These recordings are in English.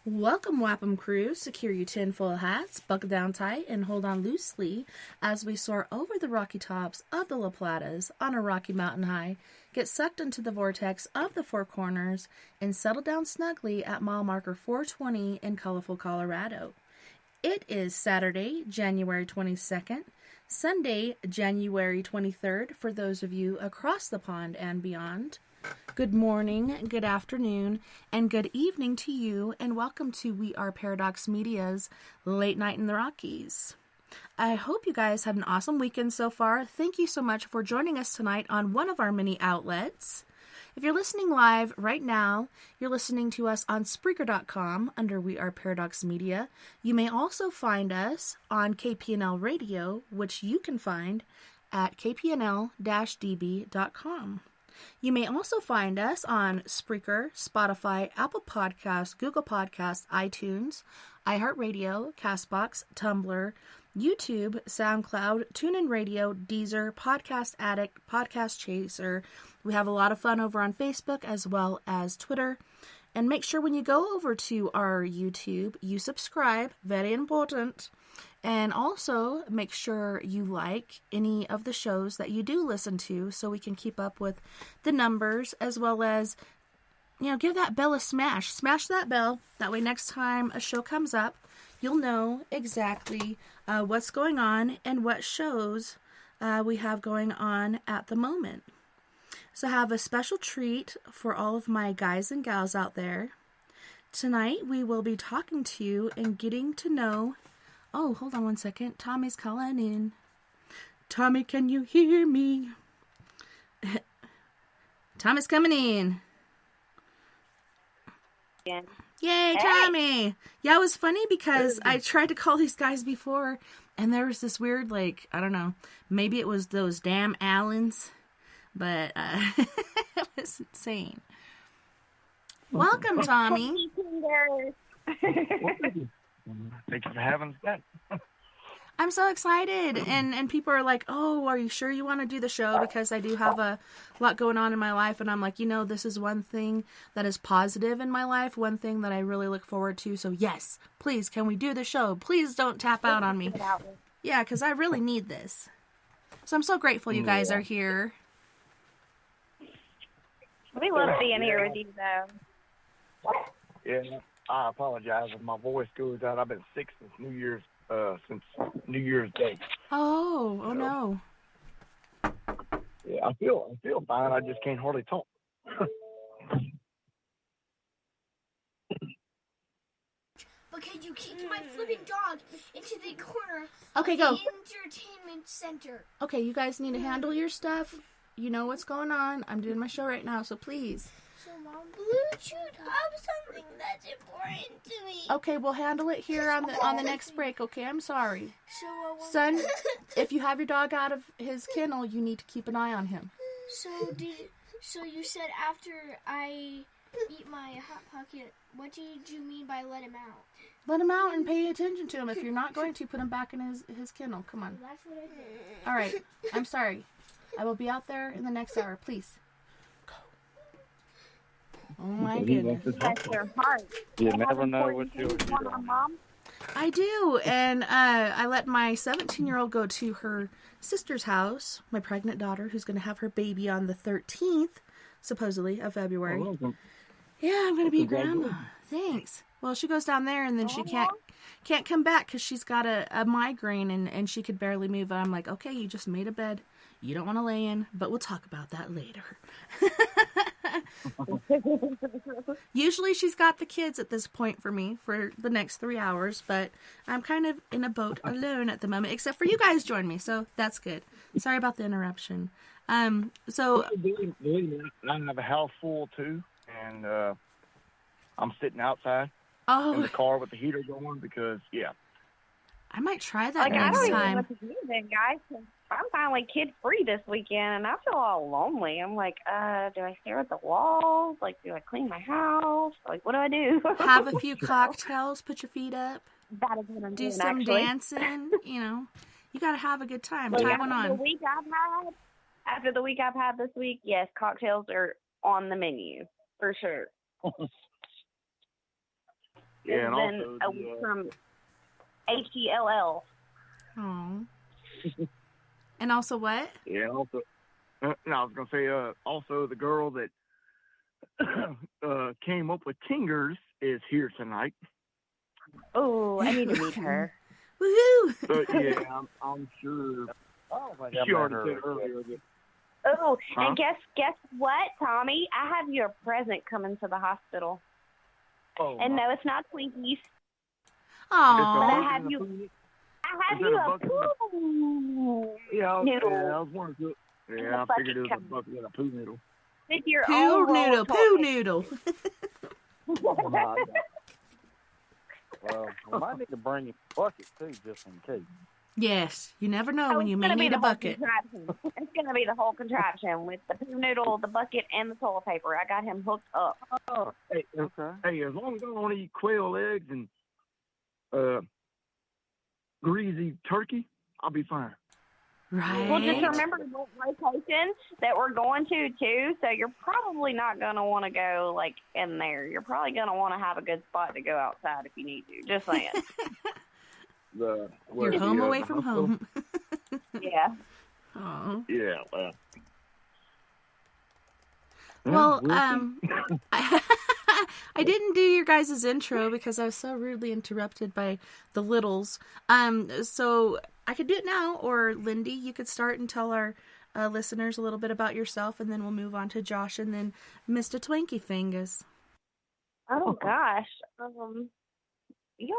Welcome, Wapham crew. Secure your tinfoil hats, buckle down tight, and hold on loosely as we soar over the rocky tops of the La Platas on a rocky mountain high, get sucked into the vortex of the Four Corners, and settle down snugly at mile marker 420 in colorful Colorado. It is Saturday, January 22nd, Sunday, January 23rd for those of you across the pond and beyond. Good morning, good afternoon, and good evening to you, and welcome to We Are Paradox Media's Late Night in the Rockies. I hope you guys had an awesome weekend so far. Thank you so much for joining us tonight on one of our many outlets. If you're listening live right now, you're listening to us on Spreaker.com under We Are Paradox Media. You may also find us on KPNL Radio, which you can find at kpnl-db.com. You may also find us on Spreaker, Spotify, Apple Podcasts, Google Podcasts, iTunes, iHeartRadio, CastBox, Tumblr, YouTube, SoundCloud, TuneIn Radio, Deezer, Podcast Addict, Podcast Chaser. We have a lot of fun over on Facebook as well as Twitter. And make sure when you go over to our YouTube, you subscribe, very important. And also make sure you like any of the shows that you do listen to so we can keep up with the numbers, as well as, give that bell a smash. Smash that bell. That way next time a show comes up, you'll know exactly what's going on and what shows we have going on at the moment. So I have a special treat for all of my guys and gals out there. Tonight we will be talking to you and getting to know... Oh, hold on one second. Tommy's calling in. Tommy, can you hear me? Tommy's coming in. Yeah. Yay, Tommy! Yeah, it was funny because I tried to call these guys before, and there was this weird, I don't know, maybe it was those damn Allens, but it was insane. Welcome, Tommy. Thank you for having us back. I'm so excited, and people are like, oh, are you sure you want to do the show? Because I do have a lot going on in my life, and I'm like, this is one thing that is positive in my life, one thing that I really look forward to, so yes, please, can we do the show? Please don't tap out on me. Yeah, because I really need this. So I'm so grateful you guys are here. We love being here with you, though. Yeah, I apologize if my voice goes out. I've been sick since New Year's Day. Oh no. Yeah, I feel fine. I just can't hardly talk. But can you kick my flipping dog into the corner Okay, of go. the entertainment center? Okay, you guys need to handle your stuff. You know what's going on. I'm doing my show right now, so please. So, Mom, Bluetooth have something that's important to me. Okay, we'll handle it here on the next break, okay? I'm sorry. So, Son, if you have your dog out of his kennel, you need to keep an eye on him. So you said after I eat my Hot Pocket, what did you mean by let him out? Let him out and pay attention to him. If you're not going to, put him back in his kennel. Come on. That's what I did. All right. I'm sorry. I will be out there in the next hour. Please. Go. Oh, my goodness. That's your heart. You never know what you'll do. Mom? I do. And I let my 17-year-old go to her sister's house, my pregnant daughter, who's going to have her baby on the 13th, supposedly, of February. Oh, yeah, I'm going to be a grandma. Thanks. Well, she goes down there, and then she can't come back because she's got a migraine, and she could barely move. And I'm like, okay, you just made a bed. You don't want to lay in, but we'll talk about that later. Usually she's got the kids at this point for me for the next 3 hours, but I'm kind of in a boat alone at the moment, except for you guys join me, so that's good. Sorry about the interruption. So I have a house full too, and I'm sitting outside in the car with the heater going because, I might try that I next don't even know time. what to do then, guys. 'Cause I'm finally kid-free this weekend, and I feel all lonely. I'm like, do I stare at the walls? Do I clean my house? What do I do? Have a few cocktails, put your feet up, That is what I'm do doing, some actually. dancing, you got to have a good time. But Tie one after on. After the week I've had this week, yes, cocktails are on the menu, for sure. Yeah, and been also a week from HELL. Oh. And also what? Yeah, also. No, I was gonna say. Also, the girl that came up with Tingers is here tonight. Oh, I need to meet her. Woohoo! But yeah, I'm sure. She already said earlier that. Oh, and guess what, Tommy? I have you a present coming to the hospital. Oh. And no, it's not Twinkies. Aww. But I have you a poo noodle. Yeah, I was wondering. Yeah, I figured it was a bucket and a poo noodle. With your Poo own noodle, poo noodle. Well, we might need to bring you a bucket, too, just in case. Yes, you never know when you may need a bucket. It's going to be the whole contraption with the poo noodle, the bucket, and the toilet paper. I got him hooked up. Oh, hey, okay. Hey, as long as I don't eat quail eggs and greasy turkey, I'll be fine. Right. Well, just remember the location that we're going to, too, so you're probably not going to want to go, like, in there. You're probably going to want to have a good spot to go outside if you need to. Just saying. You're home away from home. Yeah. Oh. Yeah, Well, I didn't do your guys' intro because I was so rudely interrupted by the littles. So I could do it now, or Lindie, you could start and tell our listeners a little bit about yourself, and then we'll move on to Josh and then Mr. Twinkie Fingers. Oh, gosh. You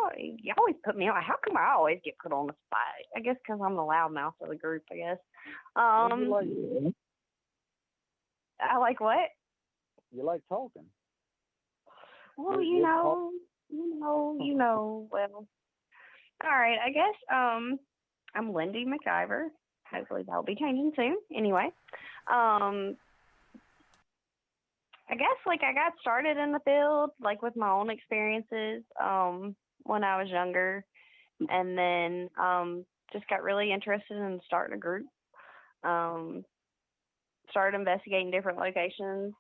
always put me on. How come I always get put on the spot? I guess because I'm the loudmouth of the group, I guess. I like what? You like talking. Well, you know. Well, all right. I guess I'm Lindie McIver. Hopefully that'll be changing soon. Anyway, I guess I got started in the field with my own experiences when I was younger, and then just got really interested in starting a group. Started investigating different locations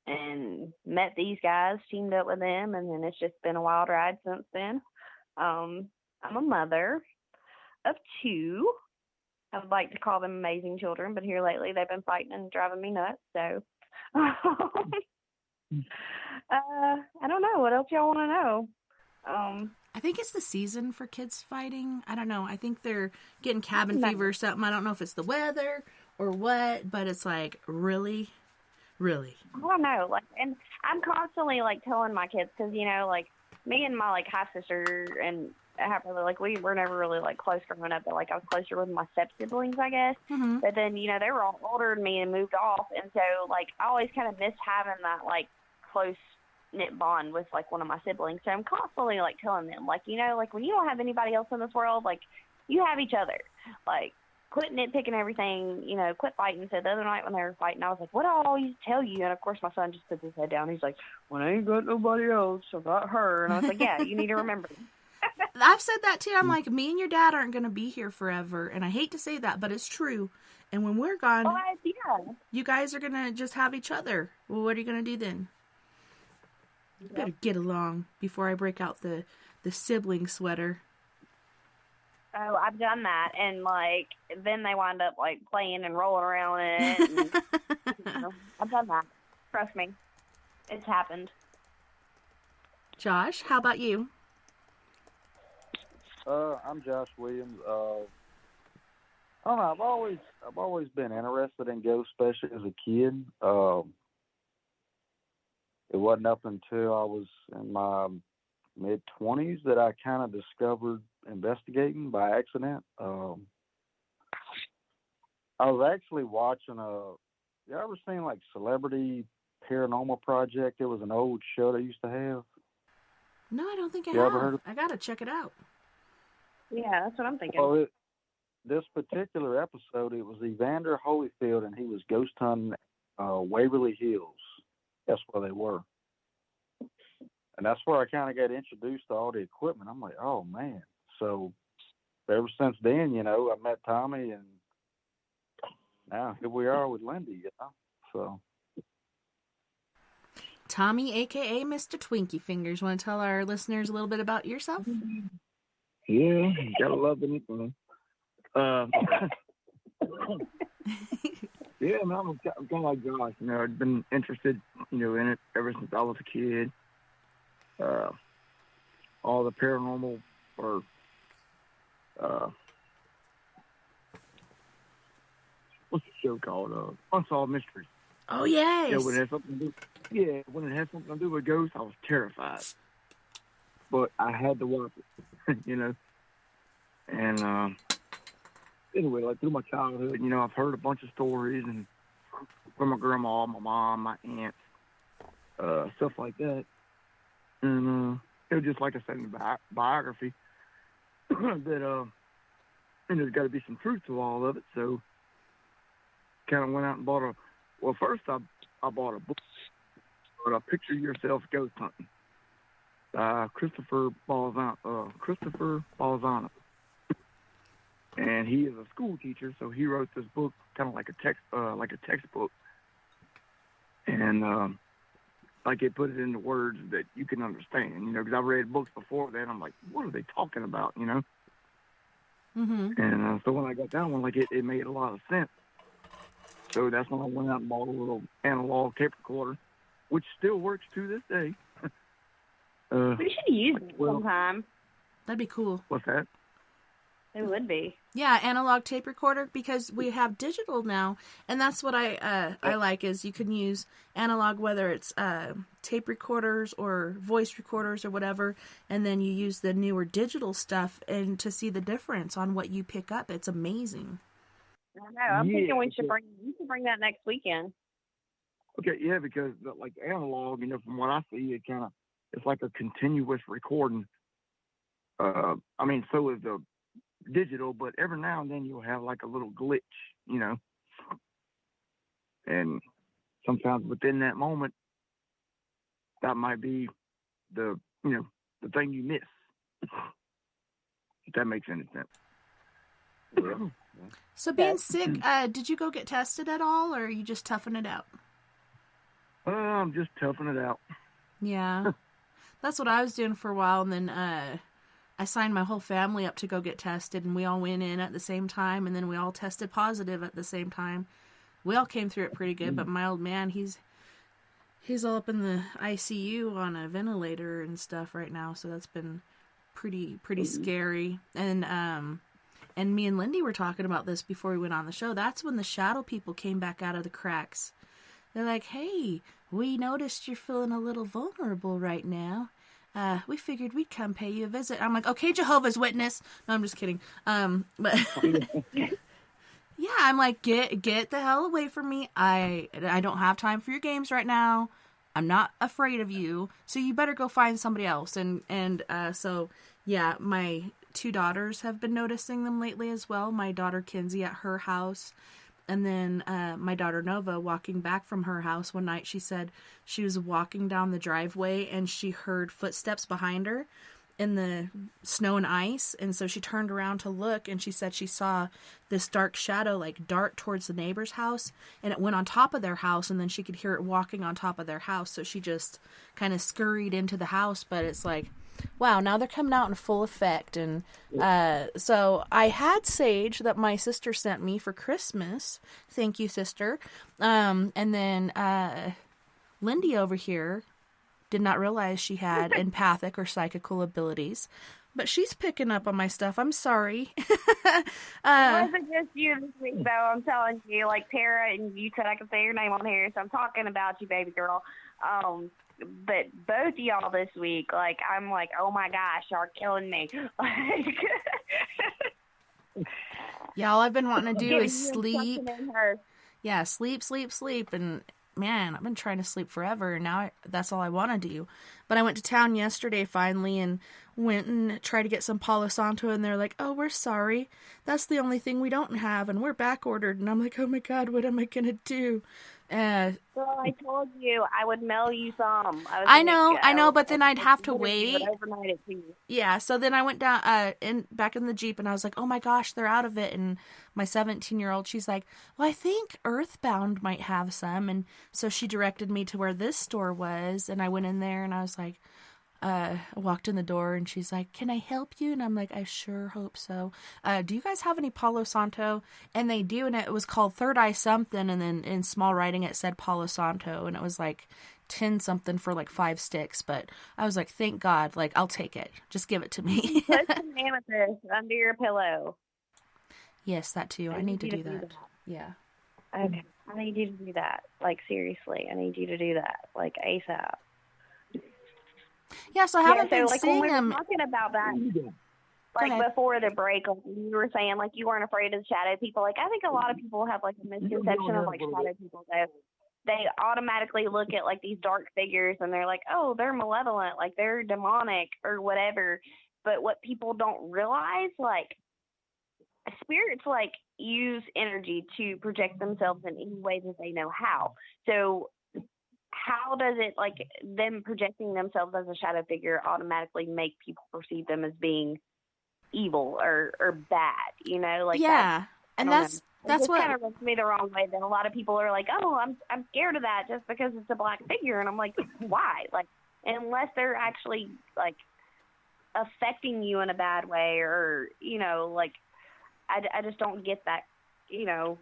and met these guys, teamed up with them, and then it's just been a wild ride since then. I'm a mother of 2. I would like to call them amazing children, but here lately they've been fighting and driving me nuts. So I don't know. What else y'all want to know? I think it's the season for kids fighting. I don't know. I think they're getting cabin fever or something. I don't know if it's the weather or what, but it's really, really. I don't know. And I'm constantly telling my kids, because me and my half sister and half brother, we were never really close growing up, but I was closer with my step siblings, I guess. Mm-hmm. But then they were all older than me and moved off, and so I always kind of missed having that close knit bond with one of my siblings. So I'm constantly telling them when you don't have anybody else in this world, you have each other. Quit nitpicking everything, quit fighting. So the other night when they were fighting, I was like, what do I always tell you? And of course my son just puts his head down. He's like, well, I ain't got nobody else, so got her. And I was like, yeah, you need to remember. I've said that too. I'm like, me and your dad aren't going to be here forever. And I hate to say that, but it's true. And when we're gone, you guys are going to just have each other. Well, what are you going to do then? You better get along before I break out the sibling sweater. Oh, I've done that, and then they wind up playing and rolling around in it. And, I've done that. Trust me, it's happened. Josh, how about you? I'm Josh Williams. I don't know. I've always been interested in ghosts, especially as a kid. It wasn't up until I was in my mid-20s that I kind of discovered investigating by accident. I was actually watching you ever seen Celebrity Paranormal Project? It was an old show they used to have. No, I don't think I have. have. Ever heard of it? I gotta check it out. Yeah, that's what I'm thinking. Well, this particular episode, it was Evander Holyfield, and he was ghost hunting Waverly Hills. That's where they were. And that's where I kind of got introduced to all the equipment. I'm like, oh, man. So ever since then, I met Tommy, and now here we are with Lindie, So. Tommy, a.k.a. Mr. Twinkie Fingers. Want to tell our listeners a little bit about yourself? Yeah, you gotta love anything. Yeah, man, I'm kind of like Josh. You know, I've been interested, in it ever since I was a kid. All the paranormal or what's the show called? Unsolved Mysteries. Oh, yes. Yeah, when it has something to do with ghosts, I was terrified. But I had to watch it, And anyway, like through my childhood, I've heard a bunch of stories and from my grandma, my mom, my aunts, stuff like that. And it was just like I said in the biography that there's got to be some truth to all of it. So kind of went out and bought first I bought a book called Picture Yourself Ghost Hunting by Christopher Balzano. And he is a school teacher, so he wrote this book kind of like a textbook. And like it put it into words that you can understand, because I read books before that. I'm like, what are they talking about, Mm-hmm. And so when I got that one, like it made a lot of sense. So that's when I went out and bought a little analog tape recorder, which still works to this day. We should use it sometime. That'd be cool. What's that? It would be. Yeah, analog tape recorder, because we have digital now, and that's what I like, is you can use analog, whether it's tape recorders or voice recorders or whatever, and then you use the newer digital stuff and to see the difference on what you pick up. It's amazing. I know. I'm thinking we should bring that next weekend. Okay, yeah, because like analog, from what I see, it's like a continuous recording. So is the digital, but every now and then you'll have like a little glitch, and sometimes within that moment, that might be the thing you miss. If that makes any sense. Yeah. So being sick, did you go get tested at all, or are you just toughing it out? I'm just toughing it out. Yeah. That's what I was doing for a while, and then I signed my whole family up to go get tested, and we all went in at the same time, and then we all tested positive at the same time. We all came through it pretty good, but my old man, he's all up in the ICU on a ventilator and stuff right now, so that's been pretty scary. And me and Lindie were talking about this before we went on the show. That's when the shadow people came back out of the cracks. They're like, hey, we noticed you're feeling a little vulnerable right now. We figured we'd come pay you a visit. I'm like, okay, Jehovah's Witness. No, I'm just kidding. But yeah, I'm like, get the hell away from me. I don't have time for your games right now. I'm not afraid of you. So you better go find somebody else. And so yeah, my 2 daughters have been noticing them lately as well. My daughter Kinsey at her house. And then my daughter Nova walking back from her house one night, she said she was walking down the driveway and she heard footsteps behind her in the snow and ice. And so she turned around to look, and she said she saw this dark shadow like dart towards the neighbor's house, and it went on top of their house, and then she could hear it walking on top of their house. So she just kind of scurried into the house, but it's like, wow, now they're coming out in full effect. And so I had sage that my sister sent me for Christmas. Thank you, sister. And then Lindie over here did not realize she had empathic or psychical abilities, but she's picking up on my stuff. I'm sorry. It wasn't just you this week, though. I'm telling you, like Tara, and you said I could say your name on here, so I'm talking about you, baby girl. But both of y'all this week, like, I'm like, oh my gosh, y'all are killing me. Yeah, all I've been wanting to do is sleep. Yeah, sleep. And man, I've been trying to sleep forever, and now that's all I want to do. But I went to town yesterday finally and went and tried to get some Palo Santo, and they're like, oh, we're sorry. That's the only thing we don't have, and we're back ordered. And I'm like, oh my God, what am I going to do? Girl, I told you I would mail you some. I know, but then I'd have to literally wait. would overnight it to you. Yeah, so then I went down back in the Jeep, and I was like, oh my gosh, they're out of it. And my 17-year-old, she's like, well, I think Earthbound might have some. And so she directed me to where this store was, and I went in there, and I was like, I walked in the door, and she's like, can I help you? And I'm like, I sure hope so. Do you guys have any Palo Santo? And they do, and it was called Third Eye something, and then in small writing it said Palo Santo, and it was like 10 something for like 5 sticks. But I was like, thank God, like, I'll take it. Just give it to me. Put some amethyst under your pillow. Yes, that too. I need to do that. Yeah. Okay. I need you to do that. Like, seriously, I need you to do that. Like, ASAP. Yeah, so I haven't been like, seeing when we them. were talking about that, like, before the break, like, you were saying, like, you weren't afraid of shadow people. Like, I think a lot of people have, like, a misconception of, like, shadow people. So they automatically look at, like, these dark figures, and they're like, oh, they're malevolent, like, they're demonic or whatever. But what people don't realize, like, spirits, like, use energy to project themselves in any way that they know how. So how does it, like, them projecting themselves as a shadow figure automatically make people perceive them as being evil or bad, you know? Like, yeah, and that's what kind of rubs me the wrong way. Then a lot of people are like, oh, I'm scared of that just because it's a black figure. And I'm like, why? Like, unless they're actually, like, affecting you in a bad way, or, you know, like, I just don't get that, you know,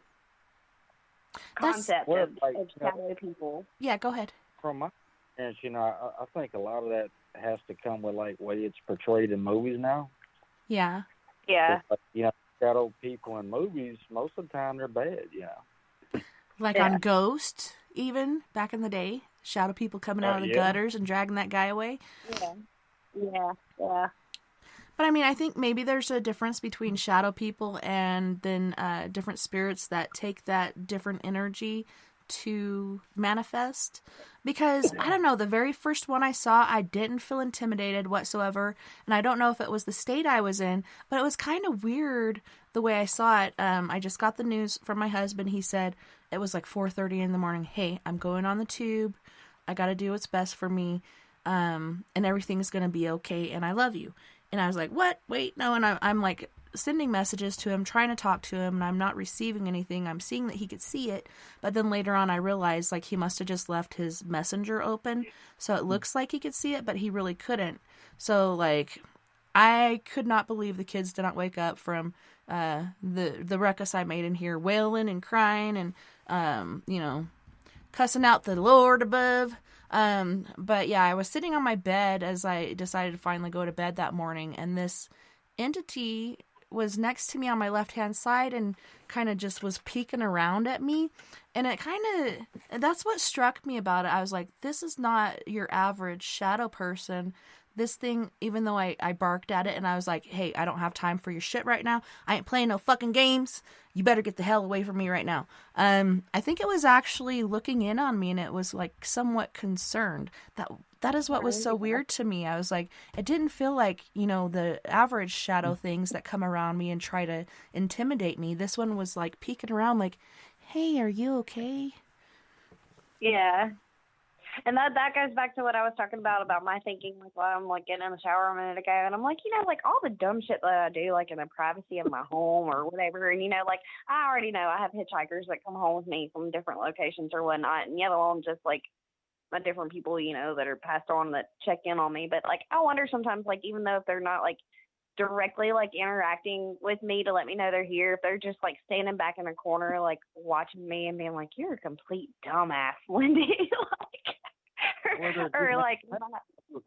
concept of shadow people. Yeah, go ahead. From my experience, you know, I think a lot of that has to come with, like, way it's portrayed in movies now. Yeah. Yeah. Like, you know, shadow people in movies, most of the time they're bad, you know. Like on Ghost, even back in the day, shadow people coming out of the gutters and dragging that guy away. Yeah. But I mean, I think maybe there's a difference between shadow people and then different spirits that take that different energy to manifest. Because, I don't know, the very first one I saw, I didn't feel intimidated whatsoever. And I don't know if it was the state I was in, but it was kind of weird the way I saw it. I just got the news from my husband. He said, it was like 4:30 in the morning. Hey, I'm going on the tube. I got to do what's best for me. And everything's going to be okay. And I love you. And I was like, what? Wait, no. And I'm like sending messages to him, trying to talk to him, and I'm not receiving anything. I'm seeing that he could see it. But then later on, I realized, like, he must have just left his messenger open. So it looks like he could see it, but he really couldn't. So, like, I could not believe the kids did not wake up from the ruckus I made in here, wailing and crying and, you know, cussing out the Lord above. But yeah, I was sitting on my bed as I decided to finally go to bed that morning, and this entity was next to me on my left-hand side and kind of just was peeking around at me. And it kind of, that's what struck me about it. I was like, this is not your average shadow person. This thing, even though I barked at it and I was like, hey, I don't have time for your shit right now. I ain't playing no fucking games. You better get the hell away from me right now. I think it was actually looking in on me, and it was like somewhat concerned. That is what was so weird to me. I was like, it didn't feel like, you know, the average shadow things that come around me and try to intimidate me. This one was like peeking around like, hey, are you okay? Yeah. And that goes back to what I was talking about my thinking, like, while I'm, like, getting in the shower a minute ago. And I'm like, you know, like, all the dumb shit that I do, like, in the privacy of my home or whatever. And, you know, like, I already know I have hitchhikers that come home with me from different locations or whatnot. And yet alone just, like, my different people, you know, that are passed on that check in on me. But, like, I wonder sometimes, like, even though if they're not, like, directly, like, interacting with me to let me know they're here, if they're just, like, standing back in a corner, like, watching me and being like, you're a complete dumbass, Lindie. or like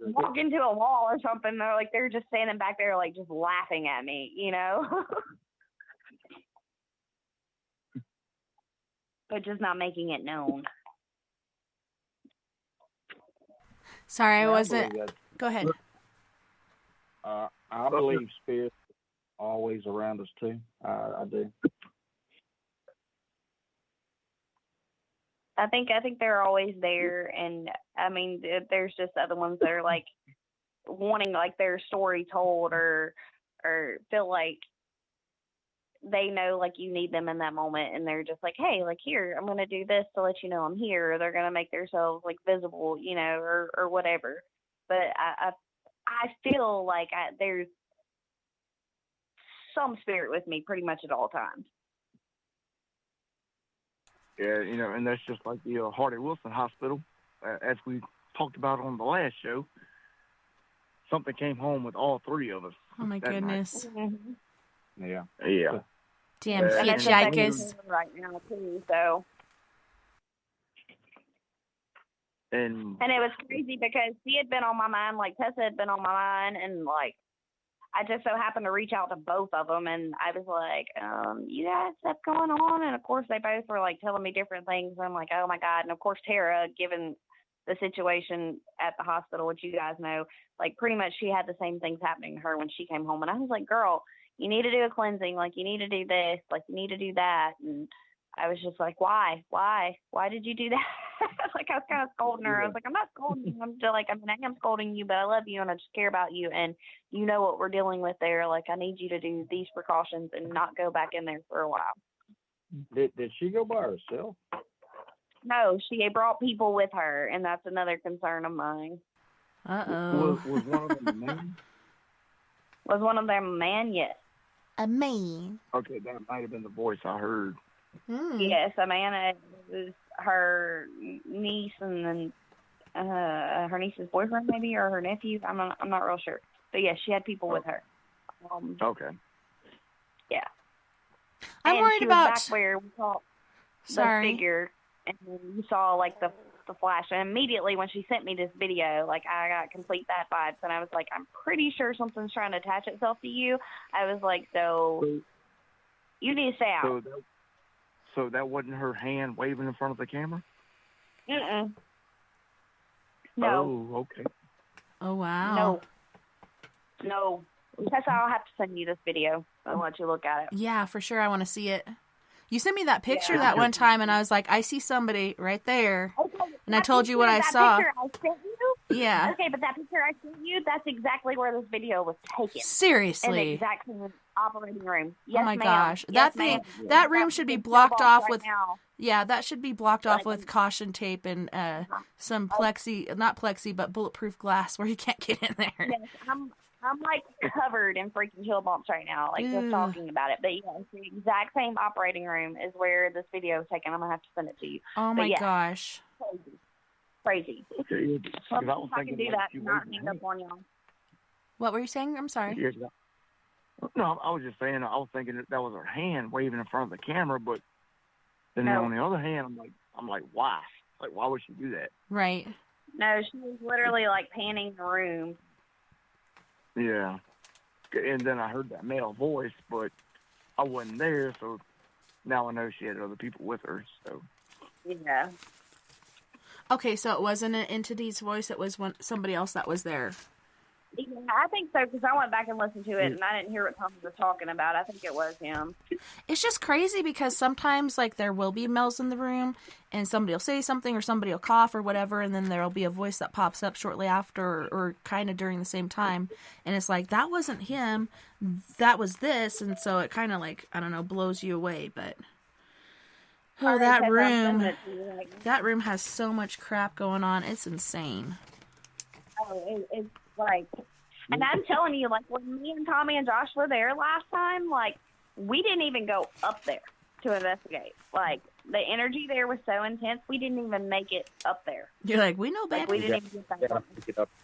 walk into a wall or something. They're just standing back there, like, just laughing at me, you know, but just not making it known. Sorry, I wasn't. Go ahead. I believe spirits are always around us too. I do. I think they're always there, and I mean, there's just other ones that are like wanting, like, their story told, or feel like they know like you need them in that moment, and they're just like, hey, like here, I'm gonna do this to let you know I'm here. Or they're gonna make themselves like visible, you know, or whatever. But I feel like there's some spirit with me pretty much at all times. Yeah, you know, and that's just like the Hardy Wilson Hospital, as we talked about on the last show. Something came home with all three of us. Oh my goodness. Mm-hmm. Yeah. Yeah. Damn And it's affecting hitchhikers. her right now too. So. And it was crazy because she had been on my mind, like Tessa had been on my mind, and like I just so happened to reach out to both of them, and I was like, you got stuff going on, and of course they both were like telling me different things. And I'm like, oh my God. And of course Tara, given the situation at the hospital, which you guys know, like pretty much she had the same things happening to her when she came home. And I was like, girl, you need to do a cleansing, like you need to do this, like you need to do that. And I was just like, why did you do that? Like I was kind of scolding her. I was like, I'm not scolding you. I'm just like, I am scolding you, but I love you and I just care about you, and you know what we're dealing with there. Like I need you to do these precautions and not go back in there for a while. Did she go by herself? No, she brought people with her, and that's another concern of mine. Uh-oh. was one of them a man? Was one of them a man? Yes. A man. Okay, that might have been the voice I heard. Yes, a man. It was her niece, and then her niece's boyfriend, maybe, or her nephew. I'm not real sure. But yes, she had people with her. Okay. Yeah. I'm worried she about. was back where we saw Sorry. the figure, and you saw like the flash. And immediately when she sent me this video, like I got complete that vibes, and I was like, I'm pretty sure something's trying to attach itself to you. I was like, so you need to stay out. So that wasn't her hand waving in front of the camera? No. Oh, okay. Oh, wow. No. Tessa, I'll have to send you this video. I'll let you look at it. Yeah, for sure. I want to see it. You sent me that picture that one time, and I was like, I see somebody right there. Okay, and I told you what I that saw. Picture I sent you? Yeah. Okay, but that picture I sent you, that's exactly where this video was taken. Seriously. In the exact same operating room. Yes, oh my ma'am. gosh. Yes, that room should be blocked off right with, now. Yeah, that should be blocked off with caution tape and some not plexi, but bulletproof glass where you can't get in there. Yes, I'm like covered in freaking chill bumps right now, like just talking about it. But yeah, it's the exact same operating room is where this video is taken. I'm gonna have to send it to you. Oh my gosh. Crazy. Okay, well, I can do that and not hang up on y'all. What were you saying? I'm sorry. Yeah, no, I was just saying, I was thinking that was her hand waving in front of the camera, but then on the other hand, I'm like, why? Like, why would she do that? Right. No, she was literally like panning the room. Yeah. And then I heard that male voice, but I wasn't there, so now I know she had other people with her. So. Yeah. Okay, so it wasn't an entity's voice; it was somebody else that was there. Yeah, I think so, because I went back and listened to it, and I didn't hear what Tommy was talking about. I think it was him. It's just crazy because sometimes, like, there will be males in the room, and somebody will say something, or somebody will cough, or whatever, and then there will be a voice that pops up shortly after, or kind of during the same time, and it's like, that wasn't him, that was this, and so it kind of, like, I don't know, blows you away, but... Oh, that room has so much crap going on. It's insane. Oh, it's like, and I'm telling you, like, when me and Tommy and Josh were there last time, like, we didn't even go up there to investigate. Like, the energy there was so intense, we didn't even make it up there. You're like, we know better. Like, we didn't even get that up.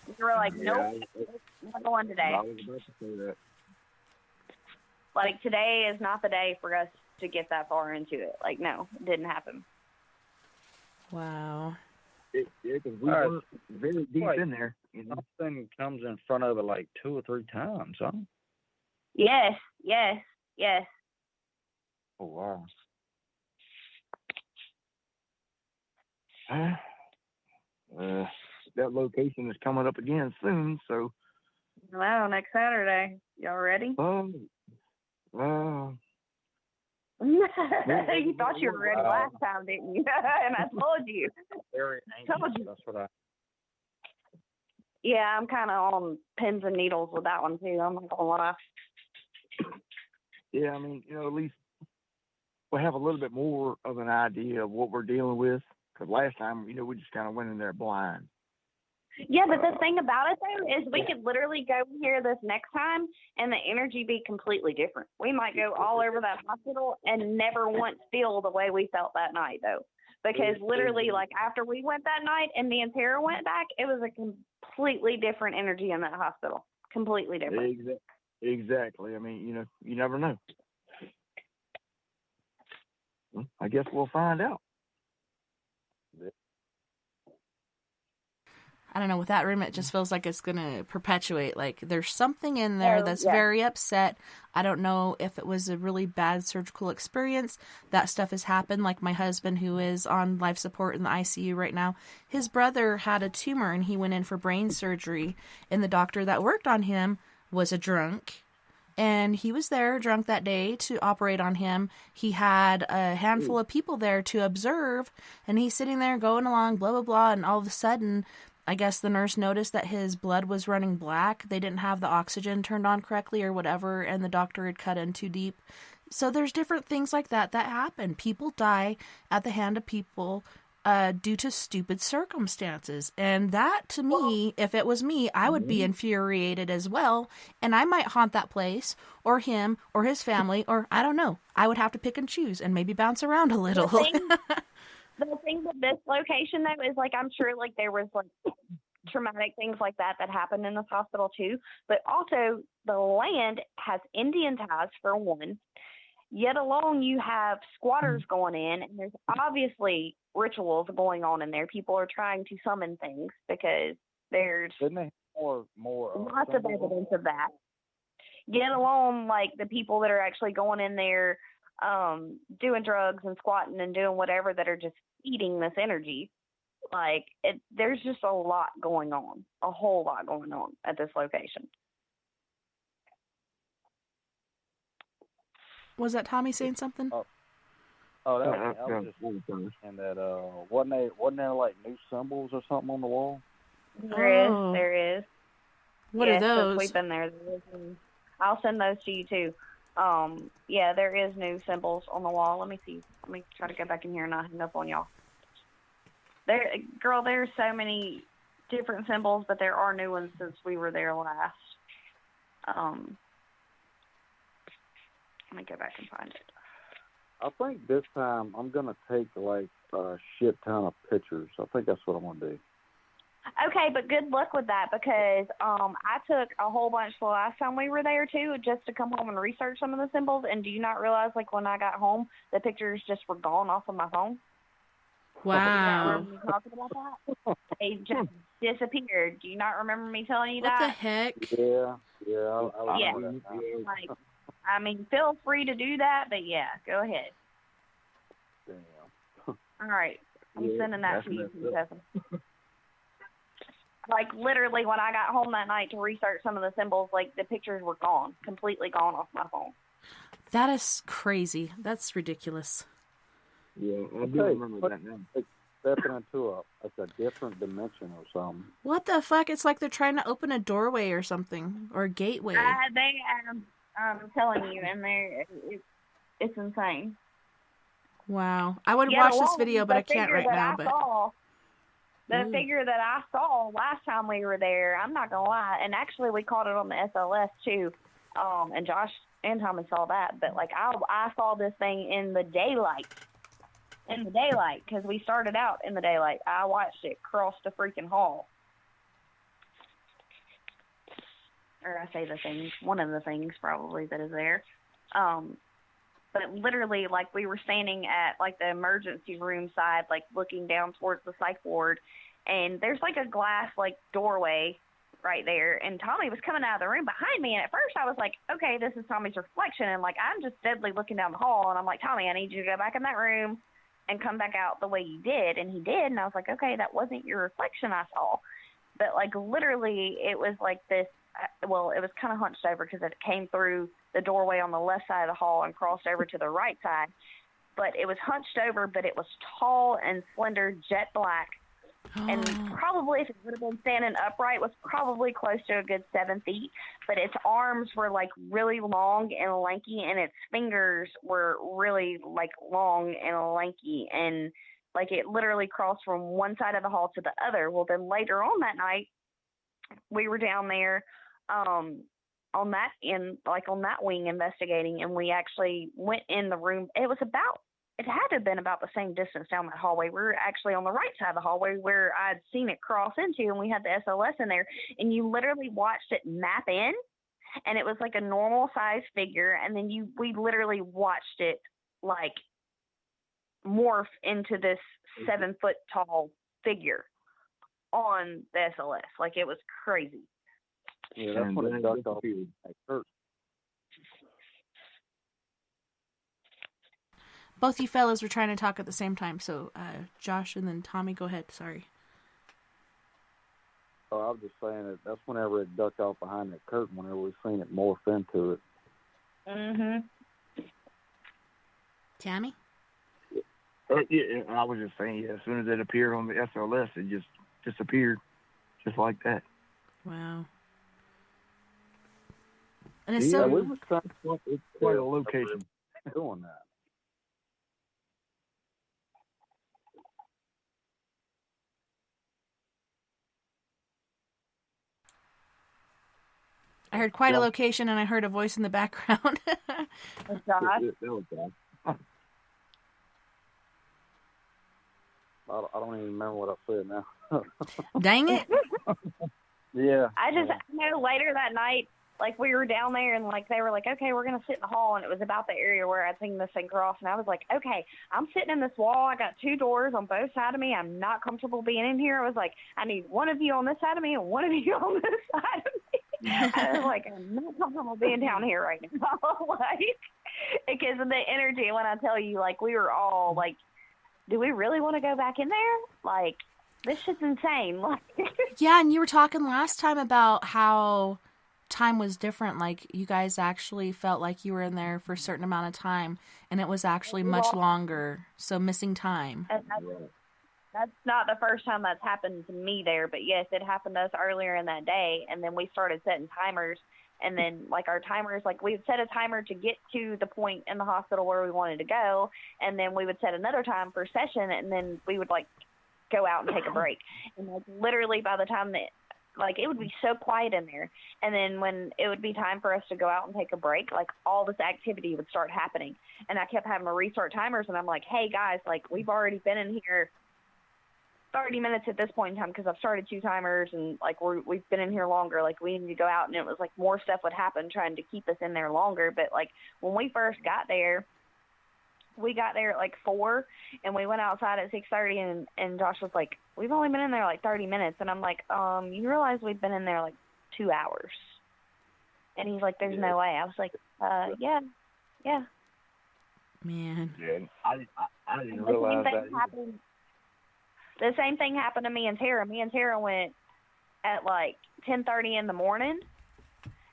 We were like, nope, not going today. I was about to say that. Like, today is not the day for us to get that far into it. Like, no, it didn't happen. Wow. Yeah, because we were very deep in there. You know? Something comes in front of it like 2 or 3 times, huh? Yes. Oh, wow. That location is coming up again soon, so. Wow, next Saturday. Y'all ready? You thought you were ready last time, didn't you? And I told you. Very anxious. That's what Yeah, I'm kind of on pins and needles with that one, too. I'm not going to lie. Yeah, I mean, at least we'll have a little bit more of an idea of what we're dealing with. Because last time, we just kind of went in there blind. Yeah, but the thing about it, though, is we could literally go here this next time and the energy be completely different. We might go all over that hospital and never once feel the way we felt that night, though. Because literally, like, after we went that night and me and Tara went back, it was a completely different energy in that hospital. Completely different. Exactly. I mean, you never know. Well, I guess we'll find out. I don't know, with that room, it just feels like it's going to perpetuate. Like, there's something in there that's very upset. I don't know if it was a really bad surgical experience. That stuff has happened. Like, my husband, who is on life support in the ICU right now, his brother had a tumor, and he went in for brain surgery, and the doctor that worked on him was a drunk. And he was there drunk that day to operate on him. He had a handful of people there to observe, and he's sitting there going along, blah, blah, blah, and all of a sudden, I guess the nurse noticed that his blood was running black. They didn't have the oxygen turned on correctly or whatever, and the doctor had cut in too deep. So there's different things like that happen. People die at the hand of people due to stupid circumstances. And that, to me, if it was me, I would be infuriated as well, and I might haunt that place, or him, or his family, or I don't know. I would have to pick and choose and maybe bounce around a little. The thing with this location, though, is, like, I'm sure, like, there was, like, traumatic things like that happened in this hospital, too. But also, the land has Indian ties, for one. Yet alone, you have squatters going in, and there's obviously rituals going on in there. People are trying to summon things because there's more lots of evidence of that. Yet alone, like, the people that are actually going in there doing drugs and squatting and doing whatever that are just eating this energy. Like, there's just a lot going on, a whole lot going on at this location. Was that Tommy saying something? That was just and that wasn't there like new symbols or something on the wall? There is. What are those? We've been there. I'll send those to you too. There is new symbols on the wall. Let me see. Let me try to go back in here and not hang up on y'all. There's so many different symbols, but there are new ones since we were there last. Let me go back and find it. I think this time I'm gonna take like a shit ton of pictures. I think that's what I'm gonna do. Okay, but good luck with that because I took a whole bunch the last time we were there too, just to come home and research some of the symbols. And do you not realize, like, when I got home, the pictures just were gone off of my phone? Wow. Do you not remember me talking about that? They just disappeared. Do you not remember me telling you that? What the heck? Yeah. I remember that now. Like, I mean, feel free to do that, but yeah, go ahead. Damn. All right, I'm sending that to you, Tessa. Like, literally, when I got home that night to research some of the symbols, like, the pictures were gone, completely gone off my phone. That is crazy. That's ridiculous. Yeah, I do remember that now. It's stepping into a different dimension or something. What the fuck? It's like they're trying to open a doorway or something, or a gateway. I'm telling you, and it's insane. Wow. I would watch this video, but I can't right now. The figure that I saw last time we were there, I'm not going to lie, and actually we caught it on the SLS too, and Josh and Tommy saw that, but like I saw this thing in the daylight, because we started out in the daylight. I watched it cross the freaking hall. Or I say the thing, one of the things probably that is there. But literally, like, we were standing at, like, the emergency room side, like, looking down towards the psych ward, and there's, like, a glass, like, doorway right there, and Tommy was coming out of the room behind me, and at first I was like, okay, this is Tommy's reflection, and, like, I'm just deadly looking down the hall, and I'm like, Tommy, I need you to go back in that room and come back out the way you did, and he did, and I was like, okay, that wasn't your reflection I saw. But, like, literally, it was, like, this, well, it was kind of hunched over because it came through the doorway on the left side of the hall and crossed over to the right side. But it was hunched over, but it was tall and slender, jet black, And probably, if it would have been standing upright, was probably close to a good 7 feet. But its arms were like really long and lanky, and its fingers were really like long and lanky, and like it literally crossed from one side of the hall to the other. Well, then later on that night, we were down there on that wing investigating, and we actually went in the room. It had to have been about the same distance down that hallway. We were actually on the right side of the hallway where I'd seen it cross into, and we had the SLS in there, and you literally watched it map in, and it was like a normal size figure, and then we literally watched it like morph into this 7 foot tall figure on the SLS. Like, it was crazy. Yeah, that's when it ducked off at Kurt. Both you fellas were trying to talk at the same time, so Josh and then Tommy, go ahead. Sorry. Oh, I was just saying that's whenever it ducked off behind that curtain, whenever we seen it morph into it. Mm-hmm. Tammy? Yeah, I was just saying, as soon as it appeared on the SLS, it just disappeared, just like that. Wow. And it's Yeah, so... we were trying to It's quite a location. doing that. I heard quite a location, and I heard a voice in the background. Oh, God. That was bad. I don't even remember what I said now. Dang it. Yeah. I know later that night, like, we were down there, and like they were like, okay, we're gonna sit in the hall, and it was about the area where I'd seen this thing cross, and I was like, okay, I'm sitting in this wall, I got 2 doors on both sides of me, I'm not comfortable being in here. I was like, I need one of you on this side of me and one of you on this side of me. I was like, I'm not comfortable being down here right now. Like, because of the energy. When I tell you, like, we were all like, do we really want to go back in there? Like, this shit's insane. Like, Yeah, and you were talking last time about how time was different. Like, you guys actually felt like you were in there for a certain amount of time, and it was actually much longer. So missing time. and that's not the first time that's happened to me there, but yes, it happened to us earlier in that day, and then we started setting timers, and then, like, our timers, like, we would set a timer to get to the point in the hospital where we wanted to go, and then we would set another time for session, and then we would, like, go out and take a break. And, like, literally by the time that, like, it would be so quiet in there, and then when it would be time for us to go out and take a break, like, all this activity would start happening, and I kept having to restart timers, and I'm like, hey, guys, like, we've already been in here 30 minutes at this point in time, because I've started 2 timers, and like we've been in here longer, like we need to go out. And it was like more stuff would happen trying to keep us in there longer. But like when we first got there, we got there at like 4, and we went outside at 6:30, and Josh was like, we've only been in there like 30 minutes. And I'm like, you realize we've been in there like 2 hours? And he's like, there's no way. I was like, yeah. Man. Yeah, I didn't realize that. The same thing happened to me and Tara. Me and Tara went at like 10:30 in the morning,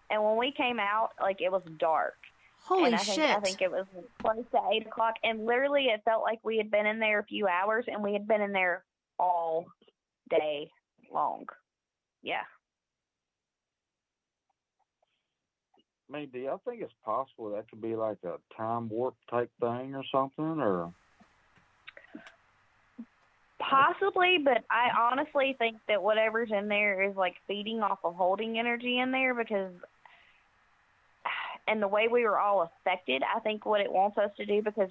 and when we came out, like, it was dark. Holy and shit. I think it was close to 8 o'clock, and literally it felt like we had been in there a few hours, and we had been in there all day long. Yeah. Maybe. I think it's possible that could be like a time warp type thing or something, or... Possibly, but I honestly think that whatever's in there is like feeding off of holding energy in there, because, and the way we were all affected, I think what it wants us to do, because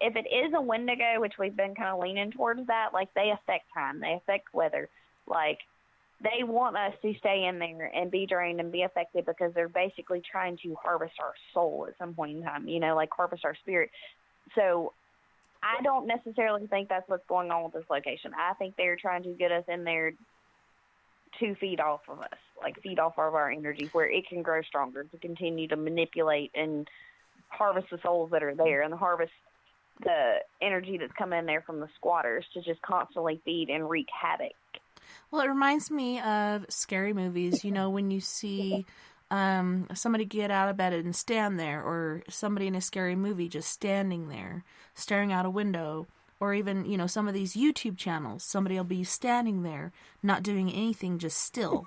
if it is a Wendigo, which we've been kind of leaning towards that, like, they affect time, they affect weather, like, they want us to stay in there and be drained and be affected, because they're basically trying to harvest our soul at some point in time, you know, like harvest our spirit. So I don't necessarily think that's what's going on with this location. I think they're trying to get us in there to feed off of us, like feed off of our energy, where it can grow stronger, to continue to manipulate and harvest the souls that are there, and harvest the energy that's coming in there from the squatters, to just constantly feed and wreak havoc. Well, it reminds me of scary movies, you know, when you see somebody get out of bed and stand there, or somebody in a scary movie just standing there, staring out a window, Or even, you know, some of these YouTube channels, somebody will be standing there, not doing anything, just still,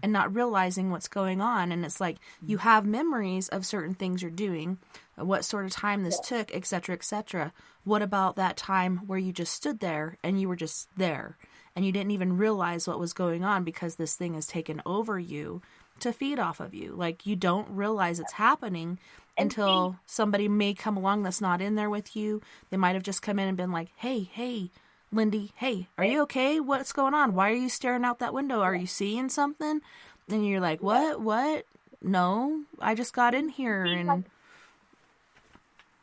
and not realizing what's going on. And it's like, you have memories of certain things you're doing, what sort of time this took, etc., etc. What about that time where you just stood there and you were just there and you didn't even realize what was going on because this thing has taken over you to feed off of you? Like, you don't realize it's happening until somebody may come along that's not in there with you. They might have just come in and been like, hey, Lindie, hey, are you okay? What's going on? Why are you staring out that window? Are you seeing something? And you're like, what? No, I just got in here. And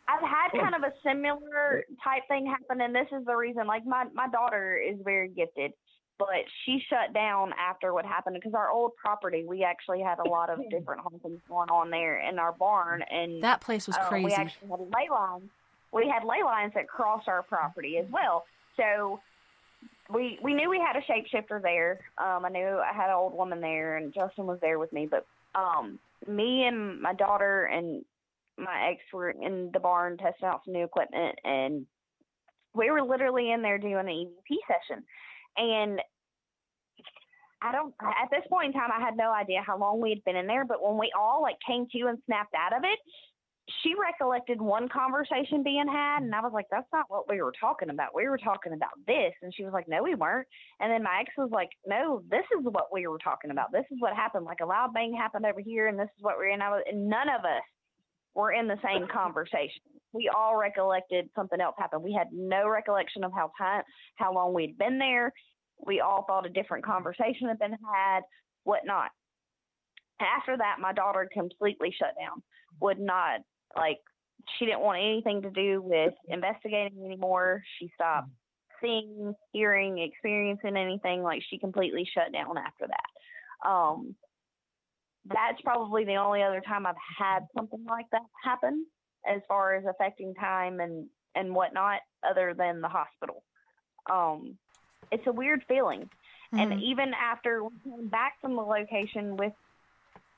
I've had kind of a similar type thing happen, and this is the reason. Like, my daughter is very gifted, but she shut down after what happened because our old property, we actually had a lot of different hauntings going on there in our barn, and that place was crazy. We actually had ley lines. We had ley lines that crossed our property as well. So we knew we had a shapeshifter there. I knew I had an old woman there, and Justin was there with me. But me and my daughter and my ex were in the barn testing out some new equipment, and we were literally in there doing an EVP session. And at this point in time, I had no idea how long we had been in there, but when we all like came to and snapped out of it, she recollected one conversation being had, and I was like, that's not what we were talking about. We were talking about this. And she was like, no, we weren't. And then my ex was like, no, this is what we were talking about. This is what happened. Like, a loud bang happened over here, and this is what we're in. And none of us were in the same conversation. We all recollected something else happened. We had no recollection of how long we'd been there. We all thought a different conversation had been had, whatnot. After that, my daughter completely shut down. Would not, like, she didn't want anything to do with investigating anymore. She stopped seeing, hearing, experiencing anything. Like, she completely shut down after that. That's probably the only other time I've had something like that happen as far as affecting time and whatnot, other than the hospital. It's a weird feeling. Mm-hmm. And even after we came back from the location with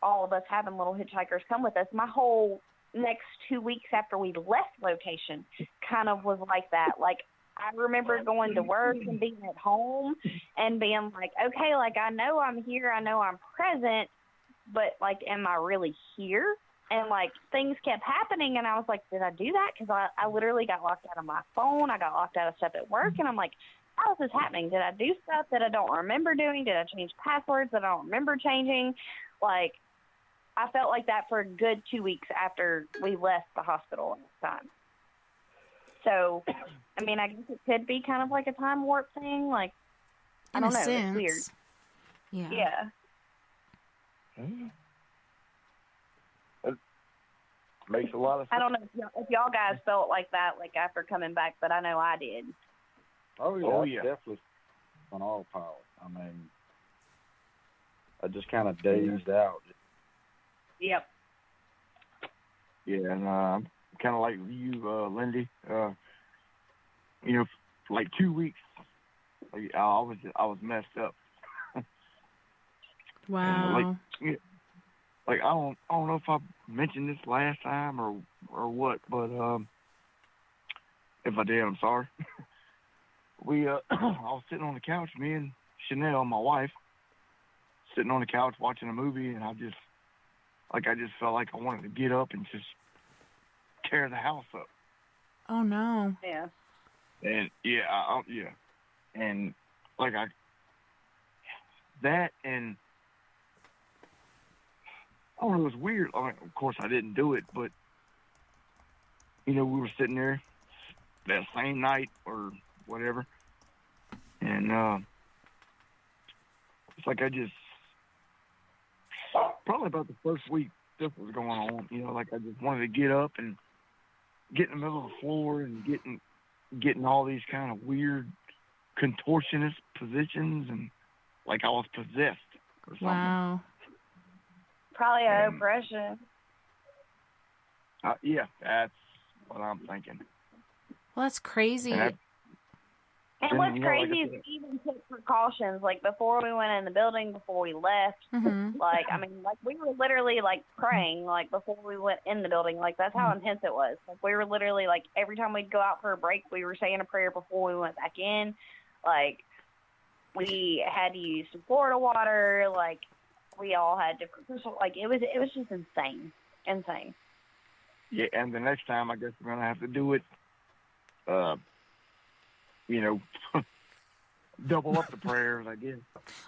all of us having little hitchhikers come with us, my whole next 2 weeks after we left location kind of was like that. Like, I remember going to work and being at home and being like, okay, like, I know I'm here, I know I'm present, but, like, am I really here? And, like, things kept happening, and I was like, did I do that? Because I literally got locked out of my phone. I got locked out of stuff at work, and I'm like, how is this happening? Did I do stuff that I don't remember doing? Did I change passwords that I don't remember changing? Like, I felt like that for a good 2 weeks after we left the hospital this time. So, I mean, I guess it could be kind of like a time warp thing. Like, I don't know. It's weird. Yeah. It makes a lot of sense. I don't know if y'all guys felt like that, like, after coming back, but I know I did. Oh, yeah. Definitely on all power. I mean, I just kind of dazed out. Yep. Yeah, and kind of like you, Lindie. You know, for like 2 weeks, like, I was messed up. Wow. And like I don't know if I mentioned this last time or what, but if I did, I'm sorry. I was sitting on the couch, me and Chanel, my wife, sitting on the couch watching a movie, and I just felt like I wanted to get up and just tear the house up. Oh no. Yeah. And yeah, and like that, and I don't know, it was weird. I mean, of course, I didn't do it, but you know, we were sitting there that same night or whatever, and it's like I just probably about the first week this was going on. You know, like I just wanted to get up and get in the middle of the floor and getting all these kind of weird contortionist positions, and like I was possessed or something. Wow. Probably oppression. Yeah, that's what I'm thinking. Well, that's crazy. And what's crazy is we even took precautions, like before we went in the building, before we left. Like, I mean, like we were literally like praying, like before we went in the building. Like that's how intense it was. Like we were literally like every time we'd go out for a break, we were saying a prayer before we went back in. Like we had to use some Florida water. Like we all had different, like it was just insane. Yeah, and the next time I guess we're gonna have to do it. Double up the prayers, I guess.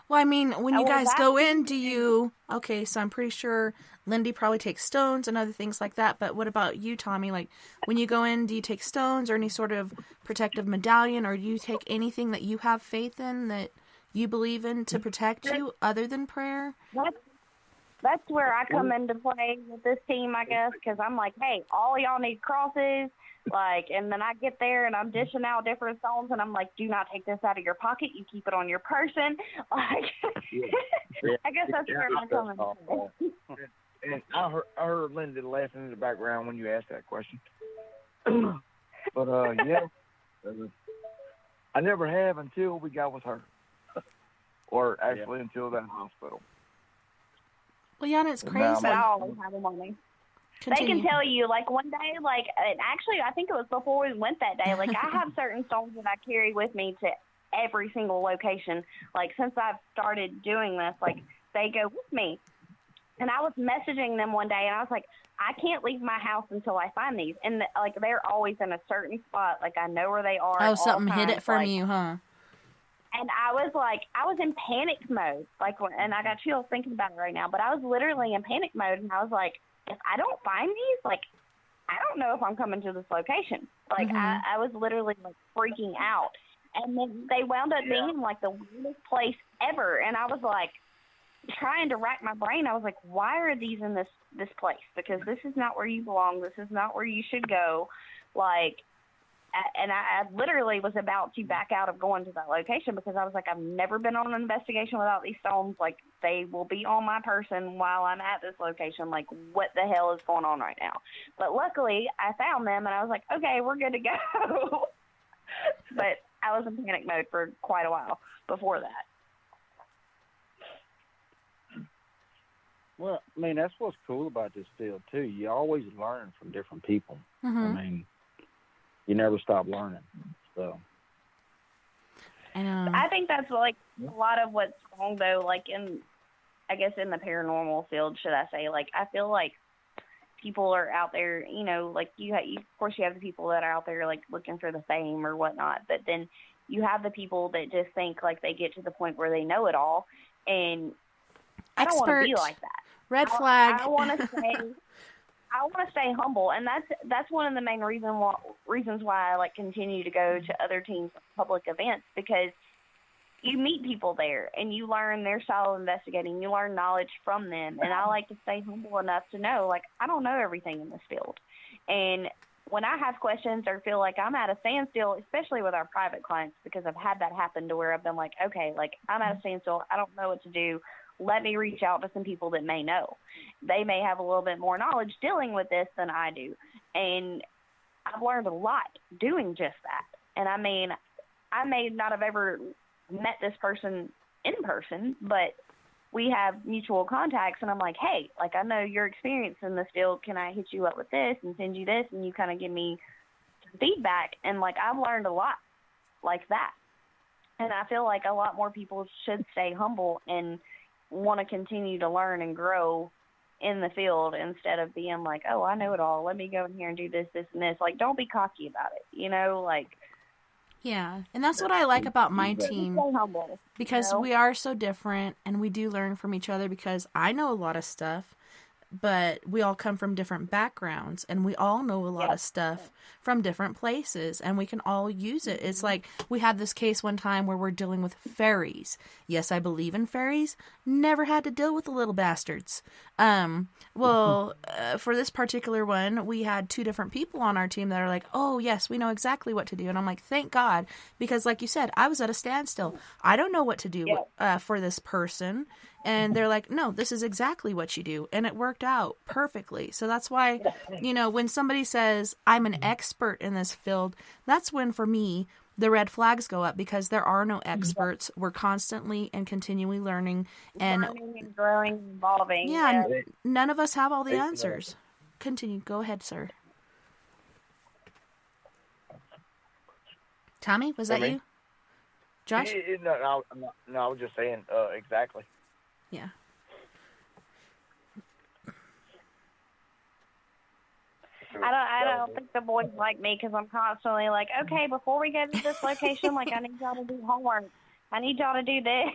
Well, I mean, when you guys go in, do you... Okay, so I'm pretty sure Lindie probably takes stones and other things like that, but what about you, Tommy? Like, when you go in, do you take stones or any sort of protective medallion, or do you take anything that you have faith in, that you believe in to protect you, other than prayer? That's where I come into play with this team, I guess, because I'm like, hey, all y'all need crosses. Like, and then I get there and I'm dishing out different stones, and I'm like, do not take this out of your pocket. You keep it on your person. Like, I guess that's where I'm coming from. And I heard Linda laughing in the background when you asked that question. But, I never have until we got with her. Or actually until that hospital. Well, yeah, and it's crazy. But I always have them on me. Continue. They can tell you, like, one day, like, and actually, I think it was before we went that day, like, I have certain stones that I carry with me to every single location. Like, since I've started doing this, like, they go with me. And I was messaging them one day, and I was like, I can't leave my house until I find these. And, like, they're always in a certain spot. Like, I know where they are. Oh, something hid it from you, huh? And I was like, I was in panic mode. Like, and I got chills thinking about it right now. But I was literally in panic mode, and I was like, if I don't find these, like, I don't know if I'm coming to this location. Like, I was literally, like, freaking out. And then they wound up being, like, the weirdest place ever. And I was, like, trying to rack my brain. I was like, why are these in this place? Because this is not where you belong. This is not where you should go. Like, and I literally was about to back out of going to that location because I was like, I've never been on an investigation without these stones. Like, they will be on my person while I'm at this location. Like, what the hell is going on right now? But luckily, I found them, and I was like, okay, we're good to go. But I was in panic mode for quite a while before that. Well, I mean, that's what's cool about this field, too. You always learn from different people. I mean, you never stop learning. So I think that's like a lot of what's wrong, though, like I guess in the paranormal field, should I say. Like, I feel like people are out there, you know, like of course you have the people that are out there like looking for the fame or whatnot, but then you have the people that just think like they get to the point where they know it all, and I don't want to be like that. Red flag. I want to stay humble, and that's one of the main reasons why I like continue to go to other teams' public events, because you meet people there and you learn their style of investigating. You learn knowledge from them, and I like to stay humble enough to know, like, I don't know everything in this field, and when I have questions or feel like I'm at a standstill, especially with our private clients, because I've had that happen to where I've been like, okay, like, I'm at a standstill, I don't know what to do. Let me reach out to some people that may know. They may have a little bit more knowledge dealing with this than I do. And I've learned a lot doing just that. And I mean, I may not have ever met this person in person, but we have mutual contacts, and I'm like, hey, like, I know your experience in this field. Can I hit you up with this and send you this? And you kind of give me some feedback. And, like, I've learned a lot like that. And I feel like a lot more people should stay humble and want to continue to learn and grow in the field instead of being like, oh, I know it all. Let me go in here and do this, this, and this. Like, don't be cocky about it, you know, like. Yeah, and that's what I like about my team, stay humble, because we are so different, and we do learn from each other, because I know a lot of stuff, but we all come from different backgrounds, and we all know a lot of stuff from different places, and we can all use it. It's like we had this case one time where we're dealing with fairies. Yes, I believe in fairies. Never had to deal with the little bastards. For this particular one, we had two different people on our team that are like, oh, yes, we know exactly what to do. And I'm like, thank God, because like you said, I was at a standstill. I don't know what to do for this person. And they're like, no, this is exactly what you do. And it worked out perfectly. So that's why, you know, when somebody says I'm an expert in this field, that's when, for me, the red flags go up because there are no experts. We're constantly and continually learning and growing, evolving. Yeah, none of us have all the answers. Continue. Go ahead, sir. Tommy, was that you? Josh? No, I was just saying exactly. Yeah. I don't think the boys like me because I'm constantly like, okay, before we go to this location, like, I need y'all to do homework. I need y'all to do this.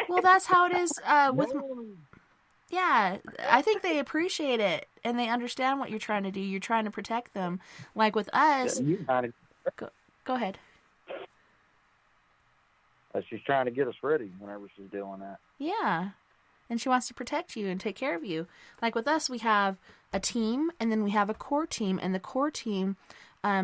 Well, that's how it is with... Yeah, I think they appreciate it, and they understand what you're trying to do. You're trying to protect them. Like with us... Go ahead. She's trying to get us ready whenever she's doing that. Yeah. And she wants to protect you and take care of you. Like with us, we have a team, and then we have a core team. And the core team,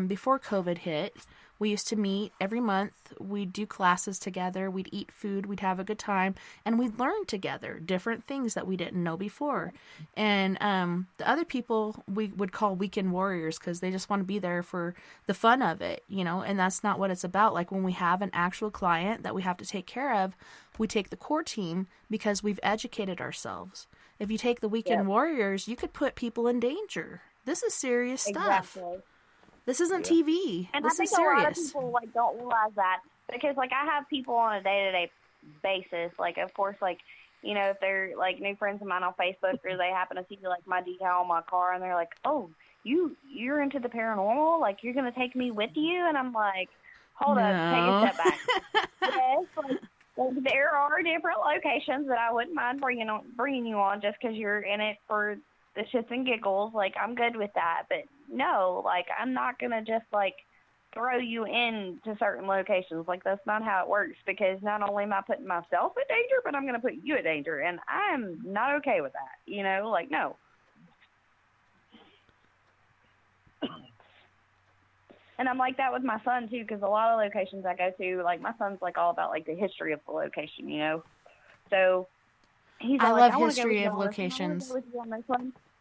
before COVID hit, we used to meet every month. We'd do classes together. We'd eat food. We'd have a good time. And we'd learn together different things that we didn't know before. And the other people we would call weekend warriors because they just want to be there for the fun of it, you know, and that's not what it's about. Like when we have an actual client that we have to take care of, we take the core team because we've educated ourselves. If you take the weekend warriors, you could put people in danger. This is serious stuff. Exactly. This isn't TV. And this I think is serious. a lot of people like don't realize that because like I have people on a day-to-day basis. Like of course, like you know if they're like new friends of mine on Facebook or they happen to see like my decal on my car and they're like, oh, you're into the paranormal? Like you're gonna take me with you? And I'm like, hold up, take a step back. Yes, like there are different locations that I wouldn't mind bringing you on just because you're in it for the shits and giggles. Like I'm good with that, but no, like I'm not gonna just like throw you into certain locations. Like that's not how it works because not only am I putting myself in danger, but I'm gonna put you in danger, and I'm not okay with that. You know, like no. And I'm like that with my son too, because a lot of locations I go to, like my son's like all about like the history of the location, you know. So he's I like, love I history of go locations.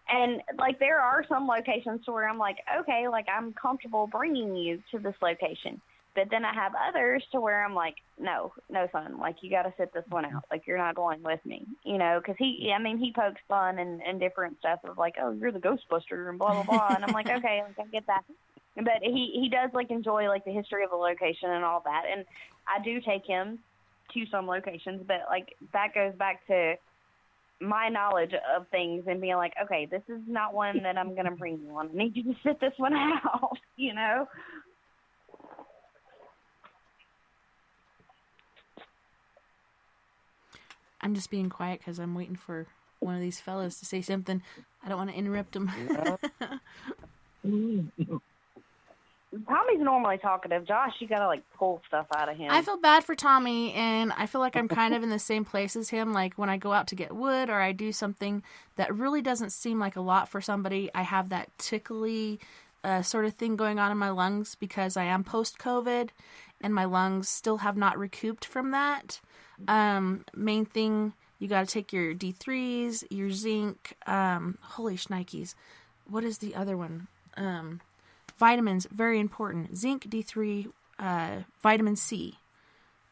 And like there are some locations to where I'm like, okay, like I'm comfortable bringing you to this location. But then I have others to where I'm like, no, son, like you got to sit this one out. Like you're not going with me, you know, because he pokes fun and different stuff of like, oh, you're the Ghostbuster and blah, blah, blah. And I'm like, okay, like, I get that. But he does like enjoy like the history of the location and all that. And I do take him to some locations, but like that goes back to my knowledge of things and being like, okay, this is not one that I'm going to bring you on. I need you to sit this one out, you know? I'm just being quiet because I'm waiting for one of these fellas to say something. I don't want to interrupt them. Tommy's normally talkative. Josh, you got to like pull stuff out of him. I feel bad for Tommy, and I feel like I'm kind of in the same place as him. Like when I go out to get wood or I do something that really doesn't seem like a lot for somebody, I have that tickly sort of thing going on in my lungs because I am post-COVID and my lungs still have not recouped from that. Main thing, you got to take your D3s, your zinc, holy shnikes. What is the other one? Vitamins, very important. Zinc, D3, vitamin C,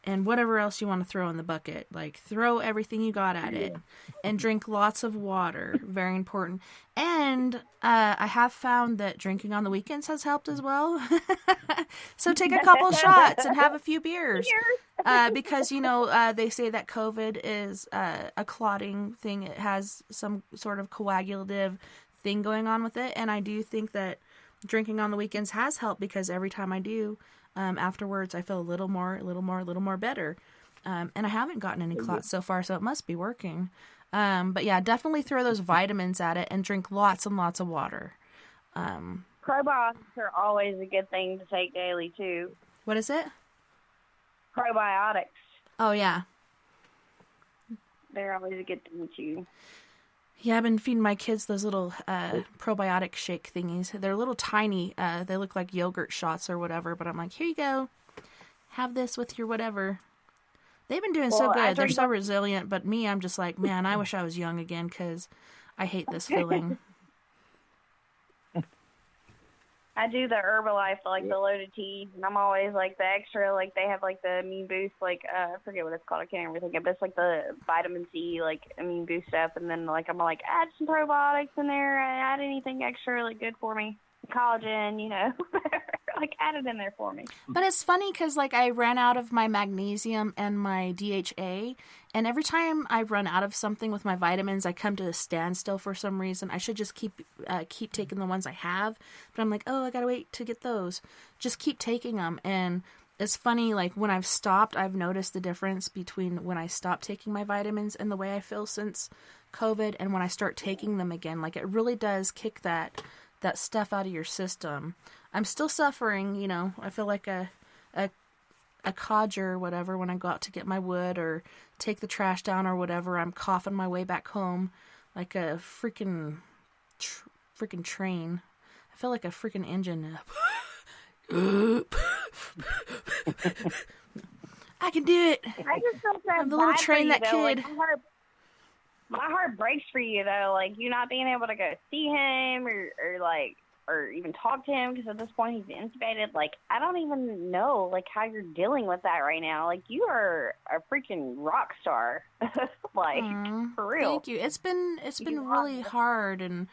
and whatever else you want to throw in the bucket. Like, throw everything you got at it. And drink lots of water. Very important. And I have found that drinking on the weekends has helped as well. So take a couple shots and have a few beers. Because, you know, they say that COVID is a clotting thing. It has some sort of coagulative thing going on with it. And I do think that drinking on the weekends has helped because every time I do, afterwards I feel a little more better. And I haven't gotten any clots so far, so it must be working. But yeah, definitely throw those vitamins at it and drink lots and lots of water. Probiotics are always a good thing to take daily too. What is it? Probiotics. Oh yeah. They're always a good thing too. Yeah, I've been feeding my kids those little probiotic shake thingies. They're little tiny. They look like yogurt shots or whatever, but I'm like, here you go. Have this with your whatever. They've been doing so good. They're so resilient, but me, I'm just like, man, I wish I was young again because I hate this feeling. I I do the Herbalife, like the loaded tea, and I'm always like the extra, like they have like the immune boost, like I forget what it's called, I can't even think of it, but it's like the vitamin C, like immune boost stuff, and then like I'm like add some probiotics in there, add anything extra like good for me, collagen, you know, like add it in there for me. But it's funny because like I ran out of my magnesium and my DHA, and every time I run out of something with my vitamins, I come to a standstill for some reason. I should just keep taking the ones I have, but I'm like, oh, I gotta wait to get those. Just keep taking them, and it's funny, like when I've stopped, I've noticed the difference between when I stop taking my vitamins and the way I feel since COVID, and when I start taking them again. Like it really does kick that stuff out of your system. I'm still suffering, you know. I feel like a codger or whatever when I go out to get my wood or take the trash down or whatever. I'm coughing my way back home like a freaking train. I feel like a freaking engine. I can do it. I just feel so I'm the little bad train for you, that though. kid. Like, my heart breaks for you though. Like you not being able to go see him or even talk to him because at this point he's intubated. Like I don't even know like how you're dealing with that right now. Like you are a freaking rock star. Like for real. Thank you. It's been really hard, and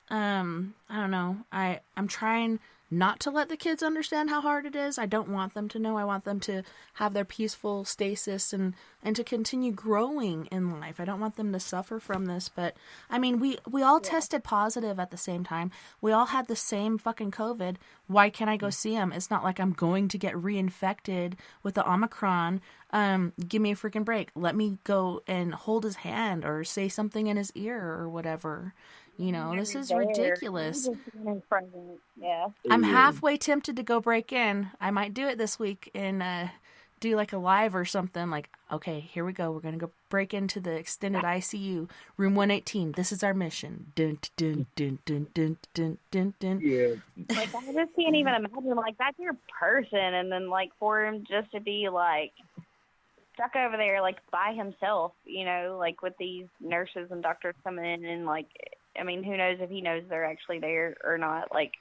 I don't know. I'm trying not to let the kids understand how hard it is. I don't want them to know. I want them to have their peaceful stasis and to continue growing in life. I don't want them to suffer from this. But I mean, we all tested positive at the same time. We all had the same fucking COVID. Why can't I go see him? It's not like I'm going to get reinfected with the Omicron. Give me a freaking break. Let me go and hold his hand or say something in his ear or whatever. You know, this is ridiculous. Yeah. I'm halfway tempted to go break in. I might do it this week and do like a live or something. Like, okay, here we go. We're going to go break into the extended ICU, room 118. This is our mission. Dun, dun, dun, dun, dun, dun, dun, dun. Yeah. Like, I just can't even imagine, like, that's your person, and then, like, for him just to be, like, stuck over there, like, by himself, you know, like, with these nurses and doctors coming in and, like, I mean, who knows if he knows they're actually there or not, like,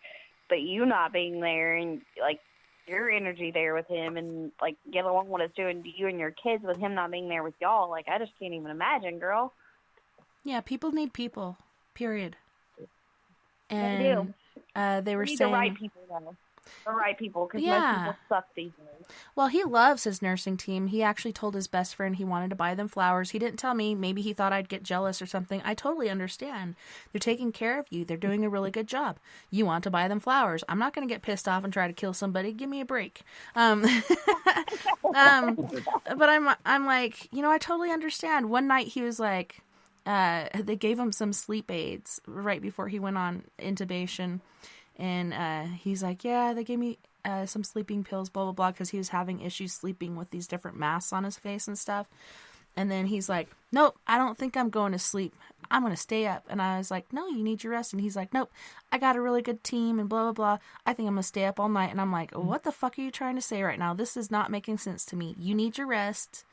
but you not being there and, like, your energy there with him and, like, get along what it's doing to you and your kids with him not being there with y'all, like, I just can't even imagine, girl. Yeah, people need people, period. And They do. They were need saying the right people, though. The right people, because most people suck these days. Well, he loves his nursing team. He actually told his best friend he wanted to buy them flowers. He didn't tell me. Maybe he thought I'd get jealous or something. I totally understand. They're taking care of you. They're doing a really good job. You want to buy them flowers. I'm not going to get pissed off and try to kill somebody. Give me a break. But I'm like, you know, I totally understand. One night he was like, they gave him some sleep aids right before he went on intubation. And he's like, yeah, they gave me some sleeping pills, blah, blah, blah, because he was having issues sleeping with these different masks on his face and stuff. And then he's like, nope, I don't think I'm going to sleep. I'm going to stay up. And I was like, no, you need your rest. And he's like, nope, I got a really good team and blah, blah, blah. I think I'm going to stay up all night. And I'm like, what the fuck are you trying to say right now? This is not making sense to me. You need your rest.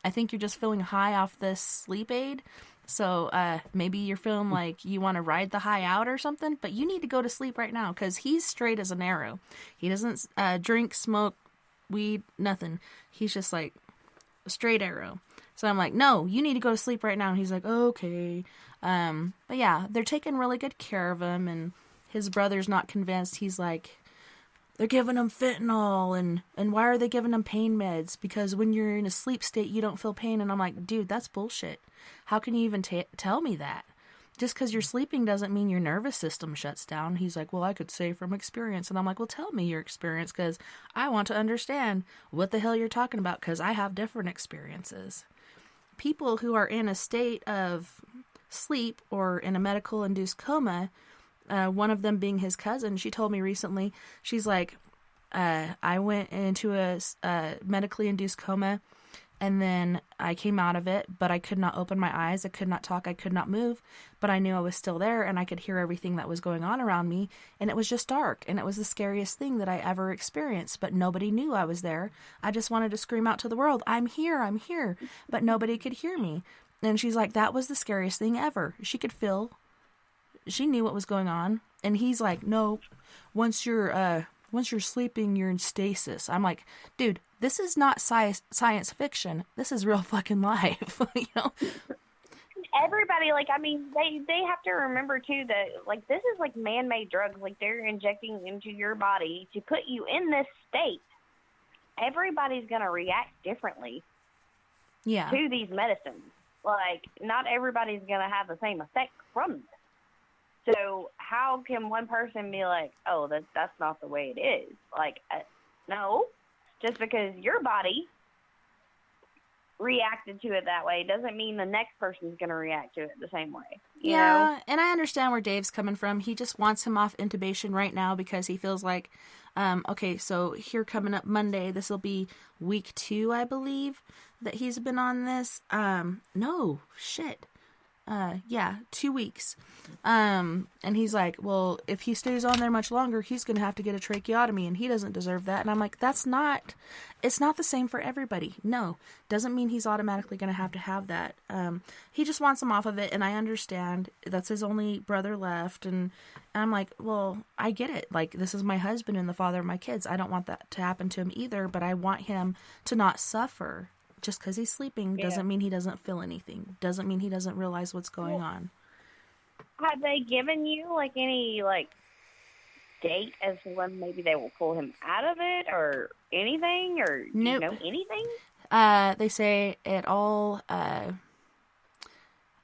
I think you're just feeling high off this sleep aid. So maybe you're feeling like you want to ride the high out or something, but you need to go to sleep right now because he's straight as an arrow. He doesn't drink, smoke, weed, nothing. He's just like a straight arrow. So I'm like, no, you need to go to sleep right now. And he's like, okay. But yeah, they're taking really good care of him, and his brother's not convinced. He's like, they're giving him fentanyl, and why are they giving him pain meds? Because when you're in a sleep state, you don't feel pain. And I'm like, dude, that's bullshit. How can you even tell me that? Just because you're sleeping doesn't mean your nervous system shuts down. He's like, well, I could say from experience. And I'm like, well, tell me your experience because I want to understand what the hell you're talking about because I have different experiences. People who are in a state of sleep or in a medical-induced coma, one of them being his cousin, she told me recently, she's like, I went into a medically induced coma, and then I came out of it, but I could not open my eyes, I could not talk, I could not move, but I knew I was still there, and I could hear everything that was going on around me, and it was just dark, and it was the scariest thing that I ever experienced, but nobody knew I was there. I just wanted to scream out to the world, I'm here, but nobody could hear me. And she's like, that was the scariest thing ever. She could feel she knew what was going on. And he's like, no, once you're sleeping, you're in stasis. I'm like, dude, this is not science fiction. This is real fucking life, you know? Everybody, like, I mean, they have to remember, too, that, like, this is, like, man-made drugs. Like, they're injecting into your body to put you in this state. Everybody's going to react differently to these medicines. Like, not everybody's going to have the same effect from them. So how can one person be like, oh, that's not the way it is? Like, no, just because your body reacted to it that way doesn't mean the next person's going to react to it the same way. You know? And I understand where Dave's coming from. He just wants him off intubation right now because he feels like, okay, so here coming up Monday, this will be week 2, I believe, that he's been on this. No, shit. 2 weeks. And he's like, well, if he stays on there much longer, he's going to have to get a tracheotomy and he doesn't deserve that. And I'm like, it's not the same for everybody. No, doesn't mean he's automatically going to have that. He just wants him off of it. And I understand that's his only brother left. And I'm like, well, I get it. Like, this is my husband and the father of my kids. I don't want that to happen to him either, but I want him to not suffer. Just because he's sleeping doesn't mean he doesn't feel anything. Doesn't mean he doesn't realize what's going on. Have they given you, like, any, like, date as to when maybe they will pull him out of it or anything? Or do you know anything? They say it all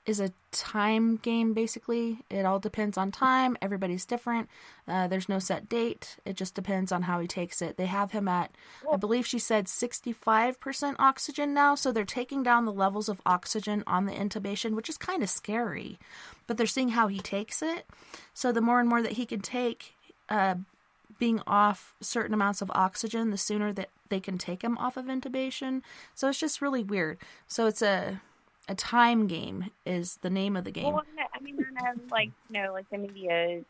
is a time game, basically. It all depends on time. Everybody's different. There's no set date. It just depends on how he takes it. They have him at, I believe she said 65% oxygen now, so they're taking down the levels of oxygen on the intubation, which is kind of scary. But they're seeing how he takes it. So the more and more that he can take, being off certain amounts of oxygen, the sooner that they can take him off of intubation. So it's just really weird. So it's a time game is the name of the game. Well, I mean, I know, like, you know, like the media,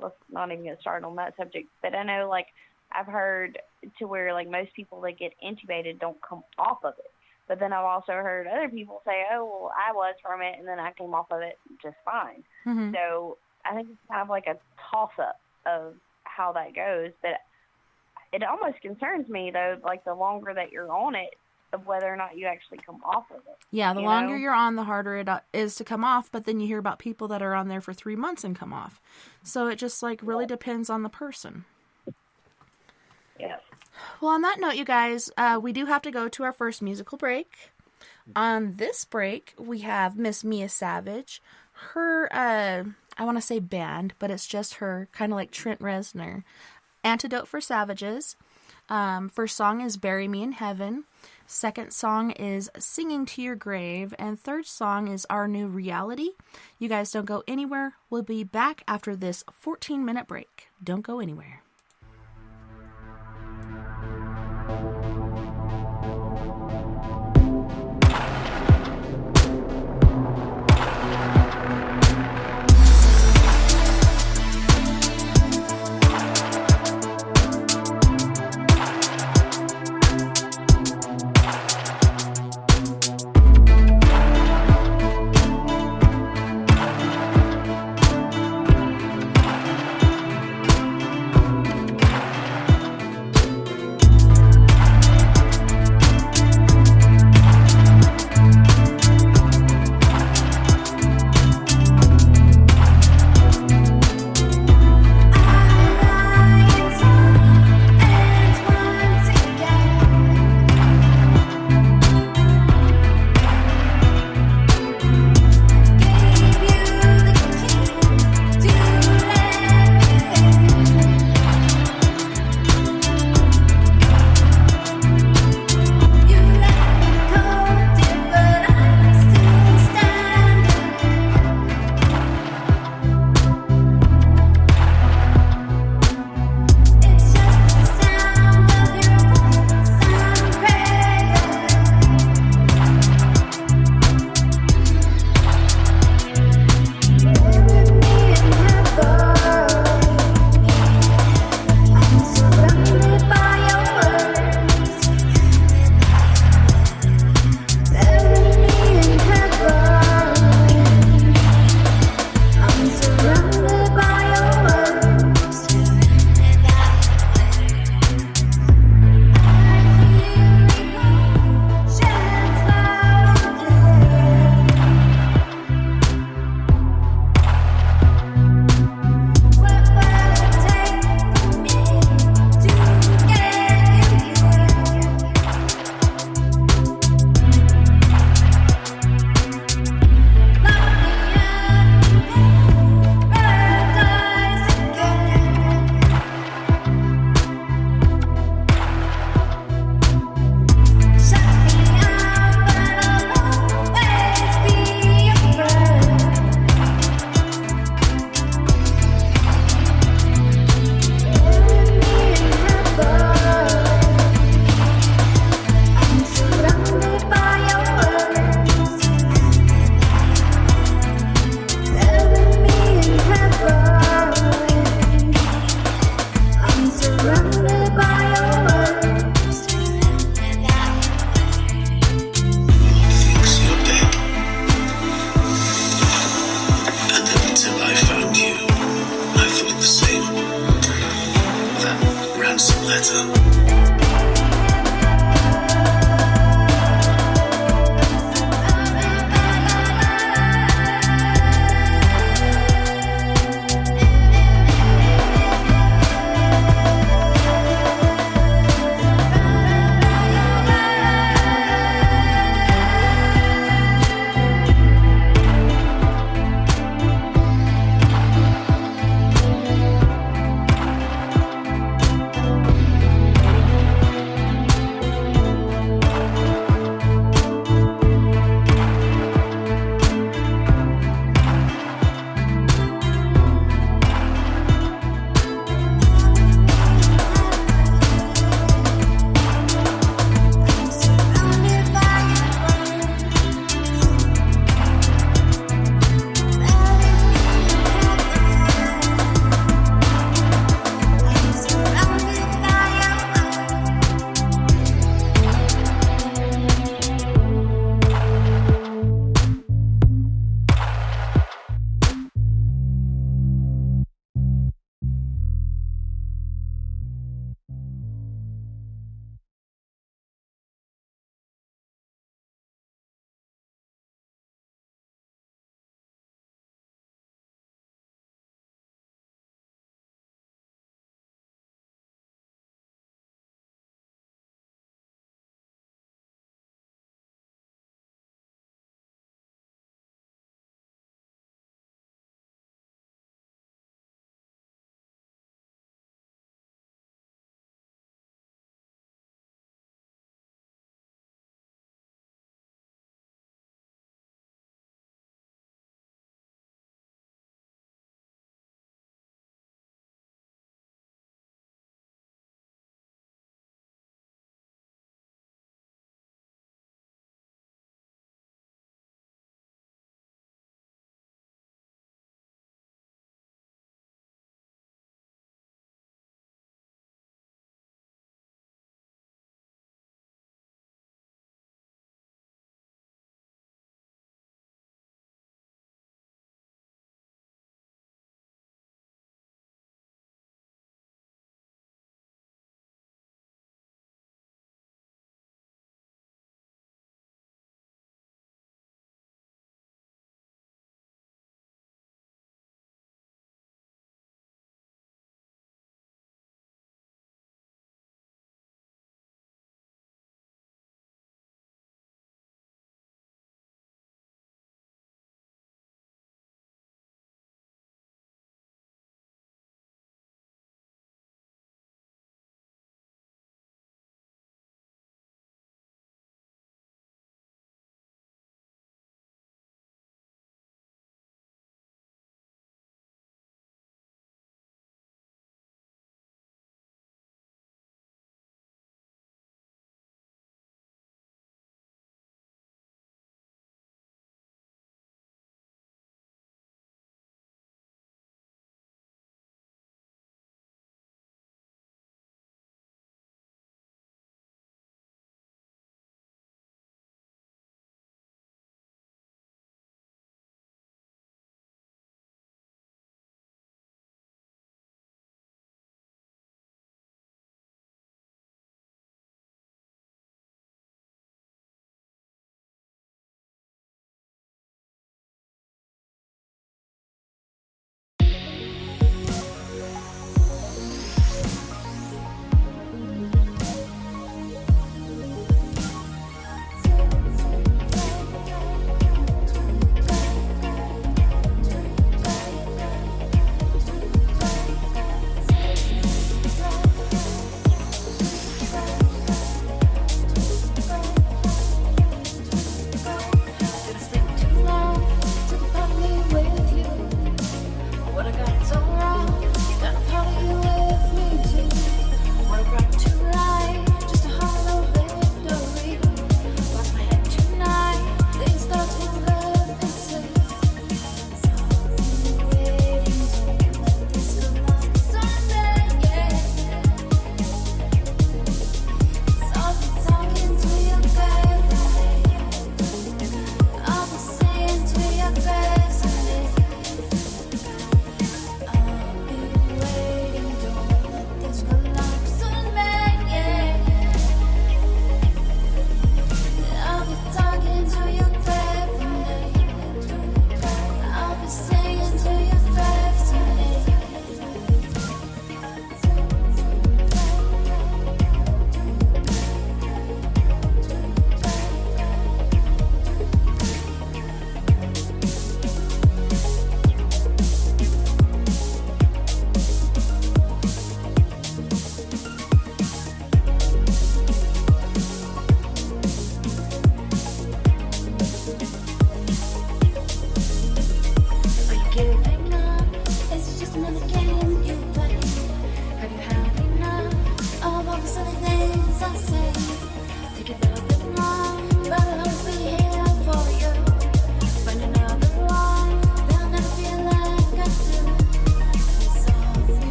let's not even get started on that subject, but I know, like, I've heard to where, like, most people that get intubated don't come off of it. But then I've also heard other people say, oh, well, I was from it, and then I came off of it just fine. Mm-hmm. So I think it's kind of like a toss-up of how that goes. But it almost concerns me, though, like, the longer that you're on it, of whether or not you actually come off of it. Yeah, the longer you're on, the harder it is to come off, but then you hear about people that are on there for 3 months and come off. So it just, like, really depends on the person. Yes. Well, on that note, you guys, we do have to go to our first musical break. On this break, we have Miss Mia Savage. Her, I want to say band, but it's just her, kind of like Trent Reznor. Antidote for Savages. First song is Bury Me in Heaven. Second song is Singing to Your Grave. And third song is Our New Reality. You guys don't go anywhere. We'll be back after this 14-minute break. Don't go anywhere. that ransom letter.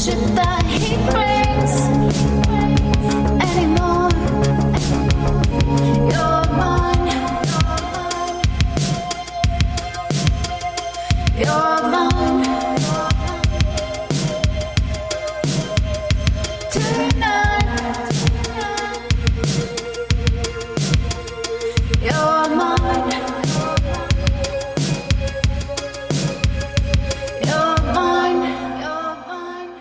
shit that he brings anymore. You're mine. You're mine. Tonight. You're mine. You're mine. You're mine.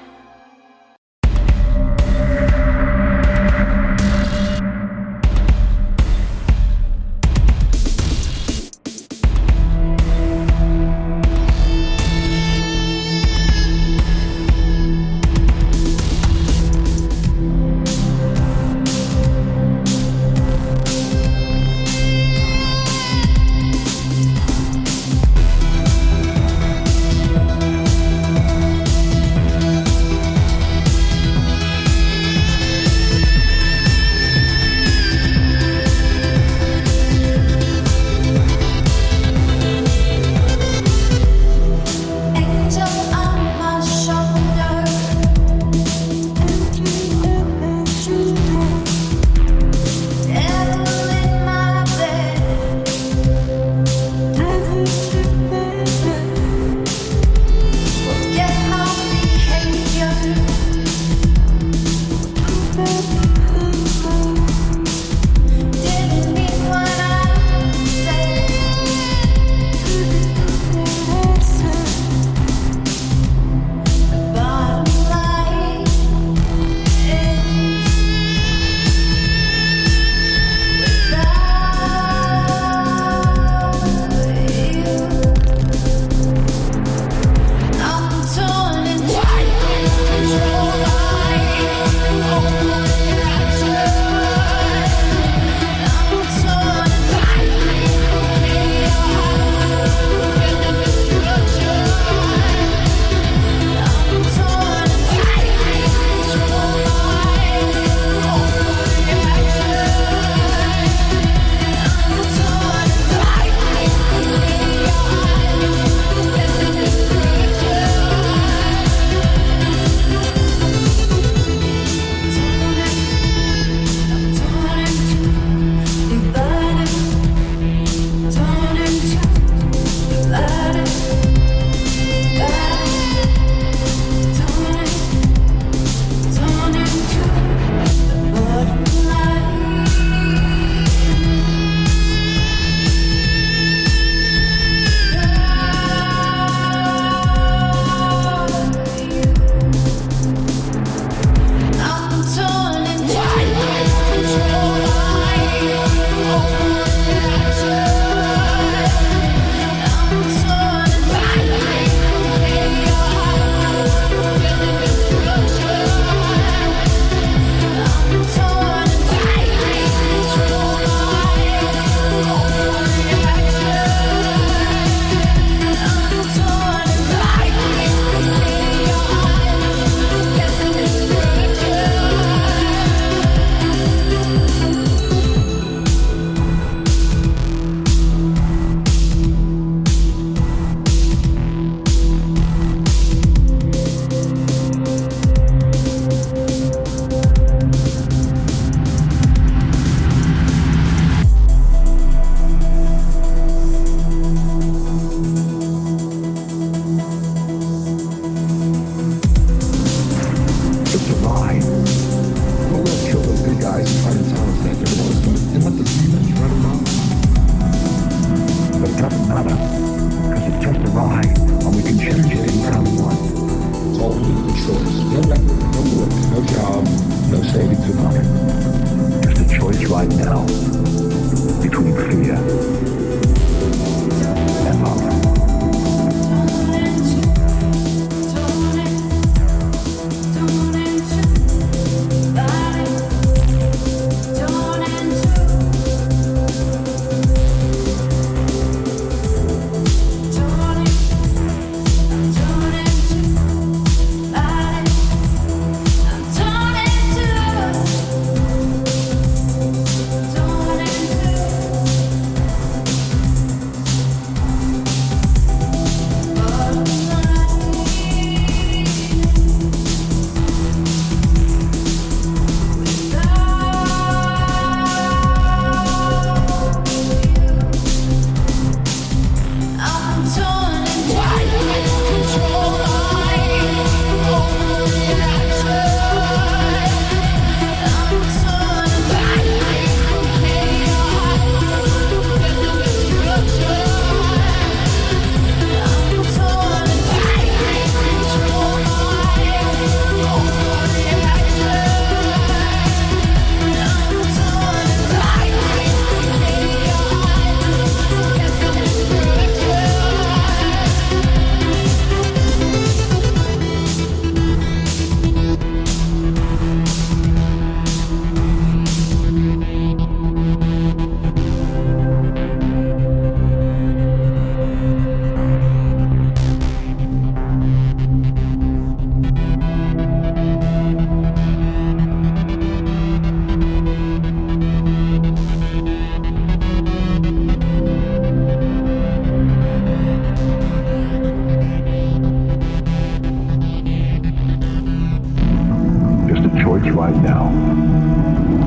choice right now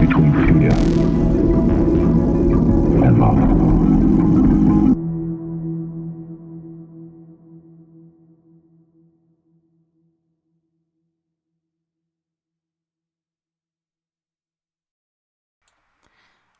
between fear and love.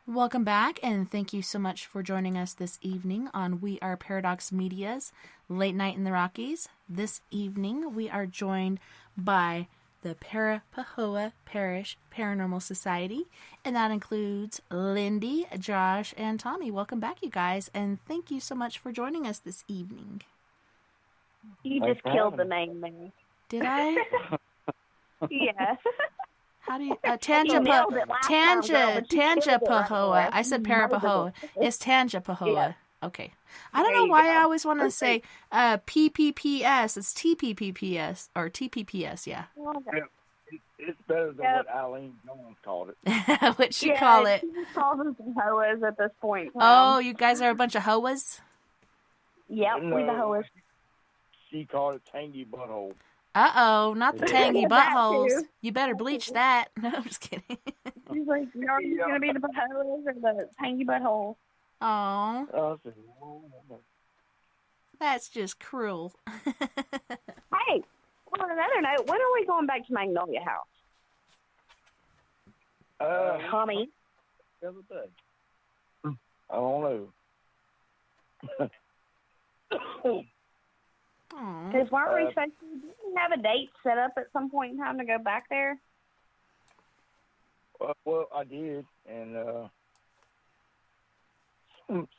Welcome back, and thank you so much for joining us this evening on We Are Paradox Media's Late Night in the Rockies. This evening, we are joined by the Tangipahoa Parish Paranormal Society, and that includes Lindie, Josh, and Tommy. Welcome back, you guys, and thank you so much for joining us this evening. You just killed the name there. Did I? Yeah. How do you Tangipahoa? I said Parapahoa. It's Tangipahoa. Yeah. Okay. I don't There know you why go. I always want to say PPPS. It's TPPPS or TPPS. Yeah. It's better than what Eileen Jones called it. What'd she call it? She calls us the Hoas at this point. Oh, you guys are a bunch of hoas? Yep, No, we the Hoas. She called it Tangy Butthole. Uh-oh, not the tangy That buttholes. too. You better bleach that. No, I'm just kidding. She's like, are you going to be the Hoas or the tangy butthole? Oh, I said, that's just cruel. Hey, on another note, when are we going back to Magnolia House? Tommy? The other day. I don't know. Because weren't we supposed to didn't we have a date set up at some point in time to go back there? Well, I did, and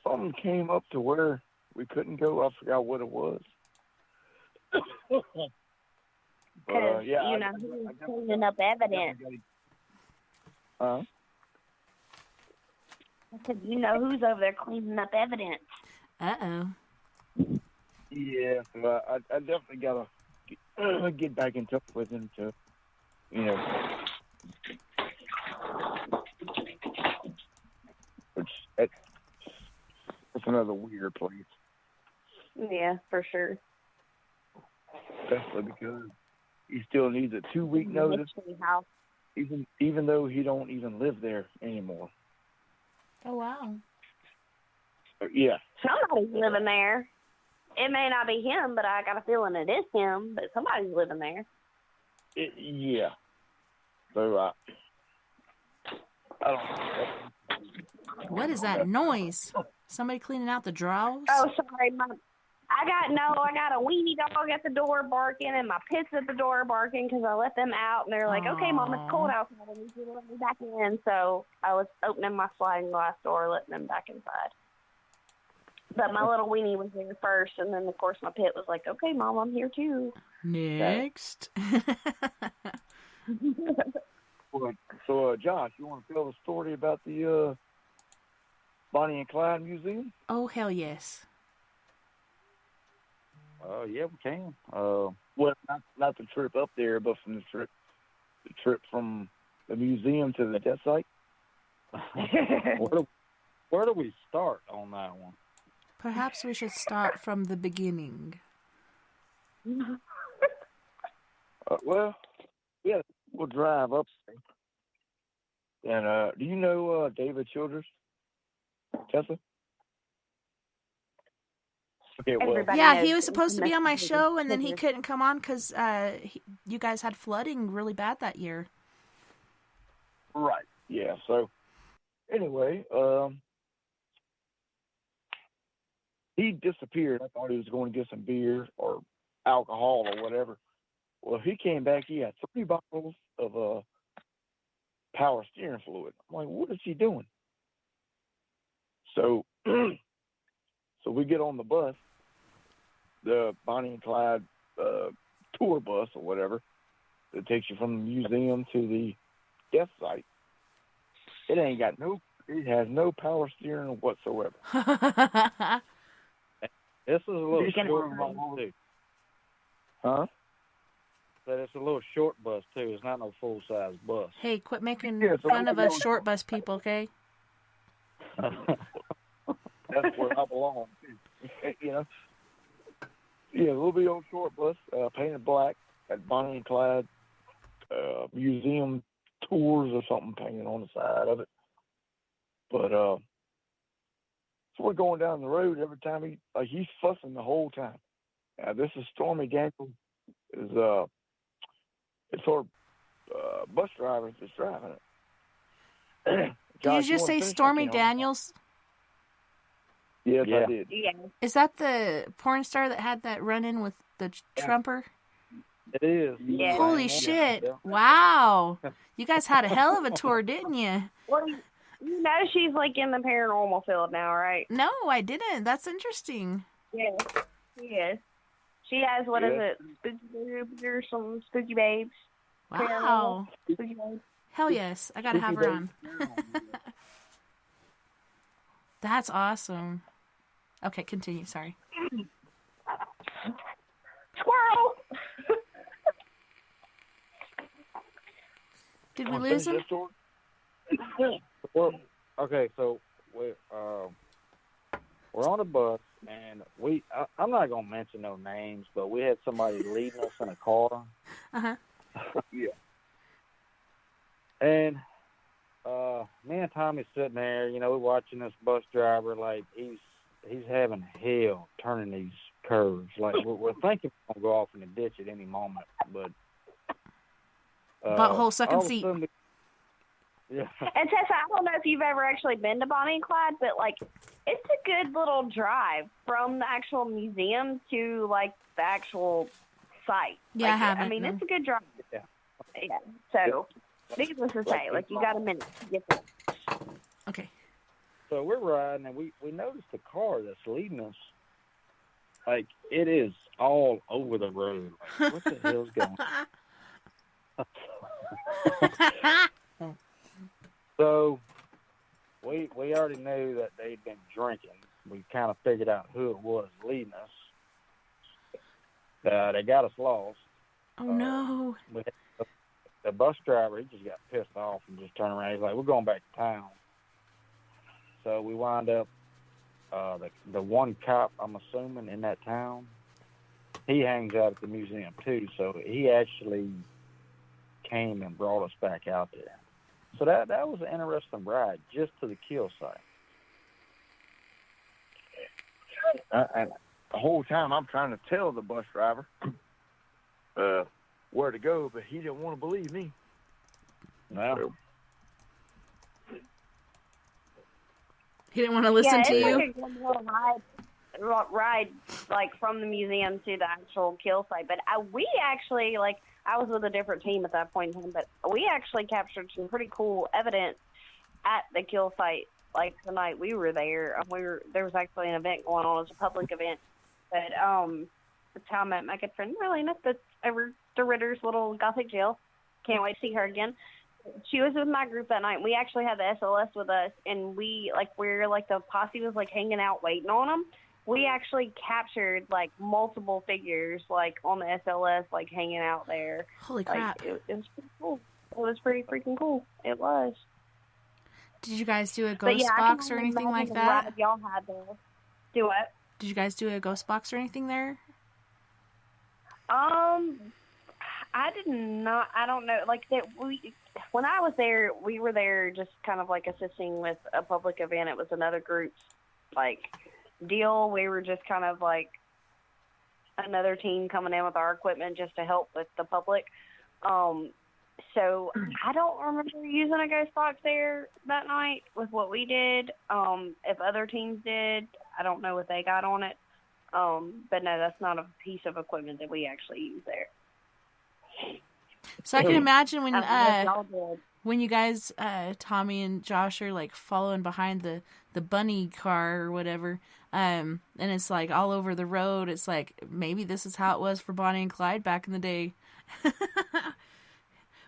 something came up to where we couldn't go. I forgot what it was. Because, yeah, you know, he was cleaning up evidence. Huh? I said, you know who's over there cleaning up evidence. Uh-oh. Yeah, so I definitely got to get back in touch with him to, you know, it's another weird place. Yeah, for sure. Especially because he still needs a 2-week notice, House. even though he don't even live there anymore. Oh, wow. Yeah. Somebody's living there. It may not be him, but I got a feeling it is him, but somebody's living there. Yeah. So, I don't know. What is that noise? Somebody cleaning out the drawers? Oh, sorry. I got a weenie dog at the door barking, and my pits at the door barking because I let them out, and they're like, okay, Mom, it's cold outside. I need you to let me back in. So I was opening my sliding glass door, letting them back inside. But my little weenie was there first, and then, of course, my pit was like, okay, Mom, I'm here, too. Next. So, Josh, you want to tell the story about the Bonnie and Clyde Museum? Oh, hell yes. Yeah, we can. Well, not the trip up there, but from the trip from the museum to the death site. Where do we start on that one? Perhaps we should start from the beginning. Well, yeah, we'll drive up. And do you know David Childers, Tessa? Okay, well, Everybody yeah, knows he was that supposed to be on my David show, and then he Childers. couldn't come on because you guys had flooding really bad that year. right, yeah. So, anyway, he disappeared. I thought he was going to get some beer or alcohol or whatever. Well, he came back. He had 3 bottles of power steering fluid. I'm like, what is he doing? So, so we get on the bus, the Bonnie and Clyde tour bus or whatever, that takes you from the museum to the death site. It has no power steering whatsoever. This is a little You're gonna- short bus too. Huh? But it's a little short bus too. It's not no full size bus. Hey, quit making Yeah, so fun we of us go- short bus people, okay? That's where I belong. You know. Yeah, we'll be on short bus, painted black at Bonnie and Clyde Museum tours or something painted on the side of it. But so we're going down the road every time he's fussing the whole time. This is Stormy Daniels. It's our bus driver that's driving it. Did you just say Stormy Daniels? Yes, Yeah. I did. Yeah. Is that the porn star that had that run-in with the Trumper? It is. Yeah. Holy shit. Wow. You guys had a hell of a tour, didn't you? Well, you know she's like in the paranormal field now, right? No, I didn't. That's interesting. Yes. She is. She has, what is it? Spooky Boobs or some Spooky Babes. Wow. Spooky Babes. Hell yes. I got to have her on. That's awesome. Okay, continue. Sorry. Squirrel! Did we lose him? Well, okay, so we're on a bus, and I'm not going to mention no names, but we had somebody leading us in a car. Uh-huh. Yeah. And me and Tommy sitting there, we're watching this bus driver like he's having hell turning these curves. Like we're thinking we're gonna go off in the ditch at any moment, but butthole sucking seat. Yeah. And Tessa, I don't know if you've ever actually been to Bonnie and Clyde, but like it's a good little drive from the actual museum to like the actual site. Yeah, like, I haven't. I mean, it's a good drive. Yeah. Yeah. So, needless to say, like you got a minute to get there. Okay. So we're riding, and we noticed the car that's leading us. Like it is all over the road. Like, what the hell's going on? So we already knew that they'd been drinking. We kind of figured out who it was leading us. They got us lost. Oh, no. The bus driver, he just got pissed off and just turned around. He's like, we're going back to town. So we wind up, the one cop, I'm assuming, in that town, he hangs out at the museum too. So he actually came and brought us back out there. So that was an interesting ride just to the kill site. And the whole time I'm trying to tell the bus driver where to go, but he didn't want to believe me. No. He didn't want to listen to you? Like a good little ride, like from the museum to the actual kill site. But we actually, like, I was with a different team at that point in time, but we actually captured some pretty cool evidence at the kill site. Like the night we were there, there was actually an event going on. It was a public event. But that's how I met my good friend Marlena. That's over the Ritter's little gothic jail. Can't wait to see her again. She was with my group that night. We actually had the SLS with us, and the posse was like hanging out waiting on them. We actually captured like multiple figures like on the SLS, like hanging out there. Holy like, crap! It was pretty cool. It was pretty freaking cool. It was. Did you guys do a ghost box or anything like that? Y'all had there. Do what? Did you guys do a ghost box or anything there? I did not. I don't know. Like that. When I was there, we were there just kind of like assisting with a public event. It was another group's like deal. We were just kind of like another team coming in with our equipment just to help with the public. So I don't remember using a ghost box there that night with what we did. If other teams did, I don't know what they got on it. But no, that's not a piece of equipment that we actually use there. So I can imagine when when you guys, Tommy and Josh, are like following behind the bunny car or whatever, and it's like all over the road. It's like maybe this is how it was for Bonnie and Clyde back in the day.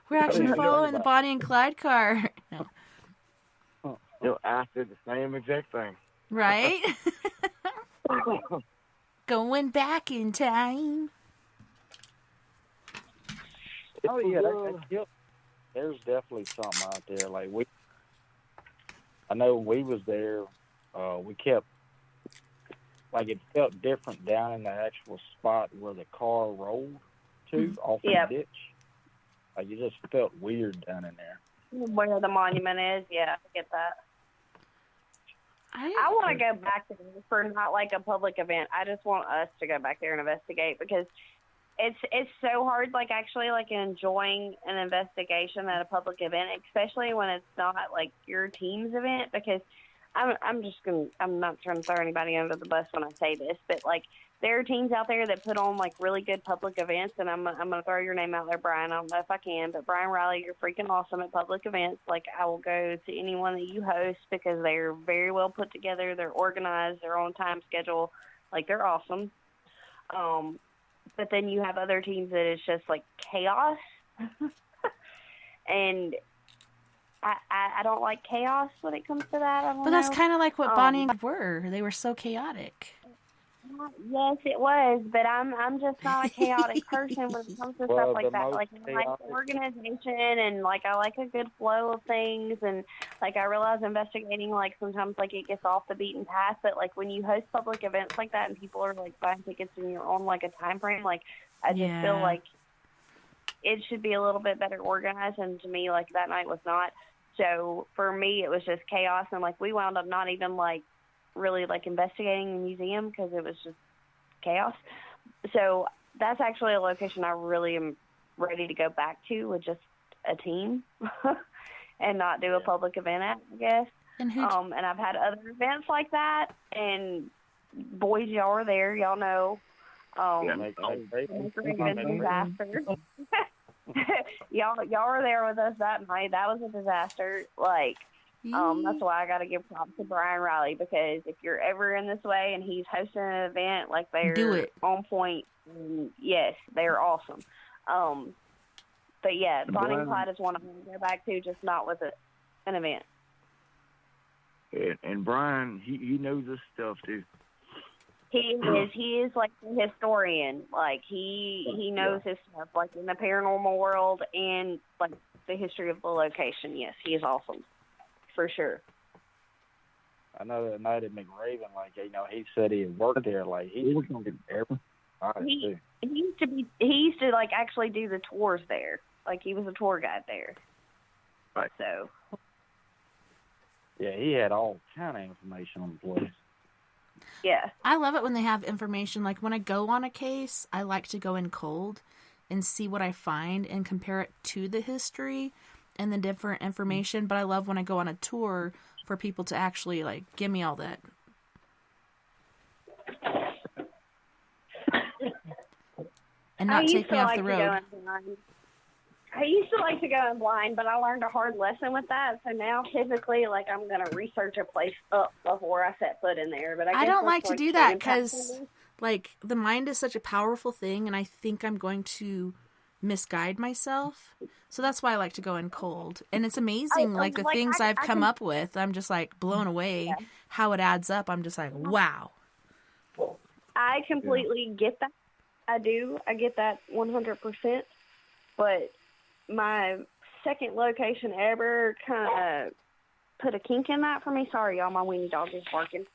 We're actually following the Bonnie and Clyde car. No. I did the same exact thing. Right? Going back in time. Oh yeah, there's definitely something out there. Like I know when we was there, we kept like it felt different down in the actual spot where the car rolled to off the ditch. Like it just felt weird down in there. where the monument is. Yeah, I get that. I want to go back there for not like a public event. I just want us to go back there and investigate because it's so hard, like actually like enjoying an investigation at a public event, especially when it's not like your team's event. Because I'm not trying to throw anybody under the bus when I say this, but like there are teams out there that put on like really good public events, and I'm gonna throw your name out there, Brian. I don't know if I can, but Brian Riley, you're freaking awesome at public events. Like I will go to anyone that you host because they're very well put together, they're organized, they're on time schedule, like they're awesome. But then you have other teams that it's just like chaos, and I don't like chaos when it comes to that. But that's kind of like what Bonnie and Clyde were. They were so chaotic. Yes, it was, but I'm just not a chaotic person when it comes to stuff like that. Like I like organization and like I like a good flow of things, and like I realize investigating like sometimes like it gets off the beaten path, but like when you host public events like that and people are like buying tickets and you're on like a time frame, like I just feel like it should be a little bit better organized, and to me like that night was not. So for me it was just chaos, and like we wound up not even like really like investigating the museum because it was just chaos. So that's actually a location I really am ready to go back to with just a team and not do a public event at, I guess. And I've had other events like that, and boys, y'all were there, y'all know. Disaster. y'all were there with us that night. That was a disaster. Like, that's why I got to give props to Brian Riley, because if you're ever in this way and he's hosting an event, like they're on point. Yes, they're awesome. But yeah, Bonnie and Clyde is one I want to go back to, just not with an event. And Brian, he knows this stuff too. He is like a historian. Like he knows his stuff, like in the paranormal world and like the history of the location. Yes, he is awesome. For sure. I know that night at McRaven, like, you know, he said he had worked there. Like, he was going to be there. He used to like actually do the tours there. Like, he was a tour guide there. Right. So. Yeah, he had all kind of information on the place. Yeah. I love it when they have information. Like, when I go on a case, I like to go in cold and see what I find and compare it to the history and the different information, but I love when I go on a tour for people to actually like give me all that. And not take me off the road. I used to like to go in blind, but I learned a hard lesson with that. So now typically like I'm going to research a place up before I set foot in there. But I don't like to do that because like the mind is such a powerful thing, and I think I'm going to misguide myself. So that's why I like to go in cold. And it's amazing, like the things I've come up with. I'm just like blown away how it adds up. I'm just like, wow. I completely get that. I do. I get that 100%. But my second location ever kind of put a kink in that for me. Sorry, y'all. My weenie dog is barking.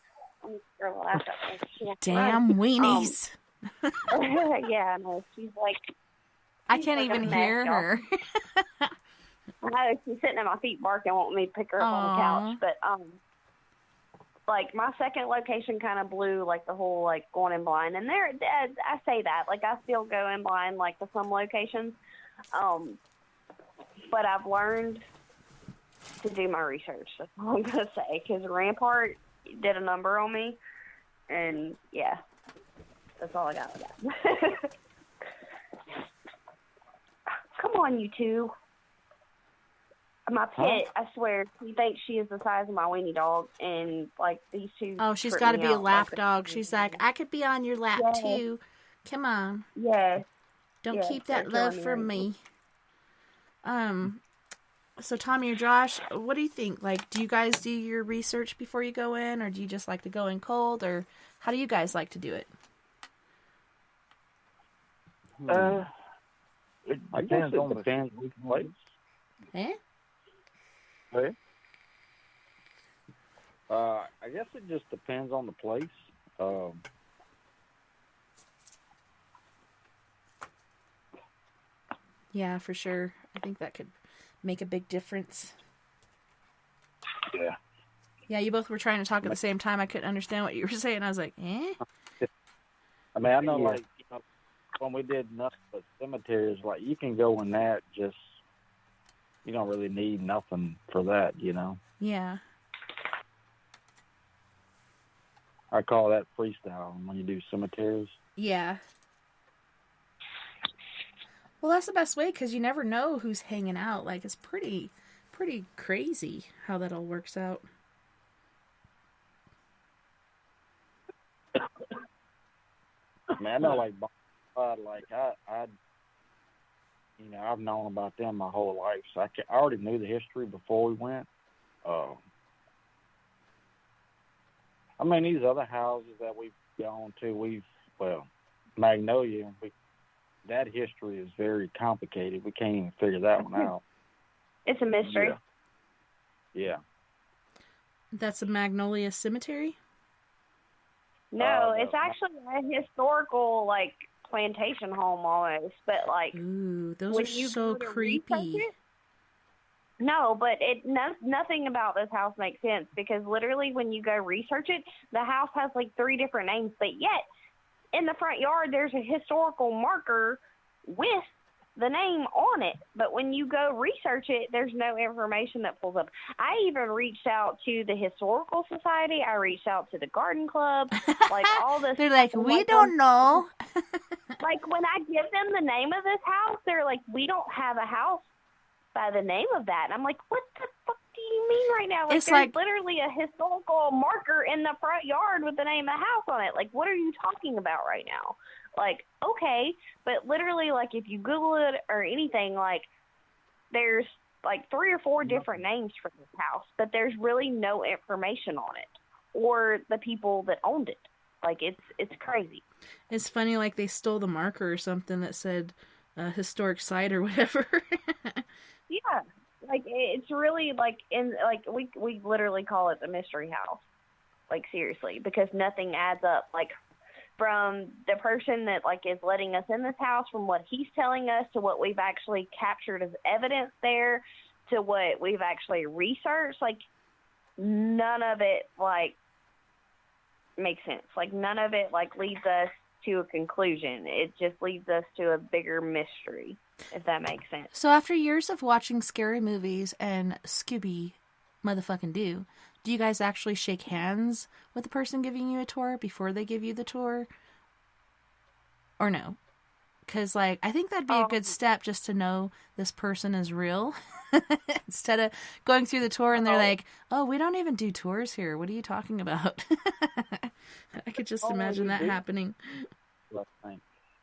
Damn weenies. Yeah, I know. She's like... I can't even hear her. I know, she's sitting at my feet barking, wanting me to pick her up on the couch. But, like, my second location kind of blew, like, the whole, like, going in blind. And there, I say that. Like, I still go in blind, like, to some locations. But I've learned to do my research. That's all I'm going to say. Because Rampart did a number on me. And, yeah. That's all I got with that. Come on, you two. My pet, I swear, he thinks she is the size of my weenie dog, and, like, these two... Oh, she's got to be a lap dog. She's like, I could be on your lap, too. Come on. Yes. Don't keep that love from me. So, Tommy or Josh, what do you think? Like, do you guys do your research before you go in, or do you just like to go in cold, or how do you guys like to do it? It depends on the place. Eh? Hey? I guess it just depends on the place. Yeah, for sure. I think that could make a big difference. Yeah. Yeah, you both were trying to talk at the same time. I couldn't understand what you were saying. I was like, eh? I mean, I know, like, you know, when we did nothing but cemeteries, like, you can go in that just, you don't really need nothing for that, you know? Yeah. I call that freestyle when you do cemeteries. Yeah. Well, that's the best way because you never know who's hanging out. Like, it's pretty crazy how that all works out. Man, I know, like I you know, I've known about them my whole life, so I already knew the history before we went. I mean, these other houses that we've gone to, Magnolia, that history is very complicated. We can't even figure that one out. It's a mystery. Yeah. That's a Magnolia Cemetery? No, it's actually a historical, like, plantation home almost, but, like... Ooh, those are so creepy. No, but nothing about this house makes sense, because literally when you go research it, the house has, like, 3 different names, but yet, in the front yard, there's a historical marker with the name on it, but when you go research it, there's no information that pulls up. I even reached out to the Historical Society. I reached out to the Garden Club. Like, all this. They're like, we don't know. Like, when I give them the name of this house, they're like, we don't have a house by the name of that. And I'm like, what the fuck do you mean right now? Like, it's there's like literally a historical marker in the front yard with the name of the house on it. Like, what are you talking about right now? Like, okay, but literally, like, if you Google it or anything, like, there's, like, 3 or 4 different names for this house, but there's really no information on it or the people that owned it. Like, it's crazy. It's funny, like, they stole the marker or something that said historic site or whatever. Yeah, like, it's really, like, we literally call it the mystery house. Like, seriously, because nothing adds up. Like, from the person that, like, is letting us in this house, from what he's telling us to what we've actually captured as evidence there to what we've actually researched, like, none of it, like, makes sense. Like, none of it, like, leads us to a conclusion. It just leads us to a bigger mystery, if that makes sense. So after years of watching scary movies and Scooby motherfucking do you guys actually shake hands with the person giving you a tour before they give you the tour? Or no? Because, like, I think that'd be a good step just to know this person is real. Instead of going through the tour and they're like, oh, we don't even do tours here. What are you talking about? I could just imagine that happening.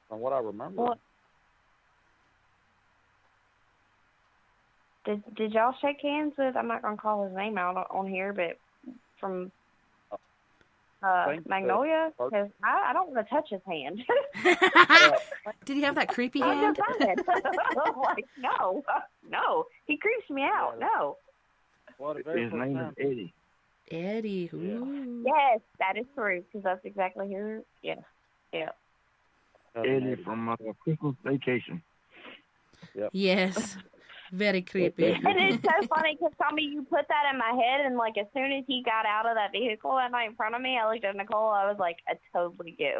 From what I remember. Did y'all shake hands with, I'm not going to call his name out on here, but from Magnolia? Because I don't want to touch his hand. Did he have that creepy hand? I'm like, no. He creeps me out. No. His name is Eddie. Eddie. Ooh. Yes, that is true, because that's exactly who. Yes. Yeah. Eddie from Christmas Vacation. Yep. Yes. Very creepy. And it's so funny because, Tommy, you put that in my head, and, like, as soon as he got out of that vehicle that night in front of me, I looked at Nicole, I was like, I totally get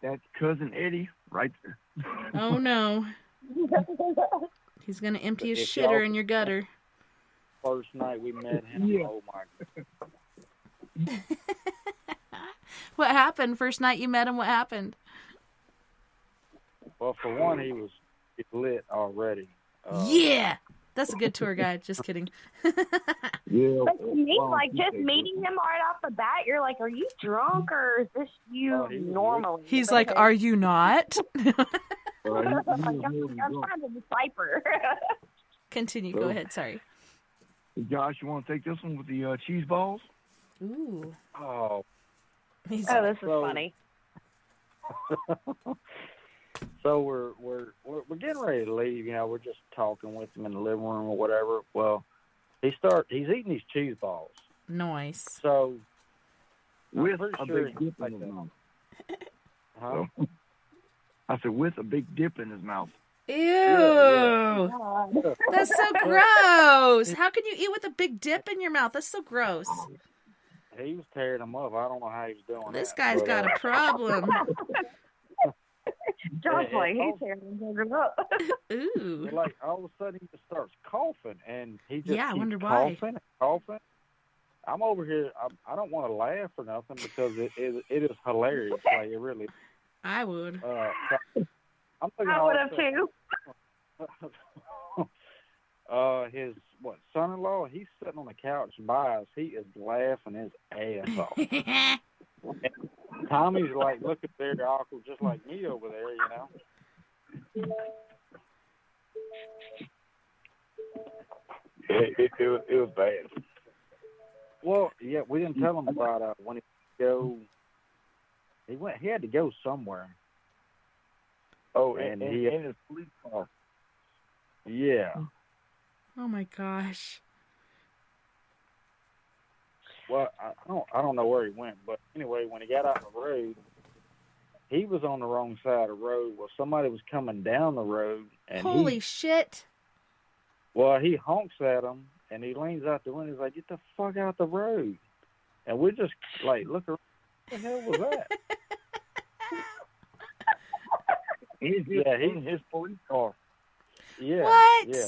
That's cousin Eddie right there. Oh, no. He's going to empty his shitter in your gutter. First night we met him, oh, my God. What happened? First night you met him, what happened? Well, for one, he was lit already. Yeah! That's a good tour guide. Just kidding. Yeah. But to me, like, just meeting him right off the bat, you're like, are you drunk or is this you normally? He's like, are you not? I'm trying to decipher. Continue. Go ahead. Sorry. Josh, you want to take this one with the cheese balls? Ooh. Oh. This is funny. So we're getting ready to leave. You know, we're just talking with him in the living room or whatever. Well, he's eating these cheese balls. Nice. So with a big dip in his mouth. Huh? I said with a big dip in his mouth. Ew. God. That's so gross. How can you eat with a big dip in your mouth? That's so gross. He was tearing them up. I don't know how he was doing This that. guy's but, got a problem. John's like, he's tearing them up. Ooh. like all of a sudden he just starts coughing, and he just Yeah, I keeps wonder why. coughing and coughing. I'm over here. I don't want to laugh or nothing because it is hilarious. Like it really. I would. I'm thinking I would have too. His son-in-law, he's sitting on the couch by us. He is laughing his ass off. And Tommy's like looking very awkward, just like me over there, you know. It was bad. Well, yeah, we didn't tell him about when he go. He had to go somewhere. Oh, and and he in his police car. Yeah. Oh my gosh. Well, I don't know where he went, but anyway, when he got out on the road, he was on the wrong side of the road. Well, somebody was coming down the road, and Holy shit. Well, he honks at him, and he leans out the window. He's like, "Get the fuck out the road!" And we're just like, "Look around. What the hell was that?" In his police car. Yeah. What? Yeah.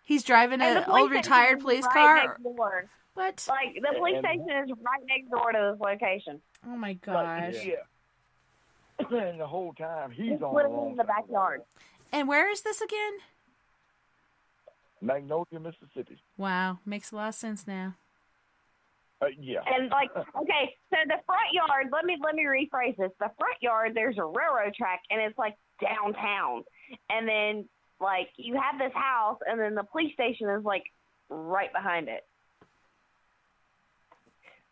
He's driving And an the police old retired station is police right car? next door. What? Like, the police station is right next door to this location. Oh my gosh. Yeah. And the whole time he's It's on the literally wrong in the side of the backyard. And where is this again? road. Magnolia, Mississippi. Wow. Makes a lot of sense now. Yeah. And like, okay, so the front yard. Let me rephrase this. The front yard, there's a railroad track, and it's like downtown. And then like you have this house, and then the police station is like right behind it.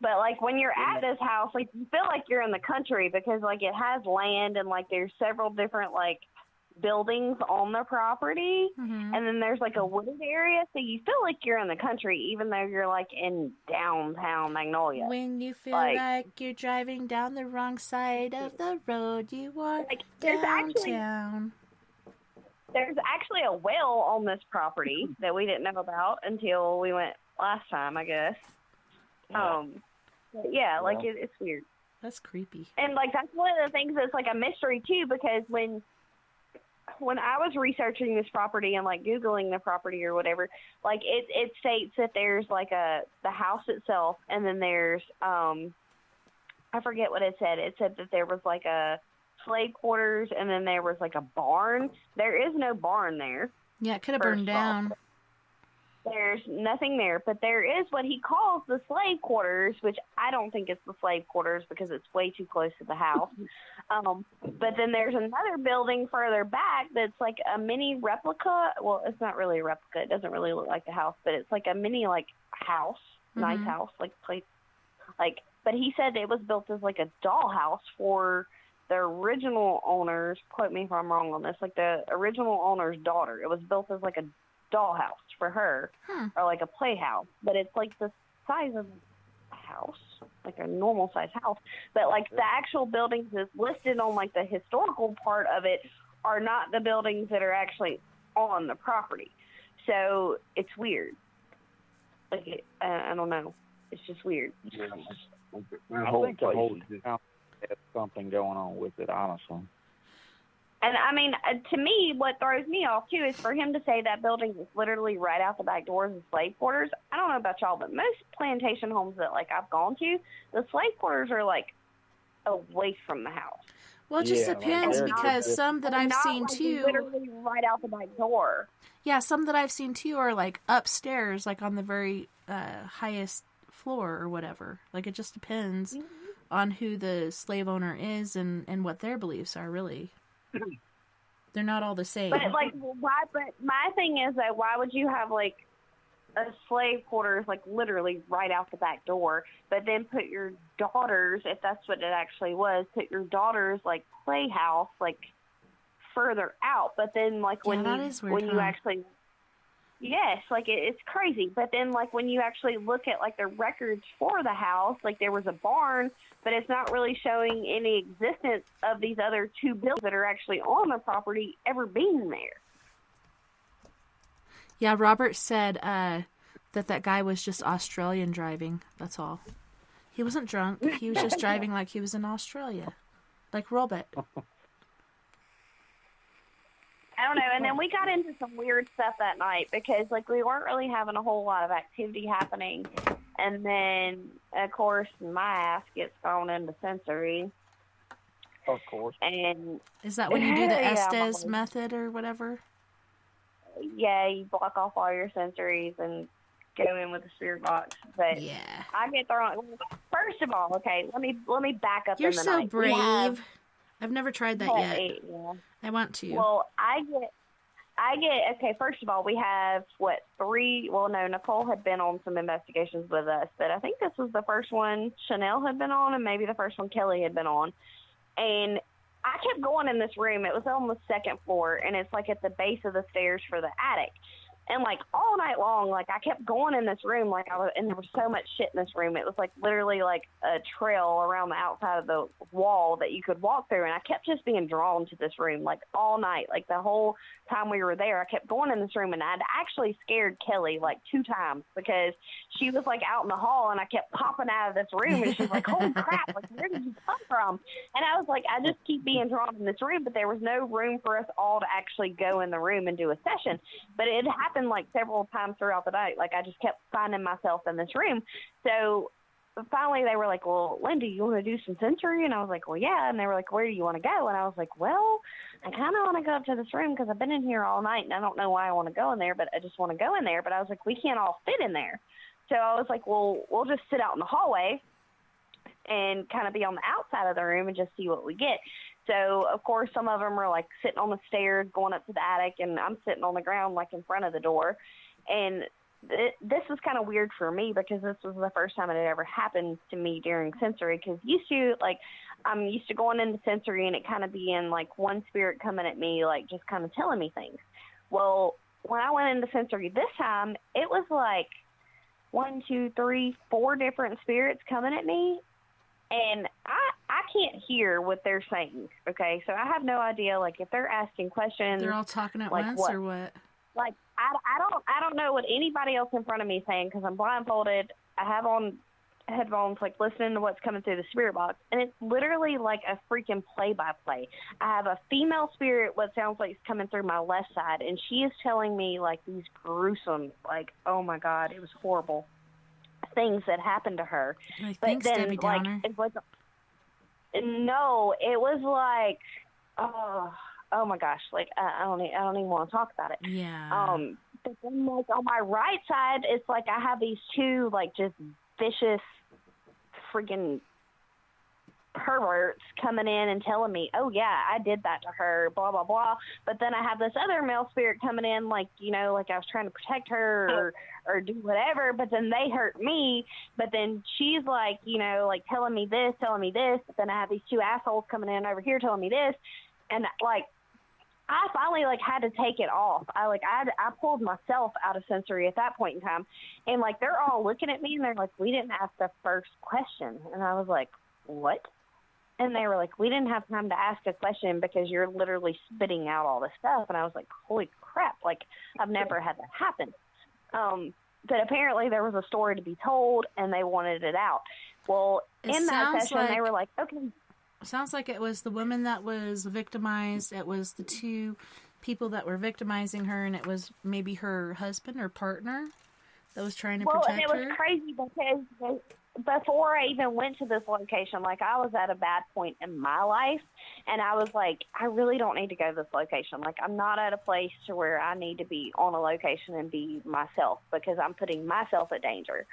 But like when you're at this house, like you feel like you're in the country because like it has land and like there's several different like buildings on the property, Mm-hmm. and then there's like a wooded area, so you feel like you're in the country even though you're like in downtown Magnolia. When you feel Like- like you're driving down the wrong side of the road, you are Like there's downtown. actually a well on this property that we didn't know about until we went last time, I guess. But yeah, like it's weird. That's creepy. And like that's one of the things that's like a mystery too, because when I was researching this property and like Googling the property or whatever, like it states that there's like the house itself, and then there's I forget what it said. It said that there was like a slave quarters, and then there was like a barn. There is no barn there. Yeah, it could have First burned off. down. There's nothing there, but there is what he calls the slave quarters, which I don't think it's the slave quarters because it's way too close to the house. But then there's another building further back that's like a mini replica. Well, it's not really a replica. It doesn't really look like the house, but it's like a mini like house, nice Mhm. house, like place. Like, but he said it was built as like a dollhouse for the original owners. Quote me if I'm wrong on this. Like the original owner's daughter. It was built as like a dollhouse for her, or like a playhouse, but it's like the size of a house, like a normal size house. But like the actual buildings that's listed on like the historical part of it are not the buildings that are actually on the property. So it's weird. Like I don't know. It's just weird. Yeah, I think the whole town has something going on with it, honestly. And I mean, to me, what throws me off too is for him to say that building is literally right out the back doors of slave quarters. I don't know about y'all, but most plantation homes that like I've gone to, the slave quarters are like away from the house. Well, it just Yeah, like, depends they're because just- some that I've Not seen like too. literally right out the back door. Yeah, some that I've seen too are like upstairs, like on the very highest floor or whatever. Like it just depends on who the slave owner is and what their beliefs are, really. They're not all the same. But like, why? But my thing is that why would you have like a slave quarters like literally right out the back door, but then put your daughters, if that's what it actually was, put your daughters like playhouse like further out. But then like when that you is weird, when you huh? actually yes, like it's crazy. But then like when you actually look at like the records for the house, like there was a barn, but it's not really showing any existence of these other two buildings that are actually on the property ever being there. Yeah, Robert said that guy was just Australian driving. That's all. He wasn't drunk. He was just driving like he was in Australia. Like Robert. I don't know. And then we got into some weird stuff that night because, like, we weren't really having a whole lot of activity happening. And then, of course, my ass gets thrown into sensory. Of course. And is that when you do the Estes method or whatever? Yeah, you block off all your sensories and go in with the spirit box. But yeah, I get thrown. First of all, okay, let me back up. You're in the so night. brave. I've never tried that yet. Yeah. I want to. Well, I get, okay, first of all, we have, Nicole had been on some investigations with us, but I think this was the first one Chanel had been on, and maybe the first one Kelly had been on. And I kept going in this room. It was on the second floor, and it's, like, at the base of the stairs for the attic. And, like, all night long, like, I kept going in this room, and there was so much shit in this room. It was, like, literally, like, a trail around the outside of the wall that you could walk through. And I kept just being drawn to this room, like, all night. Like, the whole time we were there, I kept going in this room. And I'd actually scared Kelly, like, 2 times because she was, like, out in the hall, and I kept popping out of this room. And she's like, holy crap, like, where did you come from? And I was like, I just keep being drawn in this room. But there was no room for us all to actually go in the room and do a session. But it happened like several times throughout the night. Like, I just kept finding myself in this room. So finally they were like, well, Lindie, you want to do some sensory? And I was like, well, yeah. And they were like, where do you want to go? And I was like, well, I kind of want to go up to this room because I've been in here all night and I don't know why I want to go in there, but I just want to go in there. But I was like, we can't all fit in there. So I was like, well, we'll just sit out in the hallway and kind of be on the outside of the room and just see what we get. So, of course, some of them are, like, sitting on the stairs going up to the attic, and I'm sitting on the ground, like, in front of the door. And this was kind of weird for me because this was the first time it had ever happened to me during sensory because I'm used to going into sensory and it kind of being, like, one spirit coming at me, like, just kind of telling me things. Well, when I went into sensory this time, it was, like, 1, 2, 3, 4 different spirits coming at me. And I can't hear what they're saying, okay? So I have no idea, like, if they're asking questions. They're all talking at like once what? or what? Like, I don't know what anybody else in front of me is saying because I'm blindfolded. I have on headphones, like, listening to what's coming through the spirit box. And it's literally like a freaking play-by-play. I have a female spirit, what sounds like it's coming through my left side, and she is telling me, like, these gruesome, like, oh, my God, it was horrible things that happened to her. Like, but thanks, then, Debbie like, Downer. it was, no, it was like, oh my gosh, like, I don't even want to talk about it. Yeah. But then, like, on my right side, it's like I have these 2, like, just vicious freaking perverts coming in and telling me, oh, yeah, I did that to her, blah, blah, blah. But then I have this other male spirit coming in, like, you know, like I was trying to protect her or do whatever, but then they hurt me. But then she's, like, you know, like, telling me this. But then I have these 2 assholes coming in over here telling me this. And, like, I finally, like, had to take it off. I pulled myself out of sensory at that point in time. And, like, they're all looking at me, and they're like, we didn't ask the first question. And I was like, what? And they were like, we didn't have time to ask a question because you're literally spitting out all this stuff. And I was like, holy crap, like, I've never had that happen. But apparently there was a story to be told, and they wanted it out. Well, in that session, they were like, okay. Sounds like it was the woman that was victimized. It was the 2 people that were victimizing her, and it was maybe her husband or partner that was trying to protect her. Well, and it was crazy because before I even went to this location, like, I was at a bad point in my life, and I was like, I really don't need to go to this location. Like, I'm not at a place to where I need to be on a location and be myself because I'm putting myself at danger.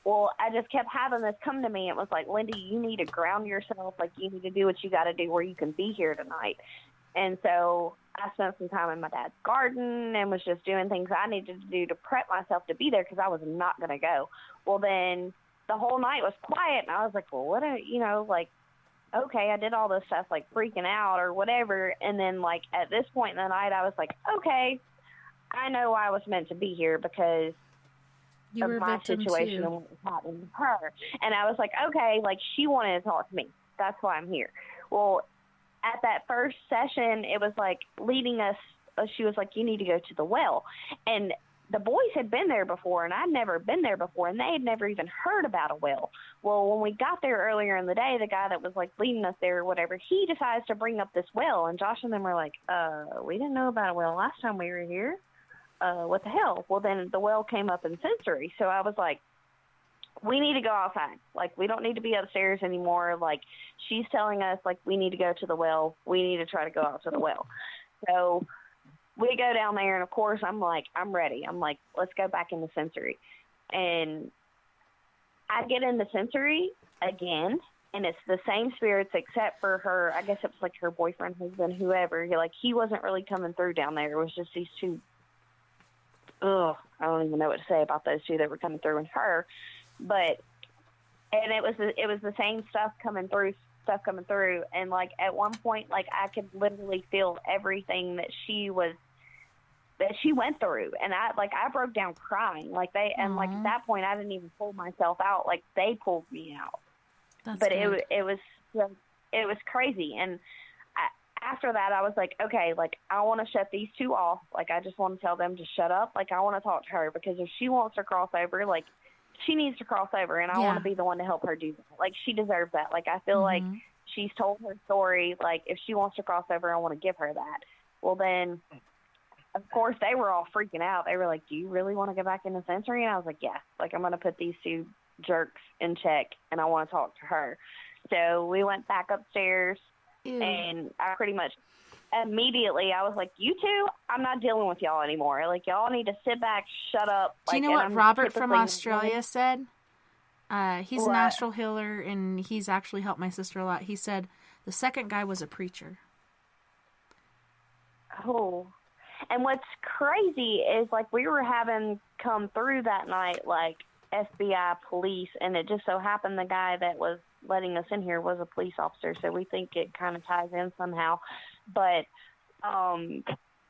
Well, I just kept having this come to me. It was like, Lindie, you need to ground yourself. Like, you need to do what you got to do where you can be here tonight. And so I spent some time in my dad's garden and was just doing things I needed to do to prep myself to be there because I was not going to go. Well, then the whole night was quiet, and I was like, well, what are, you know, like, okay, I did all this stuff, like, freaking out or whatever. And then, like, at this point in the night, I was like, okay, I know I was meant to be here because you of my situation and what was happening to her. And I was like, okay, like, she wanted to talk to me. That's why I'm here. Well, at that first session, it was like leading us, she was like, you need to go to the well. And the boys had been there before, and I'd never been there before, and they had never even heard about a well. Well, when we got there earlier in the day, the guy that was, like, leading us there or whatever, he decides to bring up this well, and Josh and them were like, we didn't know about a well last time we were here. What the hell? Well, then the well came up in sensory, so I was like, we need to go outside. Like, we don't need to be upstairs anymore. Like, she's telling us, like, we need to go to the well. We need to try to go out to the well. So we go down there, and, of course, I'm like, I'm ready. I'm like, let's go back into sensory. And I get into sensory again, and it's the same spirits except for her. I guess it was, like, her boyfriend, husband, whoever. He wasn't really coming through down there. It was just these two. I don't even know what to say about those two that were coming through and her. But, and it was the same stuff coming through, and, like, at one point, like, I could literally feel everything that she went through, and I broke down crying, like, like, at that point, I didn't even pull myself out, like, they pulled me out. But it was crazy, and after that, I was like, okay, like, I want to shut these two off, like, I just want to tell them to shut up, like, I want to talk to her, because if she wants to cross over, like, she needs to cross over, and I want to be the one to help her do that. Like, she deserves that. Like, I feel like she's told her story. Like, if she wants to cross over, I want to give her that. Well, then, of course, they were all freaking out. They were like, do you really want to go back into sensory? And I was like, yeah. Like, I'm going to put these two jerks in check, and I want to talk to her. So we went back upstairs, and I pretty much immediately, I was like, you two, I'm not dealing with y'all anymore. Like, y'all need to sit back, shut up. Do you know what Robert from Australia said? He's an astral healer, and he's actually helped my sister a lot. He said the second guy was a preacher. Oh. And what's crazy is, like, we were having come through that night, like, FBI, police, and it just so happened the guy that was letting us in here was a police officer, so we think it kind of ties in somehow. But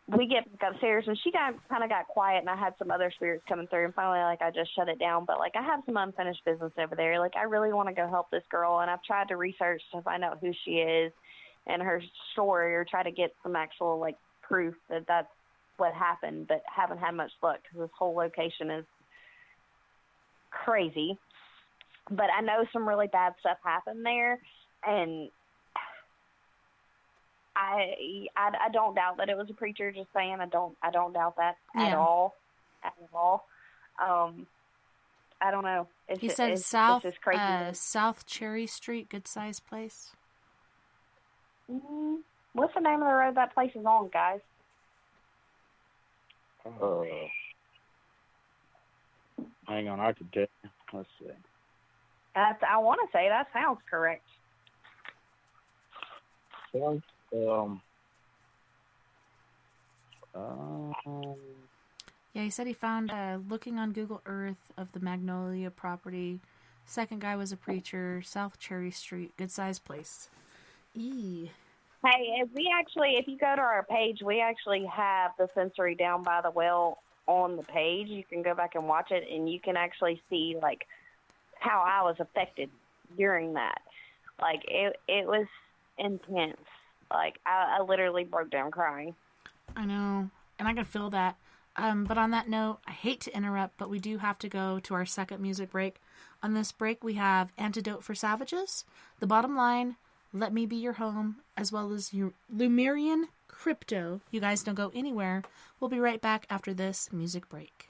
we get back upstairs, and she kind of got quiet, and I had some other spirits coming through, and finally, like, I just shut it down. But, like, I have some unfinished business over there. Like, I really want to go help this girl, and I've tried to research to find out who she is and her story, or try to get some actual, like, proof that that's what happened, but haven't had much luck because this whole location is crazy. But I know some really bad stuff happened there, and I don't doubt that it was a preacher. Just saying, I don't doubt that at all. I don't know. He said South Cherry Street, good size place. What's the name of the road that place is on, guys? Hang on, I could tell you. Let's see. I want to say that sounds correct. Yeah, he said he found looking on Google Earth of the Magnolia property. Second guy was a preacher. South Cherry Street, good size place. Eee. Hey, if you go to our page, we actually have the sensory down by the well on the page. You can go back and watch it, and you can actually see, like, how I was affected during that. Like, it was intense. Like, I literally broke down crying. I know, and I can feel that. But on that note, I hate to interrupt, but we do have to go to our second music break. On this break, we have Antidote for Savages, The Bottom Line, Let Me Be Your Home, as well as Lumerian Crypto. You guys don't go anywhere. We'll be right back after this music break.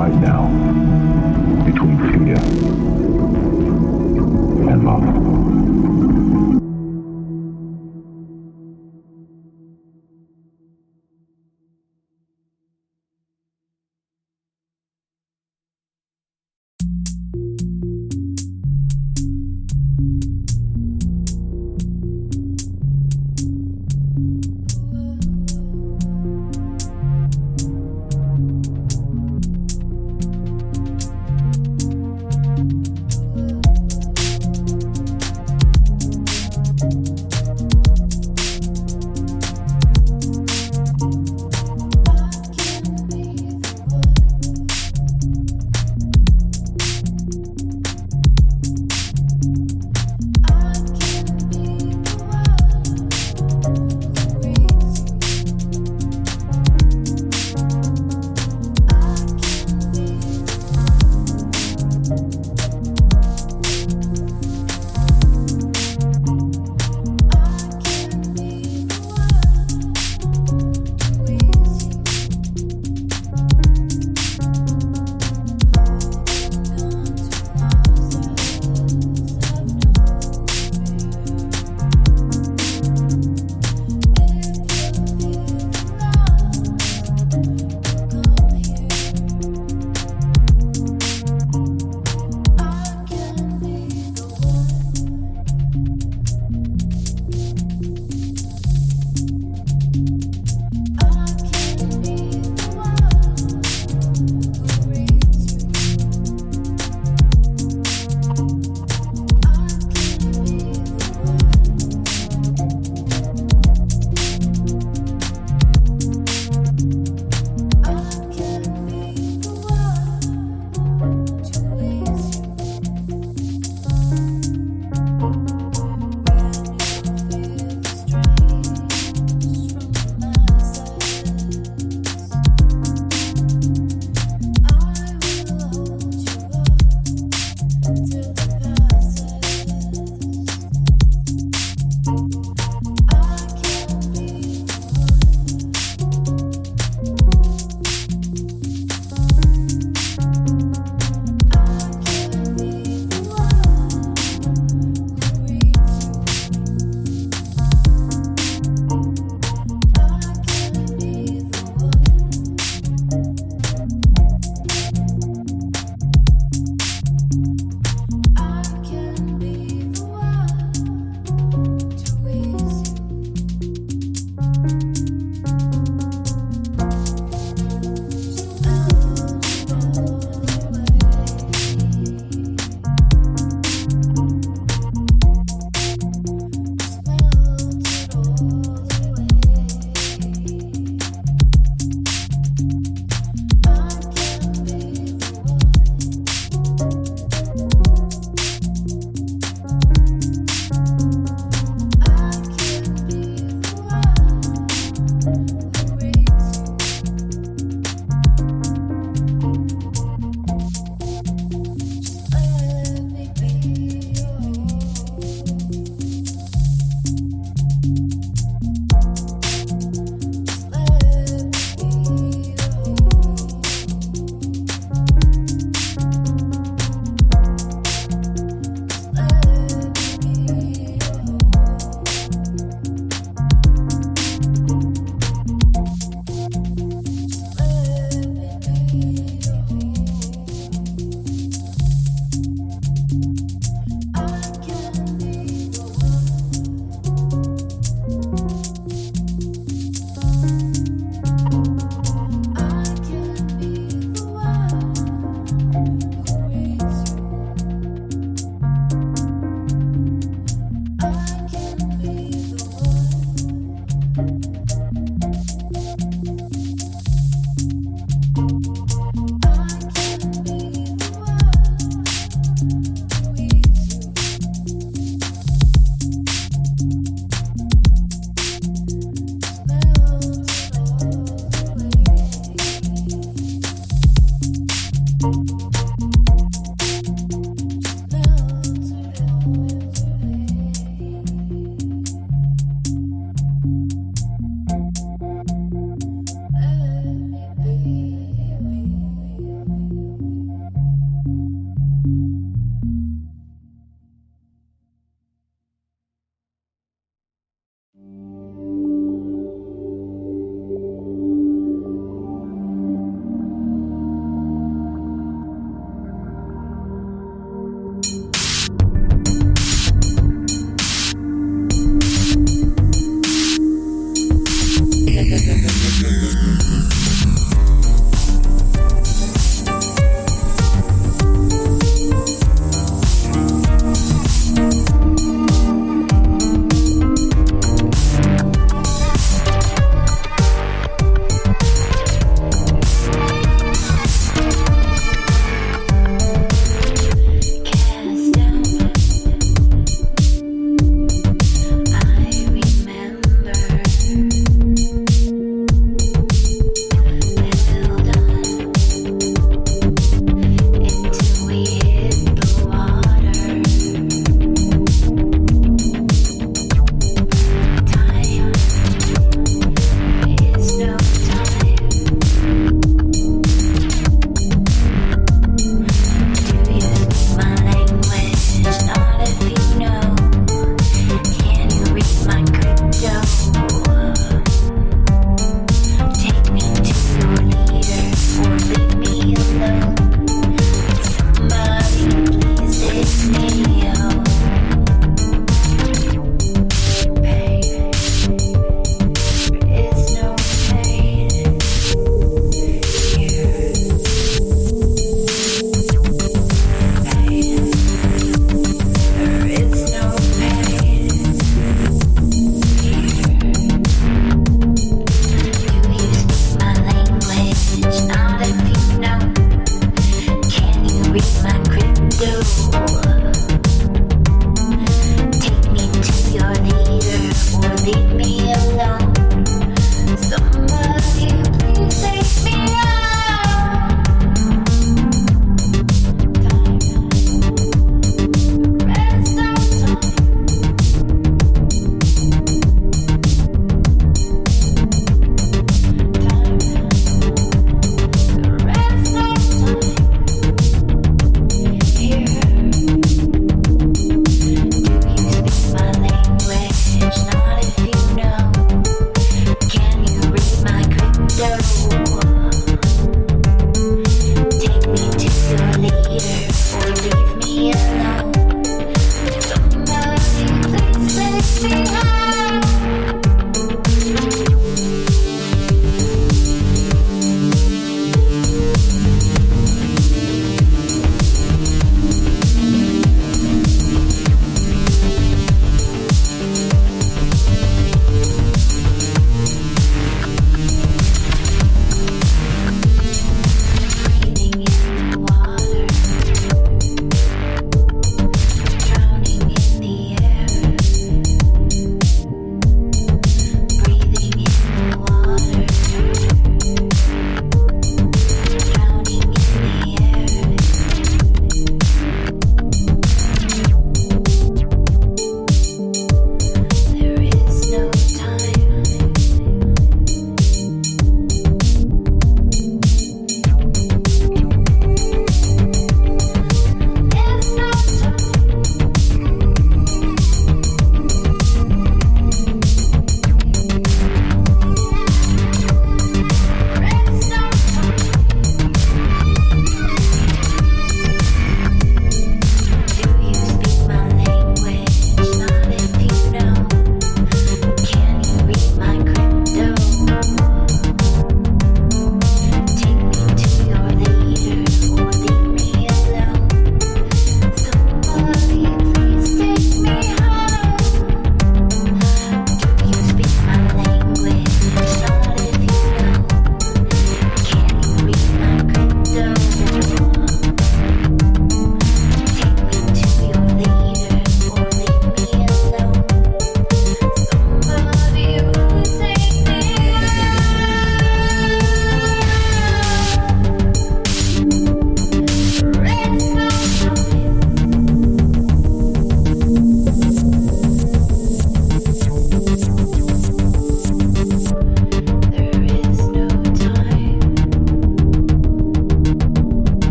right now between fear and love.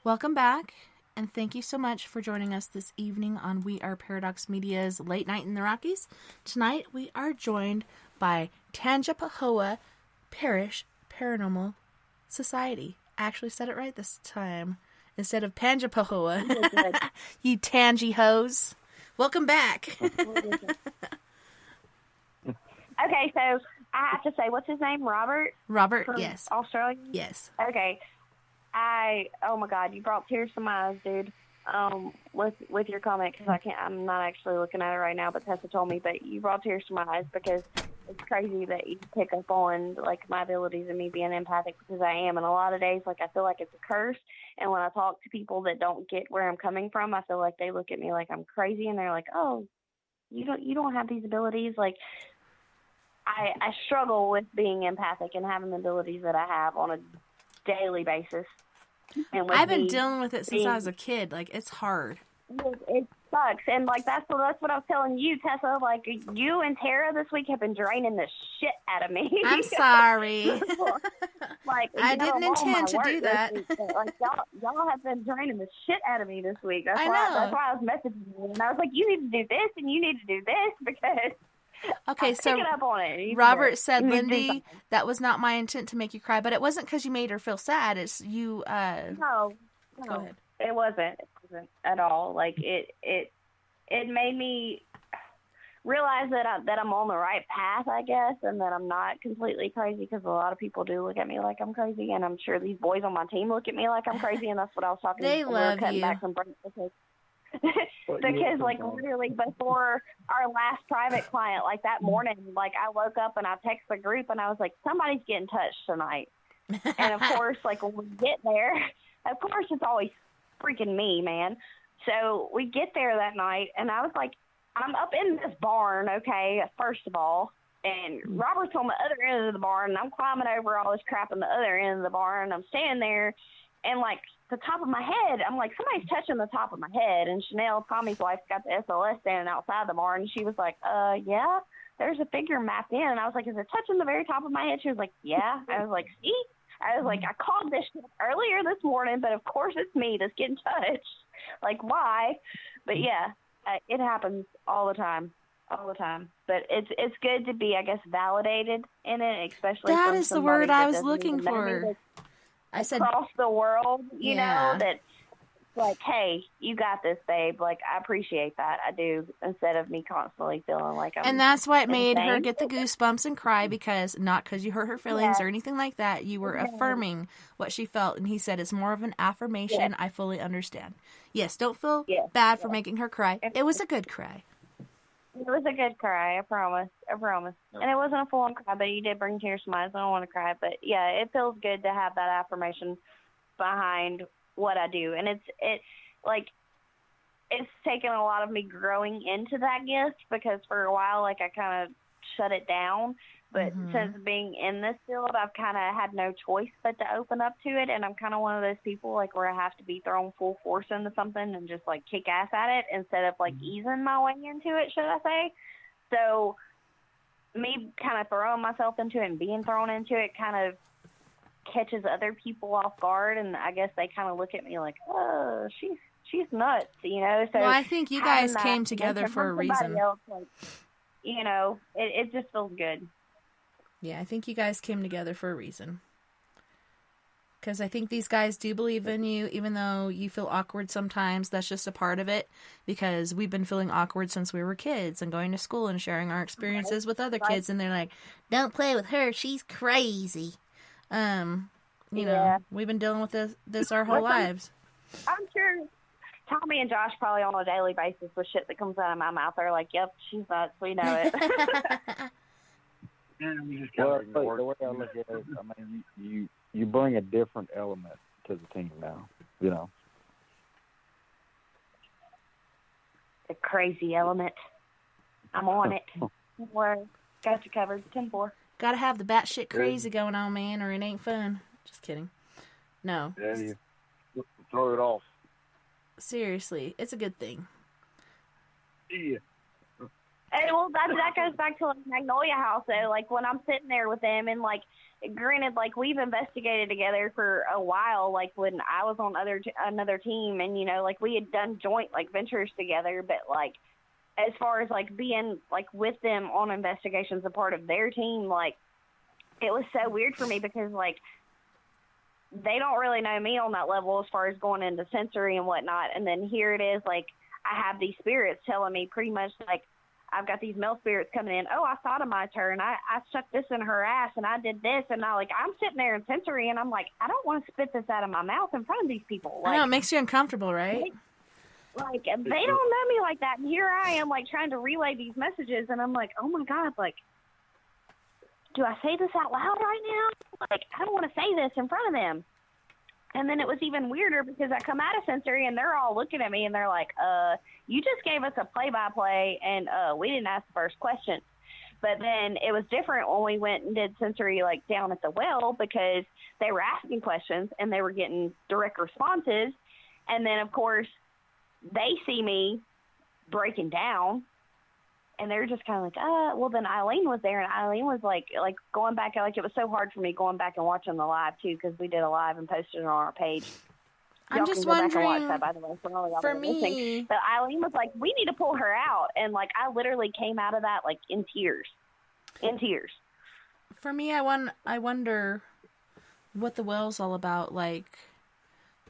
Welcome back, and thank you so much for joining us this evening on We Are Paradox Media's Late Night in the Rockies. Tonight, we are joined by Tangipahoa Parish Paranormal Society. I actually said it right this time. Instead of Tangipahoa. You Tangy hoes. Welcome back. Okay, so I have to say, what's his name? Robert? Robert, From yes. Australia? Yes. Okay. Oh my God, you brought tears to my eyes, dude. With your comment, because I'm not actually looking at it right now, but Tessa told me, but you brought tears to my eyes because it's crazy that you pick up on, like, my abilities and me being empathic, because I am. And a lot of days, like, I feel like it's a curse. And when I talk to people that don't get where I'm coming from, I feel like they look at me like I'm crazy, and they're like, oh, you don't have these abilities. Like, I struggle with being empathic and having the abilities that I have on a daily basis. And I've been dealing with it since I was a kid. Like, it's hard. It sucks. And, like, that's what I was telling you, Tessa. Like, you and Tara this week have been draining the shit out of me. I'm sorry. Like, I didn't intend to do that. Like, y'all have been draining the shit out of me this week. That's why I was messaging you. And I was like, you need to do this and you need to do this because... Okay, so up on it. Robert said, Lindie, that was not my intent to make you cry, but it wasn't because you made her feel sad. It's you. No, go ahead. It wasn't. It wasn't at all. Like it made me realize that I'm on the right path, I guess, and that I'm not completely crazy, because a lot of people do look at me like I'm crazy, and I'm sure these boys on my team look at me like I'm crazy, and that's what I was talking. They love you. Back some breaks because like literally before our last private client, like that morning, like I woke up and I texted the group and I was like, somebody's getting touched tonight. And of course, like when we get there, of course it's always freaking me, man. So we get there that night and I was like, I'm up in this barn, okay, first of all, and Robert's on the other end of the barn and I'm climbing over all this crap on the other end of the barn and I'm standing there and like the top of my head, I'm like, somebody's touching the top of my head. And Chanel, Tommy's wife, got the SLS standing outside the barn. And she was like, yeah, there's a figure mapped in. And I was like, is it touching the very top of my head? She was like, yeah. I was like, see? I was like, I called this shit earlier this morning, but of course it's me that's getting touched. Like, why? But yeah, it happens all the time. All the time. But it's good to be, I guess, validated in it, especially that from is the word I was looking for. I said across the world, you yeah. know, that like, hey, you got this, babe. Like, I appreciate that. I do, instead of me constantly feeling like I'm And that's what made insane. her get the goosebumps and cry, because not because you hurt her feelings or anything like that. You were affirming what she felt, and he said it's more of an affirmation. I fully understand. Yes, don't feel bad for making her cry. It was a good cry. It was a good cry, I promise. I promise. And it wasn't a full-on cry, but you did bring tears to my eyes. I don't want to cry. But, yeah, it feels good to have that affirmation behind what I do. And it's taken a lot of me growing into that gift, because for a while, like, I kind of shut it down. But since being in this field, I've kind of had no choice but to open up to it. And I'm kind of one of those people, like, where I have to be thrown full force into something and just, like, kick ass at it instead of, like, easing my way into it, should I say. So me kind of throwing myself into it and being thrown into it kind of catches other people off guard. And I guess they kind of look at me like, oh, she's nuts, you know? So well, I think you guys came together for a reason. Else, like, you know, it just feels good. Yeah, I think you guys came together for a reason. Because I think these guys do believe in you, even though you feel awkward sometimes. That's just a part of it. Because we've been feeling awkward since we were kids and going to school and sharing our experiences with other kids. And they're like, don't play with her. She's crazy. You know, we've been dealing with this our whole lives. I'm sure Tommy and Josh probably on a daily basis with shit that comes out of my mouth. They're like, yep, she's nuts. We know it. Well, the way I look at it, I mean, you bring a different element to the team now, you know. The crazy element. I'm on it. We're got you covered. 10-4. Gotta have the batshit crazy going on, man, or it ain't fun. Just kidding. No. Yeah, you throw it off. Seriously, it's a good thing. Yeah. And, well, that goes back to like Magnolia House though. Like when I'm sitting there with them, and like, granted, like we've investigated together for a while. Like when I was on another team, and you know, like we had done joint like ventures together. But like, as far as like being like with them on investigations, a part of their team, like it was so weird for me because like they don't really know me on that level as far as going into sensory and whatnot. And then here it is, like I have these spirits telling me pretty much like, I've got these male spirits coming in. Oh, I sodomized her, and I stuck this in her ass, and I did this, and I'm sitting there in sensory, and I'm like, I don't want to spit this out of my mouth in front of these people. Like, I know, it makes you uncomfortable, right? Like, they don't know me like that, and here I am, like, trying to relay these messages, and I'm like, oh my God, like, do I say this out loud right now? Like, I don't want to say this in front of them. And then it was even weirder because I come out of sensory and they're all looking at me and they're like, you just gave us a play-by-play and we didn't ask the first question. But then it was different when we went and did sensory like down at the well because they were asking questions and they were getting direct responses. And then, of course, they see me breaking down. And they're just kind of like, well, then Eileen was there, and Eileen was like going back, like it was so hard for me going back and watching the live too, because we did a live and posted it on our page. I'm Y'all just can go wondering, back and watch that, by the way, for me, listening. But Eileen was like, we need to pull her out, and like I literally came out of that like in tears. For me, I wonder what the well's all about, like,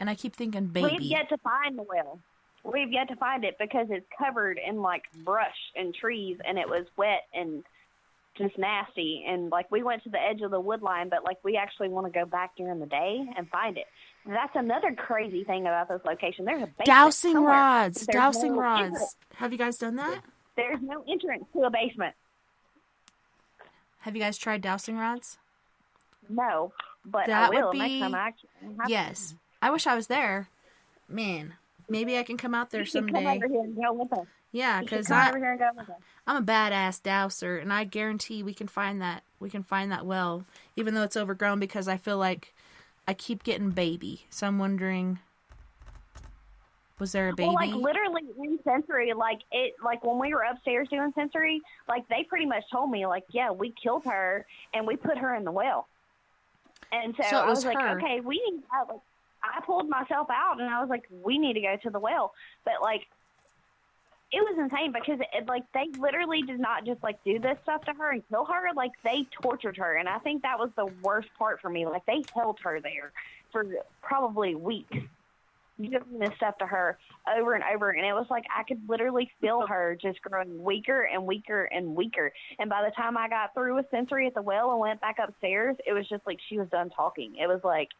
and I keep thinking baby. We've yet to find the well. We've yet to find it because it's covered in like brush and trees, and it was wet and just nasty. And like we went to the edge of the wood line, but like we actually want to go back during the day and find it. And that's another crazy thing about this location. There's a basement dowsing somewhere. rods. There's Dowsing no rods. entrance. Have you guys done that? There's no entrance to a basement. Have you guys tried dowsing rods? No, but That I will would be, next time I actually have yes. I wish I was there. Man, maybe I can come out there someday. Come over here and go with us. Yeah, because over here and go with us. I'm a badass dowser, and I guarantee we can find that. We can find that well, even though it's overgrown, because I feel like I keep getting baby. So I'm wondering, was there a baby? Well, like literally in sensory, like when we were upstairs doing sensory, like they pretty much told me, like, yeah, we killed her and we put her in the well. And so I was like, okay, we need to, like, I pulled myself out and I was like, we need to go to the well. But like, it was insane because like they literally did not just like do this stuff to her and kill her. Like they tortured her. And I think that was the worst part for me. Like they held her there for probably weeks, doing this stuff to her over and over. And it was like, I could literally feel her just growing weaker and weaker and weaker. And by the time I got through with sensory at the well and went back upstairs, it was just like, she was done talking. It was like,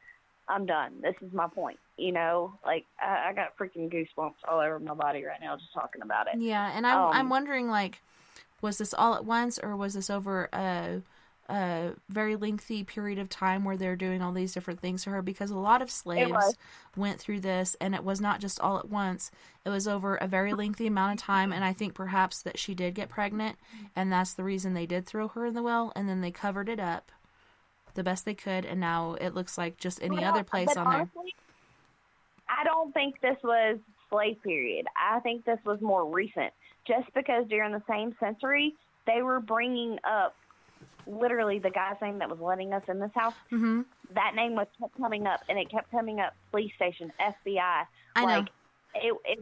I'm done. This is my point. You know, like I got freaking goosebumps all over my body right now just talking about it. Yeah, and I'm wondering, like, was this all at once, or was this over a very lengthy period of time where they're doing all these different things to her? Because a lot of slaves went through this, and it was not just all at once. It was over a very lengthy amount of time, and I think perhaps that she did get pregnant, and that's the reason they did throw her in the well, and then they covered it up the best they could, and now it looks like just any other place on honestly, there. I don't think this was slave period. I think this was more recent, just because during the same century, they were bringing up literally the guy's name that was letting us in this house. Mm-hmm. That name kept coming up, and it kept coming up, police station, FBI. I know.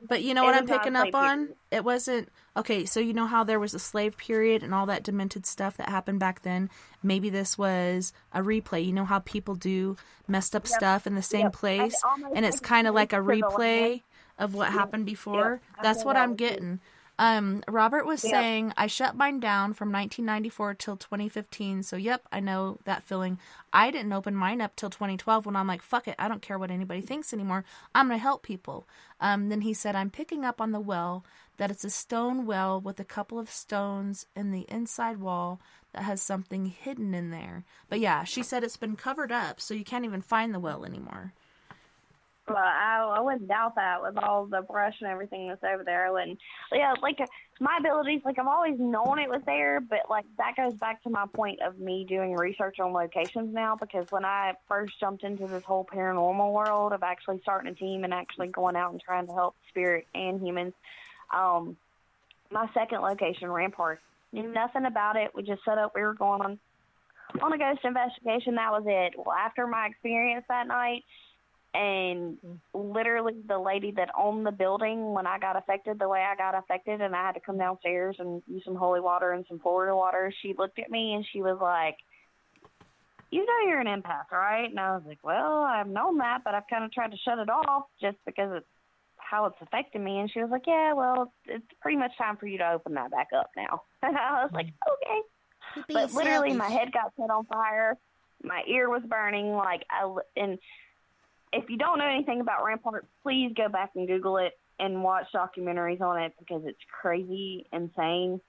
But you know what I'm picking up on? It wasn't... Okay, so you know how there was a slave period and all that demented stuff that happened back then? Maybe this was a replay. You know how people do messed up stuff in the same place? And it's kind of like a replay of what happened before? That's what I'm getting. Robert was saying, I shut mine down from 1994 till 2015. So, yep, I know that feeling. I didn't open mine up till 2012 when I'm like, fuck it, I don't care what anybody thinks anymore. I'm going to help people. Then he said, I'm picking up on the well, that it's a stone well with a couple of stones in the inside wall that has something hidden in there. But yeah, she said it's been covered up, so you can't even find the well anymore. Well, I wouldn't doubt that with all the brush and everything that's over there. I wouldn't. Yeah, like my abilities, like I've always known it was there, but like that goes back to my point of me doing research on locations now, because when I first jumped into this whole paranormal world of actually starting a team and actually going out and trying to help spirit and humans, my second location, Rampart. Knew nothing about it. We just set up. We were going on a ghost investigation. That was it. Well, after my experience that night, and literally the lady that owned the building, when I got affected the way I got affected, and I had to come downstairs and use some holy water and some Florida water, she looked at me and she was like, "You know you're an empath, right?" And I was like, "Well, I've known that, but I've kind of tried to shut it off just because it's how it's affecting me." And she was like, "Yeah, well, it's pretty much time for you to open that back up now." And I was like, "Okay." But literally, my head got set on fire. My ear was burning. And if you don't know anything about Rampart, please go back and Google it and watch documentaries on it because it's crazy, insane.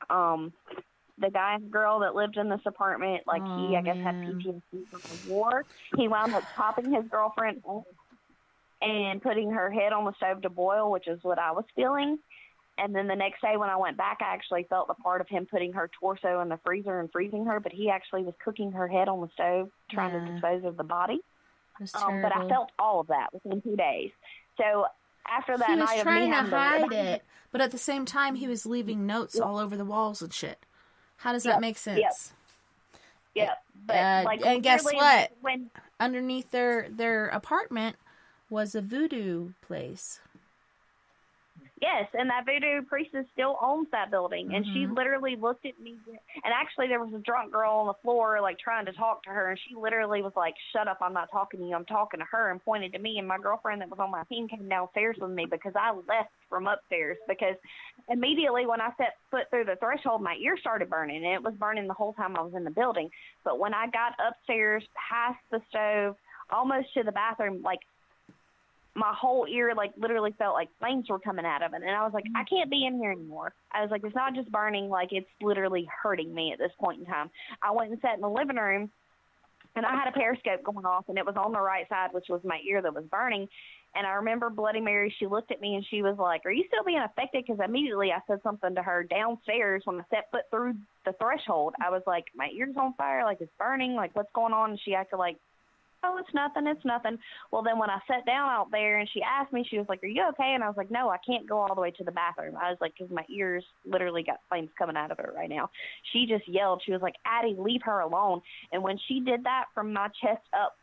The guy and girl that lived in this apartment, he, I guess, had PTSD from the war. He wound up popping his girlfriend and putting her head on the stove to boil, which is what I was feeling. And then the next day when I went back, I actually felt the part of him putting her torso in the freezer and freezing her, but he actually was cooking her head on the stove, trying to dispose of the body. But I felt all of that within 2 days. So after that night of me he was trying to hide it, it, but at the same time, he was leaving notes all over the walls and shit. How does that make sense? Yep. But and guess what? When underneath their apartment was a voodoo place. Yes, and that voodoo priestess still owns that building, and she literally looked at me, and actually there was a drunk girl on the floor, trying to talk to her, and she literally was like, "Shut up, I'm not talking to you, I'm talking to her," and pointed to me, and my girlfriend that was on my team came downstairs with me because I left from upstairs, because immediately when I set foot through the threshold, my ear started burning, and it was burning the whole time I was in the building. But when I got upstairs, past the stove, almost to the bathroom, my whole ear, literally felt like flames were coming out of it. And I was like, I can't be in here anymore. I was like, it's not just burning, it's literally hurting me at this point in time. I went and sat in the living room, and I had a periscope going off, and it was on the right side, which was my ear that was burning. And I remember Bloody Mary, she looked at me, and she was like, "Are you still being affected?" Because immediately I said something to her downstairs when I set foot through the threshold. I was like, "My ear's on fire, it's burning, what's going on?" And she acted like, "Oh, it's nothing, it's nothing." Well, then when I sat down out there and she asked me, she was like, "Are you okay?" And I was like, "No, I can't go all the way to the bathroom." I was like, because my ears literally got flames coming out of it right now. She just yelled. She was like, "Addie, leave her alone." And when she did that, from my chest up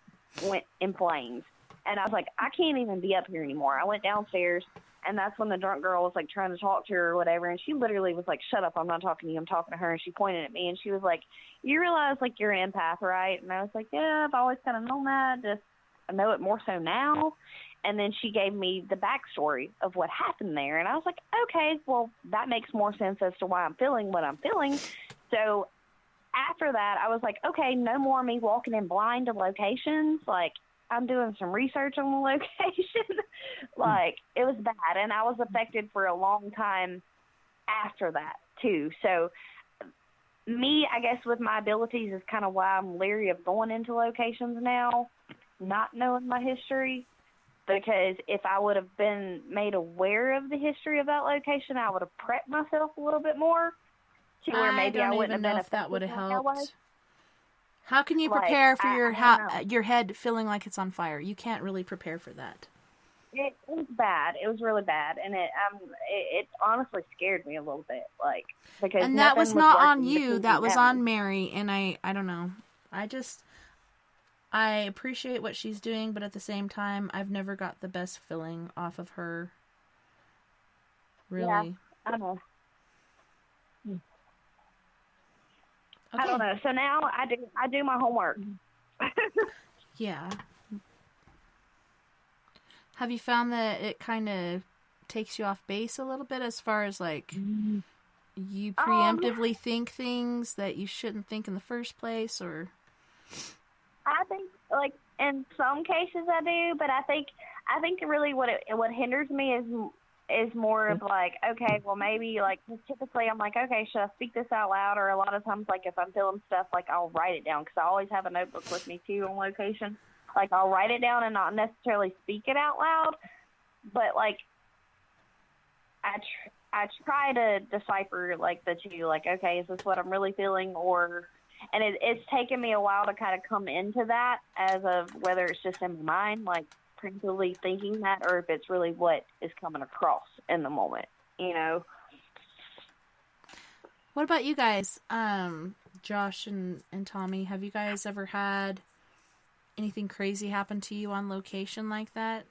went in flames. And I was like, I can't even be up here anymore. I went downstairs, and that's when the drunk girl was trying to talk to her or whatever. And she literally was like, "Shut up, I'm not talking to you, I'm talking to her." And she pointed at me, and she was like, "You realize you're an empath, right?" And I was like, "Yeah, I've always kind of known that. Just I know it more so now." And then she gave me the backstory of what happened there. And I was like, okay, well, that makes more sense as to why I'm feeling what I'm feeling. So after that, I was like, okay, no more me walking in blind to locations. I'm doing some research on the location. It was bad. And I was affected for a long time after that, too. So me, I guess, with my abilities is kind of why I'm leery of going into locations now, not knowing my history. Because if I would have been made aware of the history of that location, I would have prepped myself a little bit more to where maybe I wouldn't have been if that would have affected helped. How can you prepare for your head feeling like it's on fire? You can't really prepare for that. It was bad. It was really bad, and it honestly scared me a little bit, because. And that was not on you. That was on Mary, and I don't know. I appreciate what she's doing, but at the same time, I've never got the best feeling off of her. Really. Yeah, I don't know. Okay. I don't know. So now I do my homework. Yeah. Have you found that it kind of takes you off base a little bit as far as you preemptively think things that you shouldn't think in the first place, or? I think in some cases I do, but I think really what hinders me is more of okay, well maybe typically I'm okay, should I speak this out loud? Or a lot of times if I'm feeling stuff I'll write it down, because I always have a notebook with me too on location. I'll write it down and not necessarily speak it out loud, but I try to decipher the two, okay, is this what I'm really feeling? And it's taken me a while to kind of come into that, as of whether it's just in my mind, principally thinking that, or if it's really what is coming across in the moment, What about you guys? Josh and Tommy, have you guys ever had anything crazy happen to you on location like that?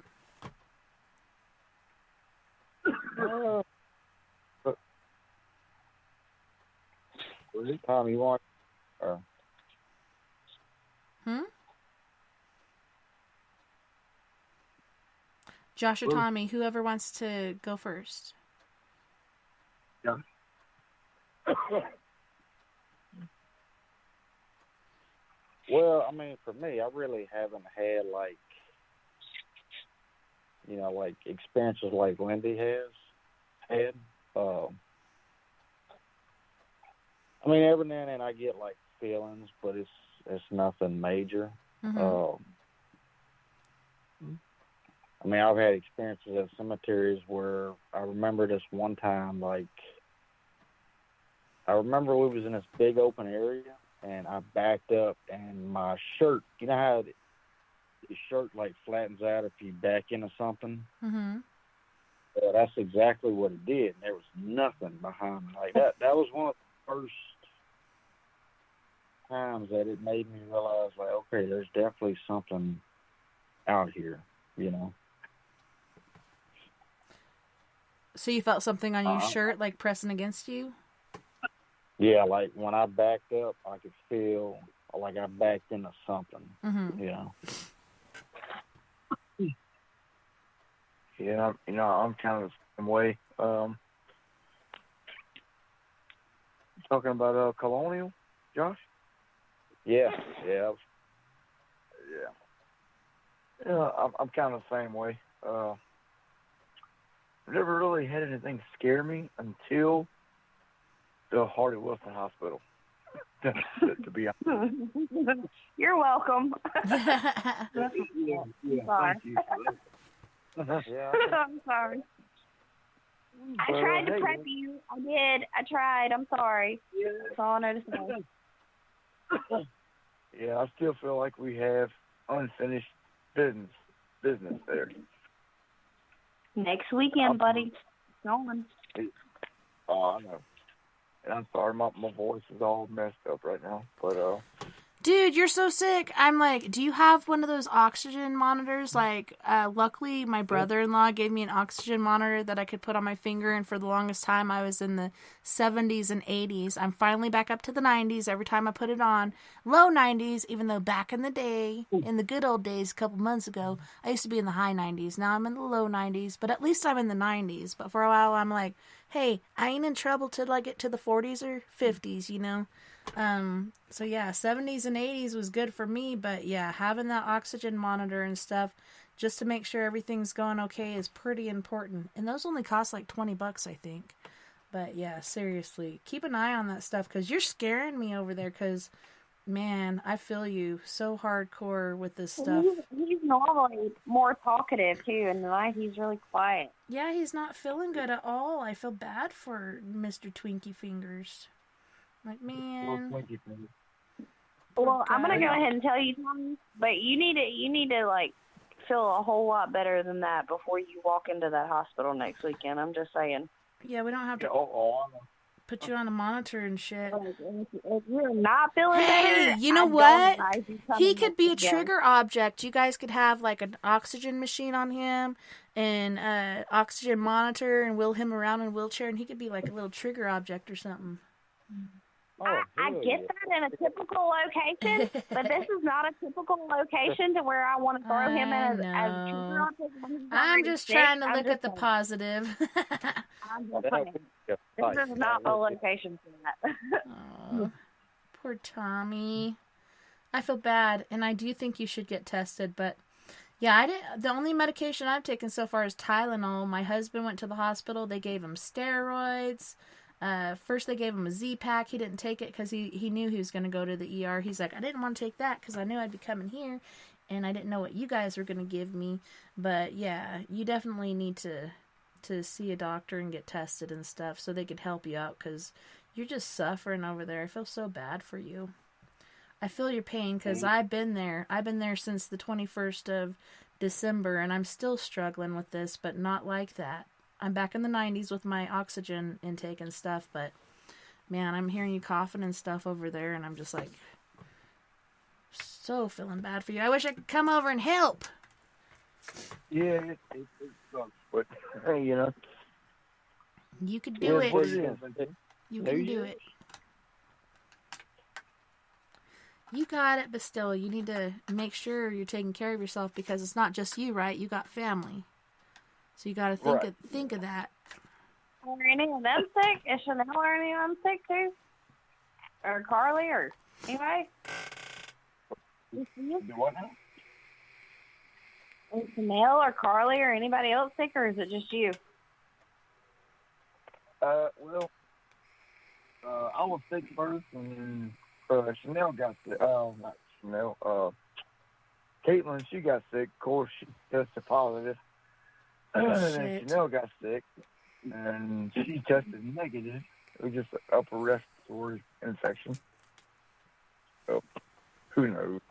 Tommy, you want? Josh or Tommy, whoever wants to go first. Yeah. Well, I mean, for me, I really haven't had like experiences like Lindie has had. I mean, every now and then I get like feelings, but it's nothing major. Mm-hmm. I mean, I've had experiences at cemeteries where I remember this one time, like, I remember we was in this big open area, and I backed up, and my shirt, you know how the shirt, like, flattens out if you back into something? Mm-hmm. Yeah, that's exactly what it did. There was nothing behind me. Like, that was one of the first times that it made me realize, like, okay, there's definitely something out here, you know? So you felt something on your shirt, like pressing against you? Yeah, like when I backed up, I could feel like I backed into something. Mm-hmm. You know. Yeah, I'm kind of the same way. Talking about Colonial, Josh? Yeah. Yeah, I'm kind of the same way. I've never really had anything scare me until the Hardy Wilson Hospital. to be honest. You're welcome. Yeah, Sorry. thank you. Yeah. I'm sorry. I tried to prep you. I did. I tried. I'm sorry. That's all I know to say. Yeah, I still feel like we have unfinished business there. Next weekend, buddy. Going. Oh, I know. And I'm sorry, my voice is all messed up right now. But Dude, you're so sick. I'm like, do you have one of those oxygen monitors? Like, luckily, my brother-in-law gave me an oxygen monitor that I could put on my finger, and for the longest time, I was in the 70s and 80s. I'm finally back up to the 90s every time I put it on. Low 90s, even though back in the day, in the good old days, a couple months ago, I used to be in the high 90s. Now I'm in the low 90s, but at least I'm in the 90s. But for a while, I'm like, hey, I ain't in trouble till I get to the 40s or 50s, you know? So yeah, 70s and 80s was good for me, but yeah, having that oxygen monitor and stuff just to make sure everything's going okay is pretty important. And those only cost like $20, I think. But yeah, seriously, keep an eye on that stuff because you're scaring me over there because, man, I feel you so hardcore with this stuff. He's normally more talkative too, and tonight he's really quiet. Yeah, he's not feeling good at all. I feel bad for Mr. Twinkie Fingers. Like, man. Well, I'm gonna go ahead and tell you, Tommy, but you need to like feel a whole lot better than that before you walk into that hospital next weekend. I'm just saying. Yeah, we don't have to put you on a monitor and shit. If you're not feeling Hey, better, you know I what? don't advise you coming He could be a next weekend. trigger object. You guys could have like an oxygen machine on him and oxygen monitor and wheel him around in a wheelchair, and he could be like a little trigger object or something. I get that in a typical location, but this is not a typical location to where I want to throw him in as a trigger object when he's I'm already just sick. trying to I'm look just at the saying. positive. I'm just saying. This is not the location for that. Aw, poor Tommy. I feel bad, and I do think you should get tested, but yeah, the only medication I've taken so far is Tylenol. My husband went to the hospital. They gave him steroids. First they gave him a Z-Pack. He didn't take it because he knew he was going to go to the ER. He's like, I didn't want to take that because I knew I'd be coming here, and I didn't know what you guys were going to give me. But yeah, you definitely need to see a doctor and get tested and stuff so they could help you out because you're just suffering over there. I feel so bad for you. I feel your pain because I've been there. I've been there since the 21st of December, and I'm still struggling with this, but not like that. I'm back in the 90s with my oxygen intake and stuff, but Man, I'm hearing you coughing and stuff over there, and I'm just like, so feeling bad for you. I wish I could come over and help. Yeah, it sucks, but hey, you know. You could do it. What it is. You can do it. You got it, but still, you need to make sure you're taking care of yourself because it's not just you, right? You got family. So you got to think of that. Are any of them sick? Is Chanel or any of them sick too? Or Carly or anybody? Do what now? Is Chanel or Carly or anybody else sick, or is it just you? Well, I was sick first, and Chanel got sick. Not Chanel. Caitlin, she got sick. Of course, she tested positive. And Chanel got sick, and she tested negative. It was just an upper respiratory infection. So, who knows?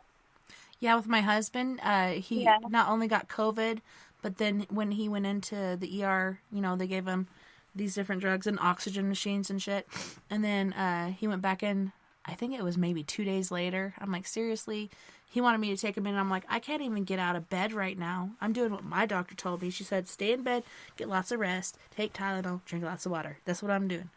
Yeah, with my husband, he not only got COVID, but then when he went into the ER, you know, they gave him these different drugs and oxygen machines and shit. And then he went back in, I think it was maybe 2 days later. I'm like, seriously? He wanted me to take him in. I'm like, I can't even get out of bed right now. I'm doing what my doctor told me. She said, stay in bed, get lots of rest, take Tylenol, drink lots of water. That's what I'm doing.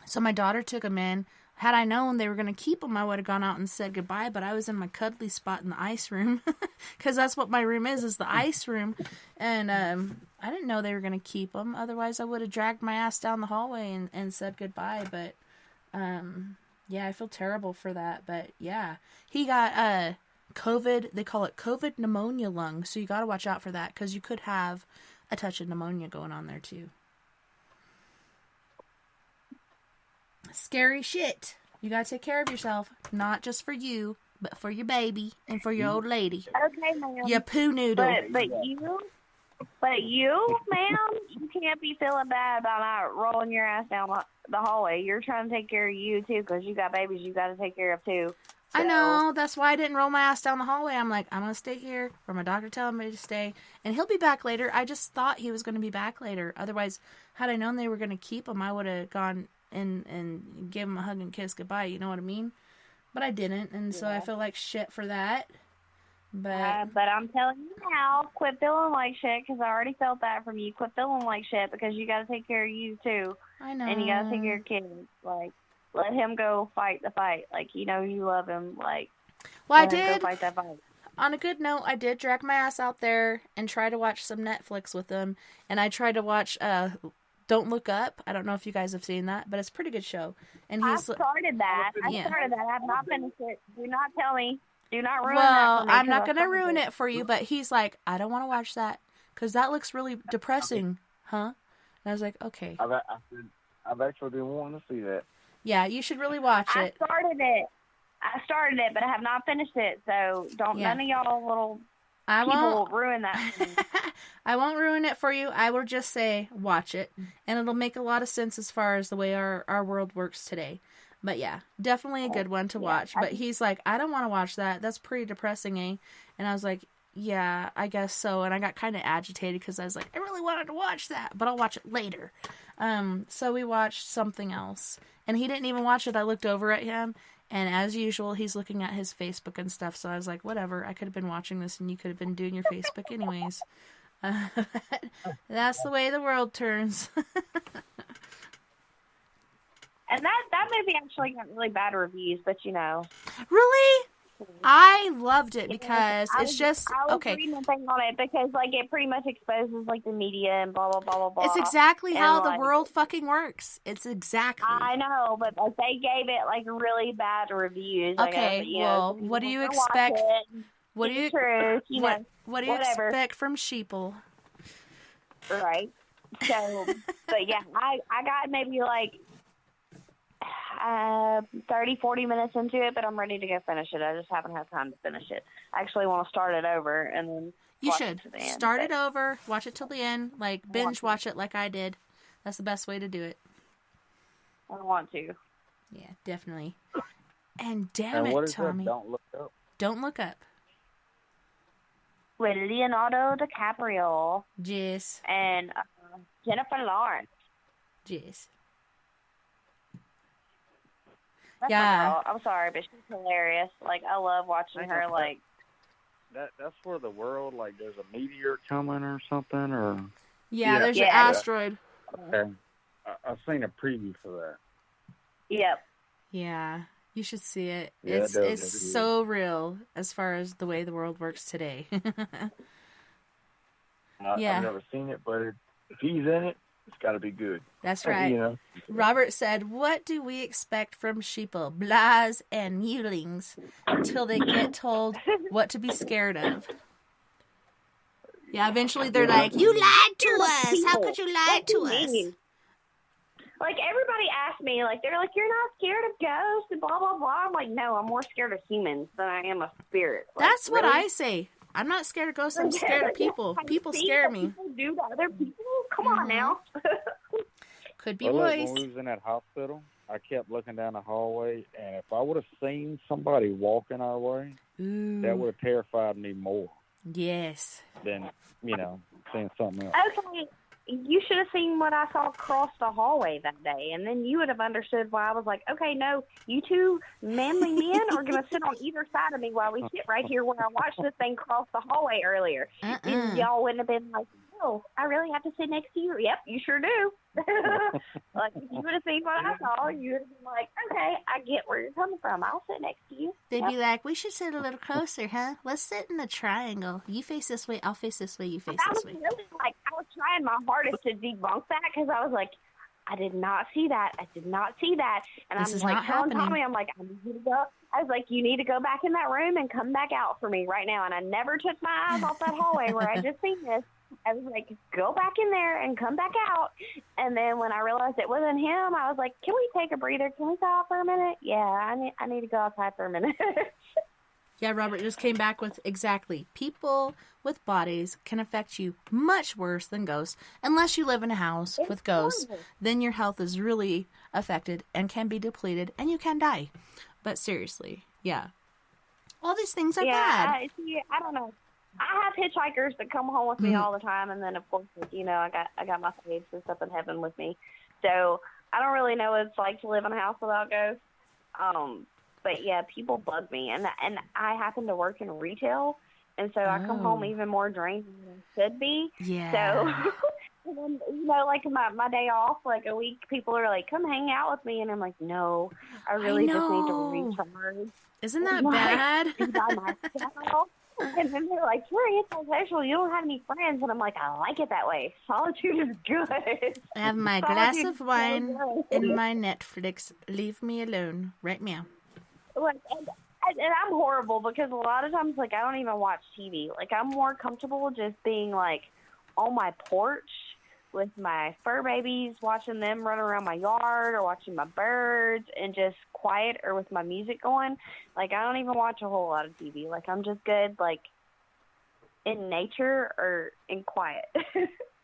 So my daughter took him in. Had I known they were going to keep him, I would have gone out and said goodbye, but I was in my cuddly spot in the ice room because that's what my room is the ice room. And I didn't know they were going to keep him. Otherwise, I would have dragged my ass down the hallway and said goodbye. But, yeah, I feel terrible for that. But, yeah, he got COVID. They call it COVID pneumonia lung. So you got to watch out for that because you could have a touch of pneumonia going on there, too. Scary shit. You gotta take care of yourself, not just for you, but for your baby and for your old lady. Okay, ma'am. Your poo noodle. But you, ma'am, you can't be feeling bad about not rolling your ass down the hallway. You're trying to take care of you too, because you got babies you got to take care of too. So. I know. That's why I didn't roll my ass down the hallway. I'm like, I'm gonna stay here, where my doctor telling me to stay, and he'll be back later. I just thought he was gonna be back later. Otherwise, had I known they were gonna keep him, I would have gone and give him a hug and kiss goodbye, you know what I mean? But I didn't, and so I feel like shit for that. But I'm telling you now, quit feeling like shit, because I already felt that from you. Quit feeling like shit, because you got to take care of you too. I know. And you got to take care of kids. Like, let him go fight the fight. Like, you know you love him. Like, well, I let him did. go fight that fight. On a good note, I did drag my ass out there and try to watch some Netflix with him, and I tried to watch Don't Look Up. I don't know if you guys have seen that, but it's a pretty good show. And I started that. I have not finished it. Do not tell me. Do not ruin that Well, for me. I'm not going to ruin it for you, but he's like, I don't want to watch that because that looks really depressing, huh? And I was like, okay. I've actually been wanting to see that. Yeah, you should really watch it. I started it, but I have not finished it, so don't none of y'all little people ruin that for me. I won't ruin it for you. I will just say watch it, and it'll make a lot of sense as far as the way our world works today. But yeah, definitely a good one to watch. But he's like, I don't want to watch that. That's pretty depressing, eh? And I was like, yeah, I guess so. And I got kind of agitated because I was like, I really wanted to watch that, but I'll watch it later. So we watched something else, and he didn't even watch it. I looked over at him, and as usual, he's looking at his Facebook and stuff. So I was like, whatever. I could have been watching this, and you could have been doing your Facebook anyways. That's the way the world turns. And that movie actually got really bad reviews, but you know. Really? I loved it because I was reading a thing on it because, like, it pretty much exposes, like, the media and blah, blah, blah, blah, blah. It's exactly how the world fucking works. It's exactly. I know, but, like, they gave it, like, really bad reviews. Okay, well, what do you expect? What do you expect from sheeple? Right. So, but, yeah, I got maybe, like, 30, 40 minutes into it, but I'm ready to go finish it. I just haven't had time to finish it. I actually want to start it over and then you should start it over, watch it till the end, like binge watch it like I did. That's the best way to do it. I want to. Yeah, definitely. And damn it, Tommy. Don't Look Up. Don't Look Up. With Leonardo DiCaprio. Yes. And Jennifer Lawrence. Yes. That's Yeah. my girl. I'm sorry, but she's hilarious. Like, I love watching her, like... That's where the world, like, there's a meteor coming or something, or... Yeah, there's an Yeah. asteroid. Okay. I've seen a preview for that. Yep. Yeah, you should see it. Yeah, It's so real as far as the way the world works today. Yeah. I've never seen it, but if he's in it, it's got to be good. That's right. You know? Robert said, "What do we expect from sheeple, blahs, and mewlings until they get told what to be scared of?" Yeah, eventually they're like, "You lied to us. How could you lie to us?" Like, everybody asks me, like, they're like, "You're not scared of ghosts and blah, blah, blah." I'm like, no, I'm more scared of humans than I am of spirits. Like, That's what really? I say. I'm not scared of ghosts. I'm scared of people. People scare me. People do to other people? Come on now. Could be Well, look, boys. when we was in that hospital, I kept looking down the hallway, and if I would have seen somebody walking our way, Ooh. that would have terrified me more Yes. than, seeing something else. Okay, you should have seen what I saw across the hallway that day, and then you would have understood why I was like, okay, no, you two manly men are going to sit on either side of me while we sit right here where I watched this thing cross the hallway earlier. And y'all wouldn't have been like, "Oh, I really have to sit next to you." Yep, you sure do. Like, if you would have seen what I saw, you would have been like, okay, I get where you're coming from. I'll sit next to you. They'd Yep. be like, "We should sit a little closer, huh? Let's sit in the triangle. You face this way, I'll face this way, you face I this was way." really like, I was trying my hardest to debunk that because I was like, I did not see that. I did not see that. And This I'm is like, not telling happening. Tommy, I'm like, I need you to go. I was like, you need to go back in that room and come back out for me right now. And I never took my eyes off that hallway where I just seen this. I was like, go back in there and come back out. And then when I realized it wasn't him, I was like, can we take a breather? Can we go out for a minute? Yeah, I need to go outside for a minute. Yeah, Robert just came back with exactly. People with bodies can affect you much worse than ghosts. Unless you live in a house with ghosts, horrible. then your health is really affected and can be depleted and you can die. But seriously, yeah. All these things are bad. I don't know. I have hitchhikers that come home with me all the time, and then of course, I got my faves and stuff in heaven with me. So I don't really know what it's like to live in a house without ghosts. But yeah, people bug me, and I happen to work in retail, and so I come home even more drained than I should be. Yeah. So, and then, like my day off, like a week, people are like, "Come hang out with me," and I'm like, "No, I really just need to recharge." Isn't that bad? Be by myself. And then they're like, "You're antisocial. You don't have any friends." And I'm like, "I like it that way. Solitude is good." I have my glass of wine and my Netflix. Leave me alone right now. Like, and I'm horrible because a lot of times, like, I don't even watch TV. Like, I'm more comfortable just being, like, on my porch with my fur babies, watching them run around my yard or watching my birds and just quiet or with my music going. Like, I don't even watch a whole lot of TV. Like, I'm just good, like, in nature or in quiet.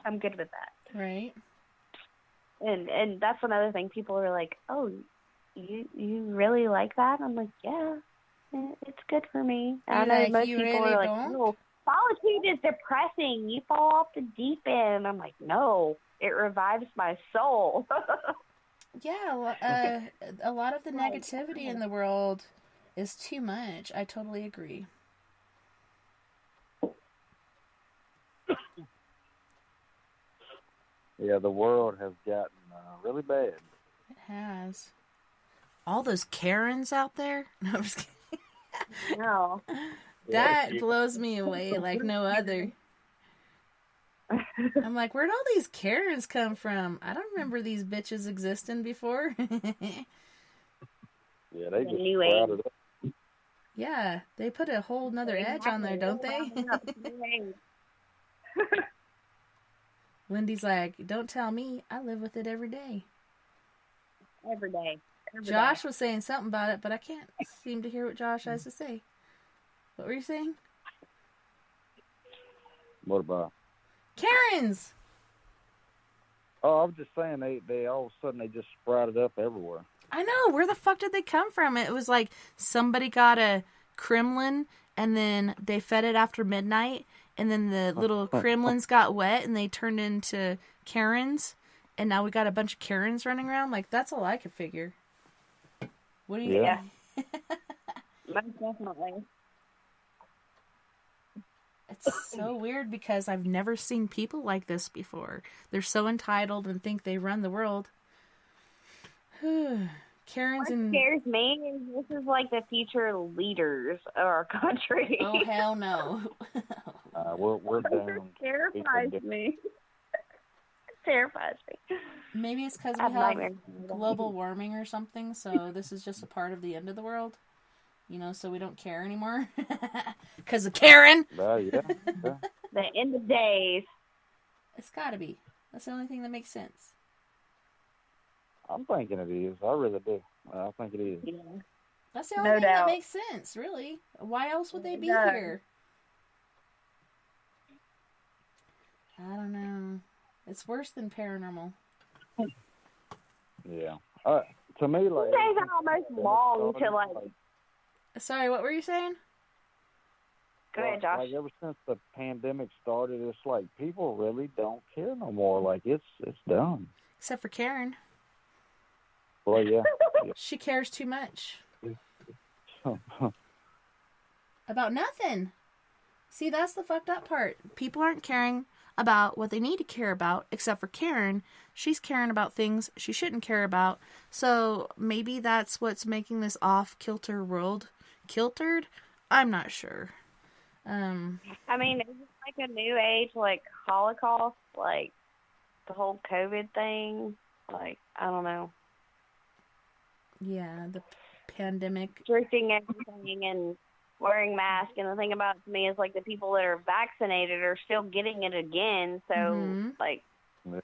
I'm good with that. Right. And that's another thing. People are like, "Oh, you really like that?" I'm like, "Yeah, it's good for me." I know most people are like, "Oh, solitude is depressing. You fall off the deep end." I'm like, "No, it revives my soul." Yeah, a lot of the negativity in the world is too much. I totally agree. Yeah, the world has gotten really bad. It has. All those Karens out there? No, I'm just kidding. No. That blows me away like no other. I'm like, where'd all these Karens come from? I don't remember these bitches existing before. Yeah, they just New sprouted up. Yeah, they put a whole nother edge on there, don't they? Lindy's like, don't tell me. I live with it every day. Every day. Josh was saying something about it, but I can't seem to hear what Josh has to say. What were you saying? What about? Karens! Oh, I was just saying they all of a sudden they just sprouted up everywhere. I know. Where the fuck did they come from? It was like somebody got a Kremlin and then they fed it after midnight and then the little Kremlins got wet and they turned into Karens and now we got a bunch of Karens running around. Like, that's all I could figure. What do you? Yeah. Most definitely. It's so weird because I've never seen people like this before. They're so entitled and think they run the world. Karen's What in. scares me is this is like the future leaders of our country. Oh hell no! We're down. It terrifies me. It terrifies me. Maybe it's because I we have have nightmares. global warming or something. So this is just a part of the end of the world. So we don't care anymore. Because of Karen. Yeah. The end of days. It's gotta be. That's the only thing that makes sense. I'm thinking it is. I really do. I think it is. Yeah. That's the only No thing that doubt. makes sense, really. Why else would they be does. here? I don't know. It's worse than paranormal. Yeah. To me, like, Some days I almost long to like. Sorry, what were you saying? Go ahead, Josh. Like ever since the pandemic started, it's like people really don't care no more. Like it's done. Except for Karen. Well, yeah. She cares too much. About nothing. See, that's the fucked up part. People aren't caring about what they need to care about, except for Karen. She's caring about things she shouldn't care about. So maybe that's what's making this off-kilter world kiltered? I'm not sure. I mean, is it like a new age, like Holocaust, like the whole COVID thing? Like, I don't know. Yeah, the pandemic. Drinking everything and wearing masks. And the thing about it to me is, like, the people that are vaccinated are still getting it again. So, like, I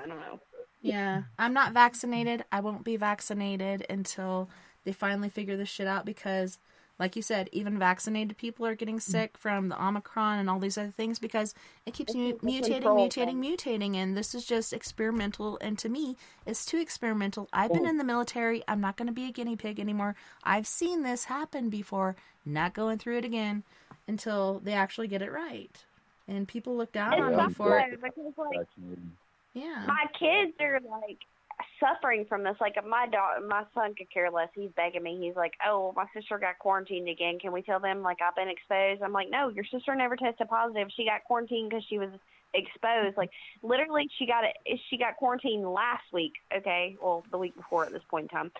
don't know. Yeah, I'm not vaccinated. I won't be vaccinated until they finally figure this shit out because, like you said, even vaccinated people are getting sick from the Omicron and all these other things because it keeps mutating, and this is just experimental, and to me, it's too experimental. I've been in the military. I'm not going to be a guinea pig anymore. I've seen this happen before. Not going through it again until they actually get it right. And people look down on me for it. Because, like, yeah. my kids are, like, suffering from this. Like, my son could care less. He's begging me. He's like, oh, my sister got quarantined again. Can we tell them, like, I've been exposed? I'm like, no, your sister never tested positive. She got quarantined because she was exposed. Like, literally, she got quarantined last week, okay? Well, the week before at this point in time.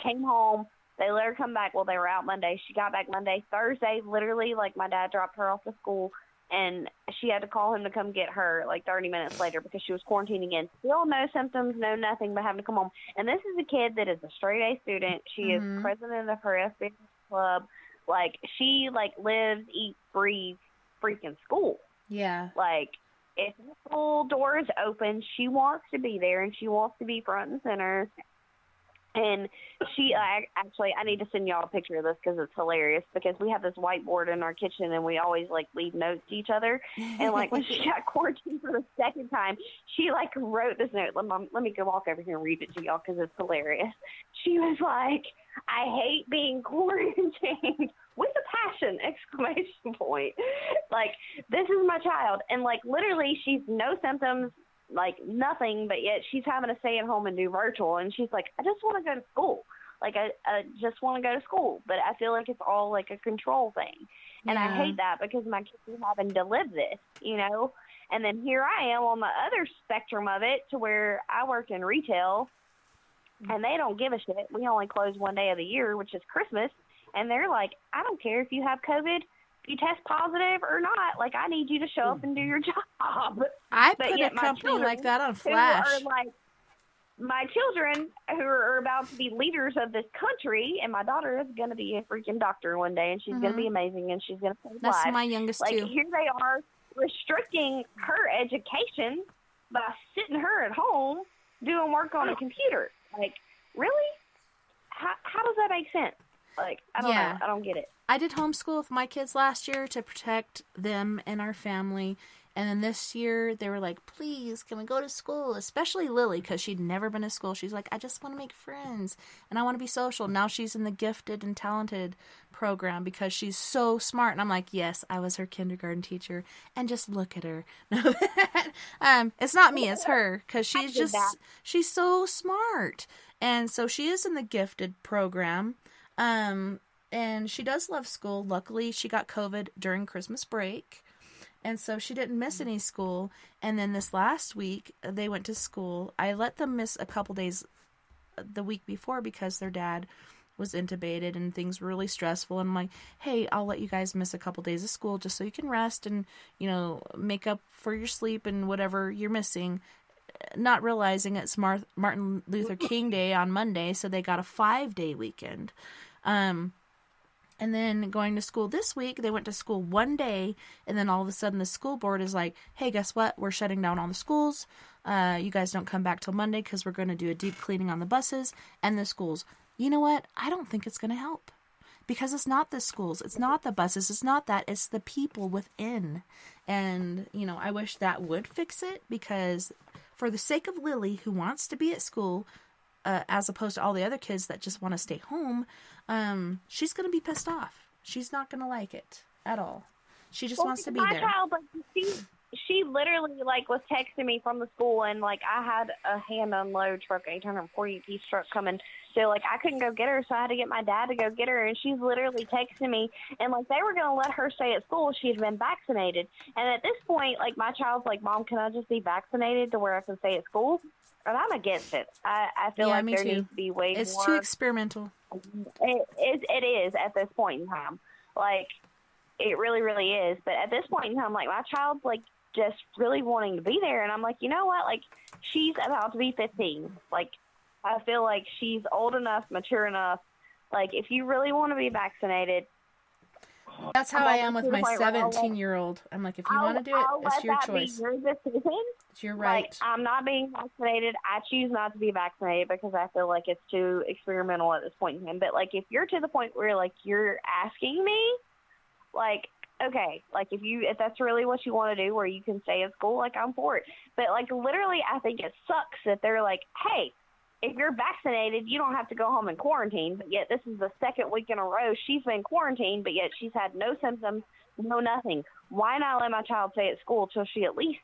Came home. They let her come back. Well, they were out Monday. She got back Monday. Thursday, literally, like, my dad dropped her off to school, and she had to call him to come get her, like, 30 minutes later because she was quarantined again. Still no symptoms, no nothing, but having to come home. And this is a kid that is a straight-A student. She is president of her FBI club. Like, she, like, lives, eats, breathes freaking school. Yeah. Like, if the school door is open, she wants to be there, and she wants to be front and center. And she, actually, I need to send y'all a picture of this because it's hilarious, because we have this whiteboard in our kitchen and we always, like, leave notes to each other. And, like, when she got quarantined for the second time, she, like, wrote this note. Let me go walk over here and read it to y'all because it's hilarious. She was like, I hate being quarantined with a passion, exclamation point. Like, this is my child. And, like, literally, she's no symptoms, like, nothing, but yet she's having to stay at home and do virtual, and she's like, I just want to go to school. Like, I just want to go to school, but I feel like it's all, like, a control thing. And I hate that because my kids are having to live this, you know? And then here I am on the other spectrum of it to where I work in retail, and they don't give a shit. We only close one day of the year, which is Christmas, and they're like, I don't care if you have COVID, you test positive or not, like, I need you to show up and do your job. I put a company like that on Flash. Who are, like, my children who are about to be leaders of this country, and my daughter is going to be a freaking doctor one day, and she's going to be amazing, and she's going to save lives. That's my youngest, like, too. Here they are restricting her education by sitting her at home doing work on a computer. Like, really? How does that make sense? Like, I don't know. I don't get it. I did homeschool with my kids last year to protect them and our family. And then this year, they were like, please, can we go to school? Especially Lily, because she'd never been to school. She's like, I just want to make friends, and I want to be social. Now she's in the gifted and talented program because she's so smart. And I'm like, yes, I was her kindergarten teacher. And just look at her. It's not me, it's her, because she's so smart. And so she is in the gifted program. And she does love school. Luckily, she got COVID during Christmas break. And so she didn't miss any school. And then this last week, they went to school. I let them miss a couple days the week before because their dad was intubated and things were really stressful. And I'm like, hey, I'll let you guys miss a couple days of school just so you can rest and, make up for your sleep and whatever you're missing. Not realizing it's Martin Luther King Day on Monday, so they got a 5-day weekend. And then going to school this week, they went to school one day, and then all of a sudden the school board is like, hey, guess what? We're shutting down all the schools. You guys don't come back till Monday because we're going to do a deep cleaning on the buses and the schools. You know what? I don't think it's going to help. Because it's not the schools, it's not the buses, it's not that, it's the people within. And, I wish that would fix it, because for the sake of Lily, who wants to be at school, as opposed to all the other kids that just want to stay home, she's going to be pissed off. She's not going to like it at all. She just wants to be there. My child, she literally, was texting me from the school, and, I had a hand-unload truck, 840-piece truck coming, so, I couldn't go get her, so I had to get my dad to go get her, and she's literally texting me, and, they were going to let her stay at school. She had been vaccinated, and at this point, my child's like, Mom, can I just be vaccinated to where I can stay at school? And I'm against it. I feel like there needs to be way more. It's too experimental. It is at this point in time. It really, really is. But at this point in time, my child's, just really wanting to be there. And I'm like, you know what? She's about to be 15. I feel like she's old enough, mature enough. If you really want to be vaccinated. That's how I am with my 17-year-old. I'm like, if you want to do it, it's your choice. Be your decision. It's your right. I'm not being vaccinated. I choose not to be vaccinated because I feel like it's too experimental at this point in time. But, if you're to the point where, you're asking me, okay, if that's really what you want to do, where you can stay at school, I'm for it. But, literally, I think it sucks that they're like, hey, if you're vaccinated, you don't have to go home and quarantine, but yet this is the second week in a row she's been quarantined, but yet she's had no symptoms, no nothing. Why not let my child stay at school till she at least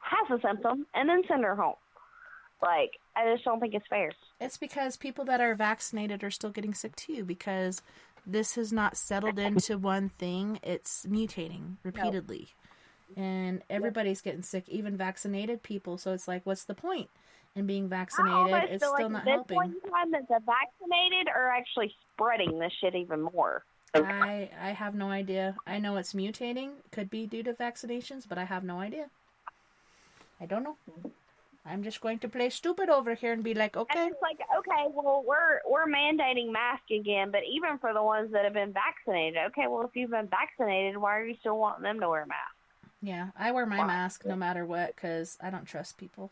has a symptom and then send her home? I just don't think it's fair. It's because people that are vaccinated are still getting sick too, because this has not settled into one thing. It's mutating repeatedly. No. And everybody's getting sick, even vaccinated people. So it's what's the point? And being vaccinated, it's still not helping. At this point in time, that the vaccinated are actually spreading this shit even more. I have no idea. I know it's mutating. Could be due to vaccinations, but I have no idea. I don't know. I'm just going to play stupid over here and be like, okay. And it's okay, well, we're mandating masks again, but even for the ones that have been vaccinated, okay, well, if you've been vaccinated, why are you still wanting them to wear masks? Yeah, I wear my mask no matter what because I don't trust people.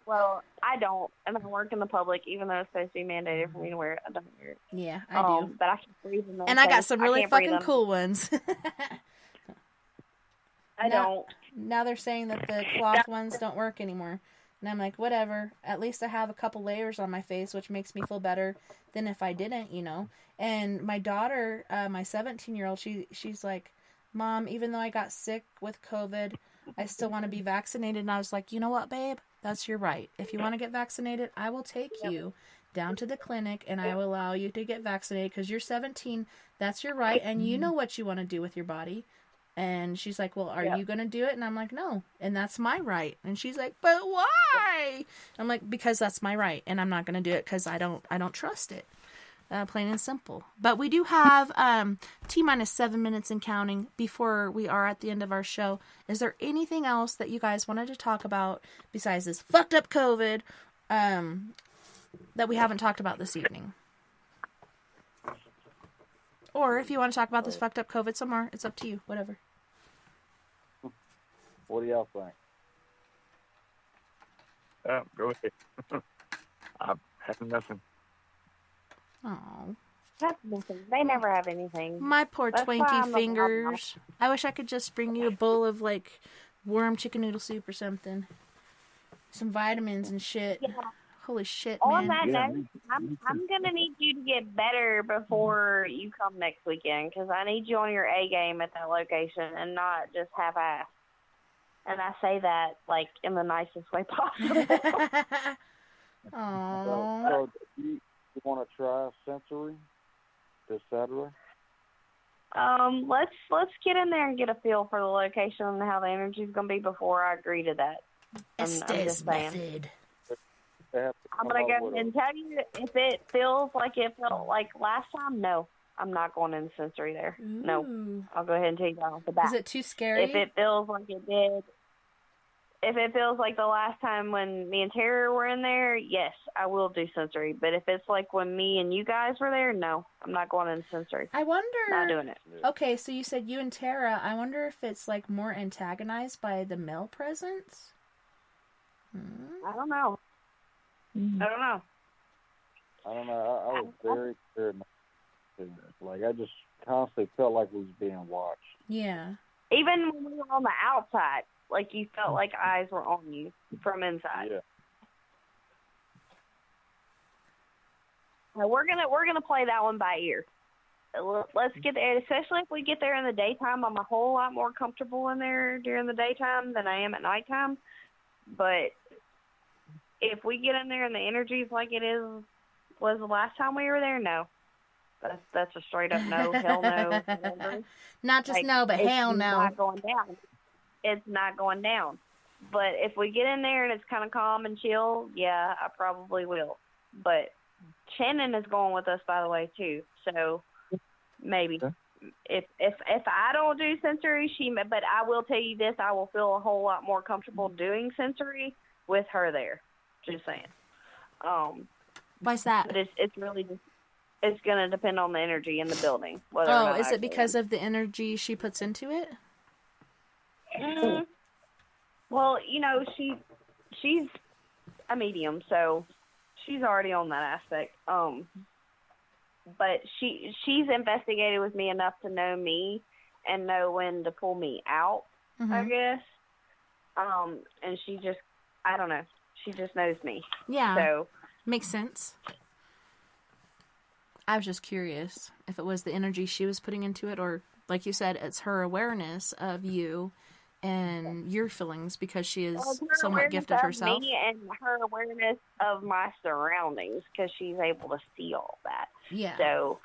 Well, I don't. And I work in the public, even though it's supposed to be mandated for me to wear it. I don't wear it. Yeah, I do. But I can breathe in those. And I got some really fucking cool ones. I don't. Now they're saying that the cloth ones don't work anymore. And I'm like, whatever. At least I have a couple layers on my face, which makes me feel better than if I didn't, And my daughter, my 17-year-old, she's like, Mom, even though I got sick with COVID, I still want to be vaccinated. And I was like, you know what, babe? That's your right. If you want to get vaccinated, I will take you down to the clinic and I will allow you to get vaccinated because you're 17. That's your right. And you know what you want to do with your body. And she's like, well, are you going to do it? And I'm like, no. And that's my right. And she's like, but why? I'm like, because that's my right. And I'm not going to do it because I don't trust it. Plain and simple. But we do have T-minus 7 minutes and counting before we are at the end of our show. Is there anything else that you guys wanted to talk about besides this fucked up COVID that we haven't talked about this evening? Or if you want to talk about this fucked up COVID some more, it's up to you. Whatever. What do y'all think? Go ahead. I have nothing. Oh, that's nothing. They never have anything. My poor Twinkie fingers. I wish I could just bring you a bowl of warm chicken noodle soup or something. Some vitamins and shit. Yeah. Holy shit, man. On that note, I'm gonna need you to get better before you come next weekend because I need you on your A game at that location and not just half-assed. And I say that in the nicest way possible. Aww. So you want to try sensory this Saturday? Let's get in there and get a feel for the location and how the energy's gonna be before I agree to that. I'm just Estes saying. method. I'm gonna go ahead and tell you if it feels like it felt like last time. No, I'm not going in sensory there. No, I'll go ahead and tell you that off the bat. Is it too scary? If it feels like it did, if it feels like the last time when me and Tara were in there, yes, I will do sensory. But if it's like when me and you guys were there, no, I'm not going in sensory. I wonder. Not doing it. Okay, so you said you and Tara. I wonder if it's like more antagonized by the male presence. I don't know. I don't know. I don't know. I was very scared. Like, I just constantly felt like we was being watched. Yeah. Even when we were on the outside, like you felt like eyes were on you from inside. Yeah. Now we're gonna play that one by ear. Let's get there, especially if we get there in the daytime. I'm a whole lot more comfortable in there during the daytime than I am at nighttime. But if we get in there and the energy's like it was the last time we were there, no. That's a straight up no, hell no. Not just like, no, but hell no. It's not going down. It's not going down. But if we get in there and it's kind of calm and chill, yeah, I probably will. But Shannon is going with us, by the way, too. So maybe if I don't do sensory, but I will tell you this: I will feel a whole lot more comfortable doing sensory with her there. Just saying. Why's that? But it's really just. It's going to depend on the energy in the building. Oh, is it because of the energy she puts into it? Well, you know, she's a medium, so she's already on that aspect. But she's investigated with me enough to know me and know when to pull me out, I guess. And she just, I don't know, she just knows me. Yeah. So makes sense. I was just curious if it was the energy she was putting into it, or, like you said, it's her awareness of you and your feelings because she is somewhat gifted herself. Me and her awareness of my surroundings because she's able to see all that. Yeah. So,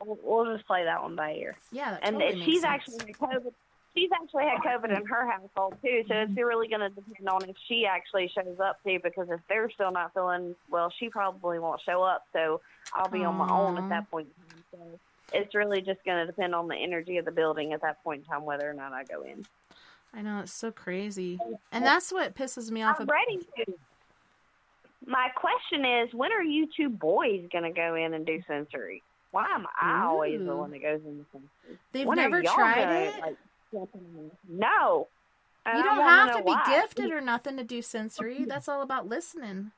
we'll just play that one by ear. Yeah, that and totally makes she's sense. actually had COVID. She's actually had COVID in her household too, so it's really going to depend on if she actually shows up too. Because if they're still not feeling well, she probably won't show up. So I'll be on my own at that point in time. So it's really just going to depend on the energy of the building at that point in time whether or not I go in. I know, it's so crazy, and that's what pisses me off. I'm ready to. My question is, when are you two boys going to go in and do sensory? Why am I always the one that goes into sensory? They've when never tried it? No. And you I don't wanna have know to be why. gifted or nothing to do sensory. That's all about listening.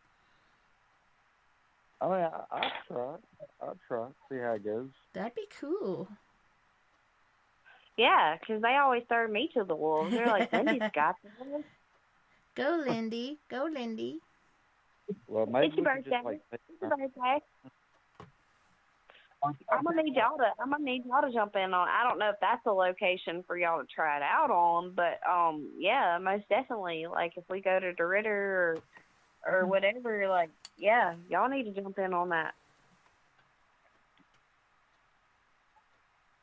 I mean, I'll try. See how it goes. That'd be cool. Yeah, because they always throw me to the wolves. They're like, Lindy's got this. Go, Lindie. Go, Lindie. Well, maybe It's your birthday. It's your birthday. I'm gonna need y'all to jump in on. I don't know if that's a location for y'all to try it out on, but yeah, most definitely. Like if we go to DeRitter or whatever, like yeah, y'all need to jump in on that.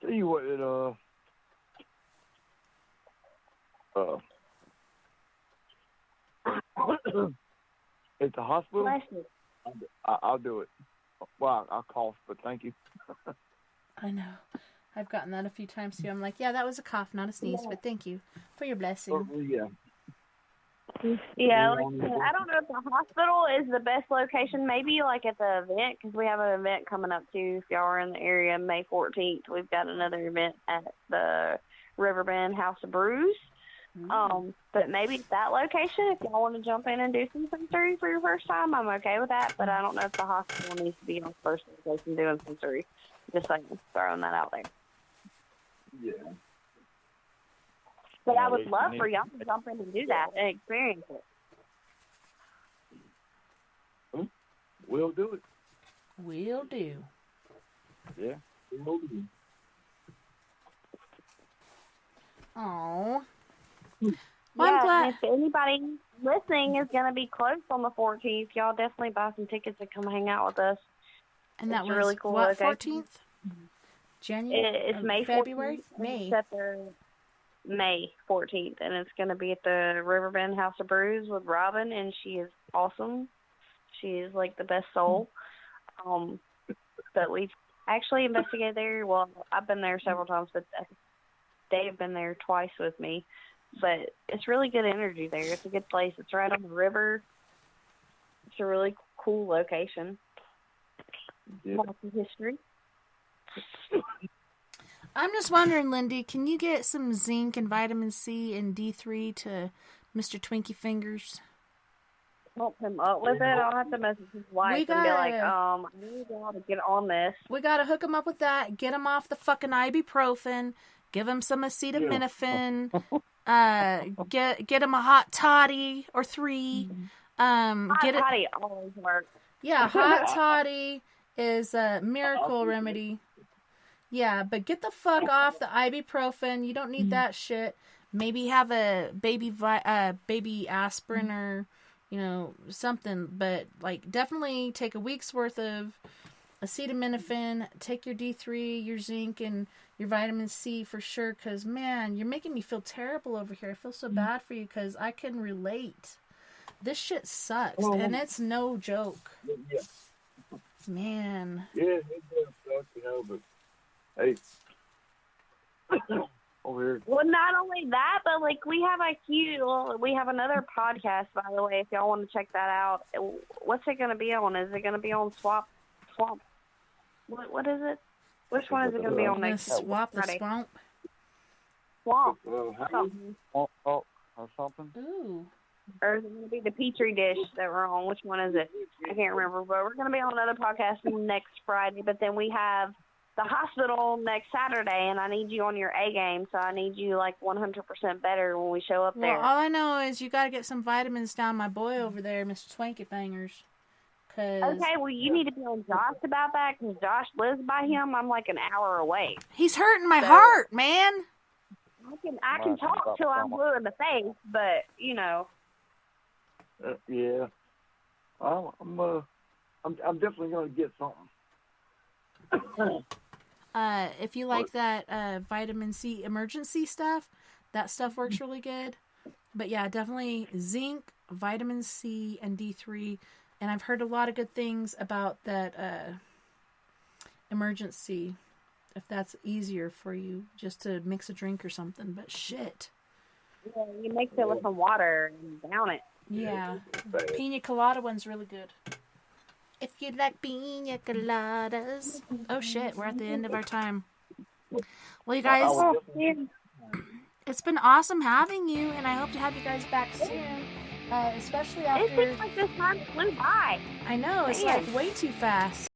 Tell you what, at the hospital, I'll do it. Well, I'll cough, but thank you. I know. I've gotten that a few times too. I'm like, yeah, that was a cough, not a sneeze, but thank you for your blessing. Yeah. Yeah, like I don't know if the hospital is the best location. Maybe like at the event, because we have an event coming up too. If y'all are in the area, May 14th, we've got another event at the Riverbend House of Brews. But maybe at that location, if y'all want to jump in and do some sensory for your first time, I'm okay with that. But I don't know if the hospital needs to be on first location doing sensory. Just like throwing that out there. Yeah. But I would love for y'all to jump in and do that and experience it. We'll do it. Will do. Yeah. We'll do. Oh. Well, I'm yeah, glad. and if anybody listening is going to be close on the 14th, y'all definitely buy some tickets and come hang out with us. And that It's was really cool what, location. 14th? January? It's May February? 14th, and May. It's at the May 14th, and it's going to be at the Riverbend House of Brews with Robin, and she is awesome. She is like the best soul. But we've actually investigated there. Well, I've been there several times, but they've been there twice with me. But it's really good energy there. It's a good place. It's right on the river. It's a really cool location. Yeah. Lots of history. I'm just wondering, Lindie, can you get some zinc and vitamin C and D3 to Mr. Twinkie Fingers? Help him up with it. I'll have to message his wife and be like, I need y'all to get on this. We gotta hook him up with that. Get him off the fucking ibuprofen. Give him some acetaminophen. Get him a hot toddy or 3. Hot toddy always works. Yeah, hot toddy is a miracle remedy. Yeah, but get the fuck off the ibuprofen. You don't need that shit. Maybe have a baby aspirin or, something. But, definitely take a week's worth of acetaminophen. Take your D3, your zinc, and your vitamin C for sure. Because, man, you're making me feel terrible over here. I feel so bad for you because I can relate. This shit sucks, and it's no joke. Yeah. Man. Yeah, it does suck, but hey, over here. Well, not only that, but we have another podcast, by the way, if y'all want to check that out. What's it going to be on? Is it going to be on Swamp? What is it? Which one is it going to be on next Swamp the Friday? Swamp? Swamp. Something. Or something. Ooh. Or is it going to be the Petri dish that we're on? Which one is it? I can't remember. But we're going to be on another podcast next Friday. But then we have the hospital next Saturday, and I need you on your A game. So I need you 100% better when we show up there. Well, all I know is you got to get some vitamins down my boy over there, Mr. Twinkie Fingers. Okay, well, you need to be on Josh about that because Josh lives by him. I'm an hour away. He's hurting my heart, man. I can talk till I'm blue in the face, but Yeah. I'm definitely gonna get something. If you like that vitamin C emergency stuff, that stuff works really good. But yeah, definitely zinc, vitamin C, and D3. And I've heard a lot of good things about that emergency, if that's easier for you, just to mix a drink or something. But shit. Yeah, you mix it with some water and down it. Yeah. Pina colada one's really good. If you like pina coladas. Oh shit, we're at the end of our time. Well, you guys, it's been awesome having you, and I hope to have you guys back soon. Especially after... It seems like this time flew by. I know, it's way too fast.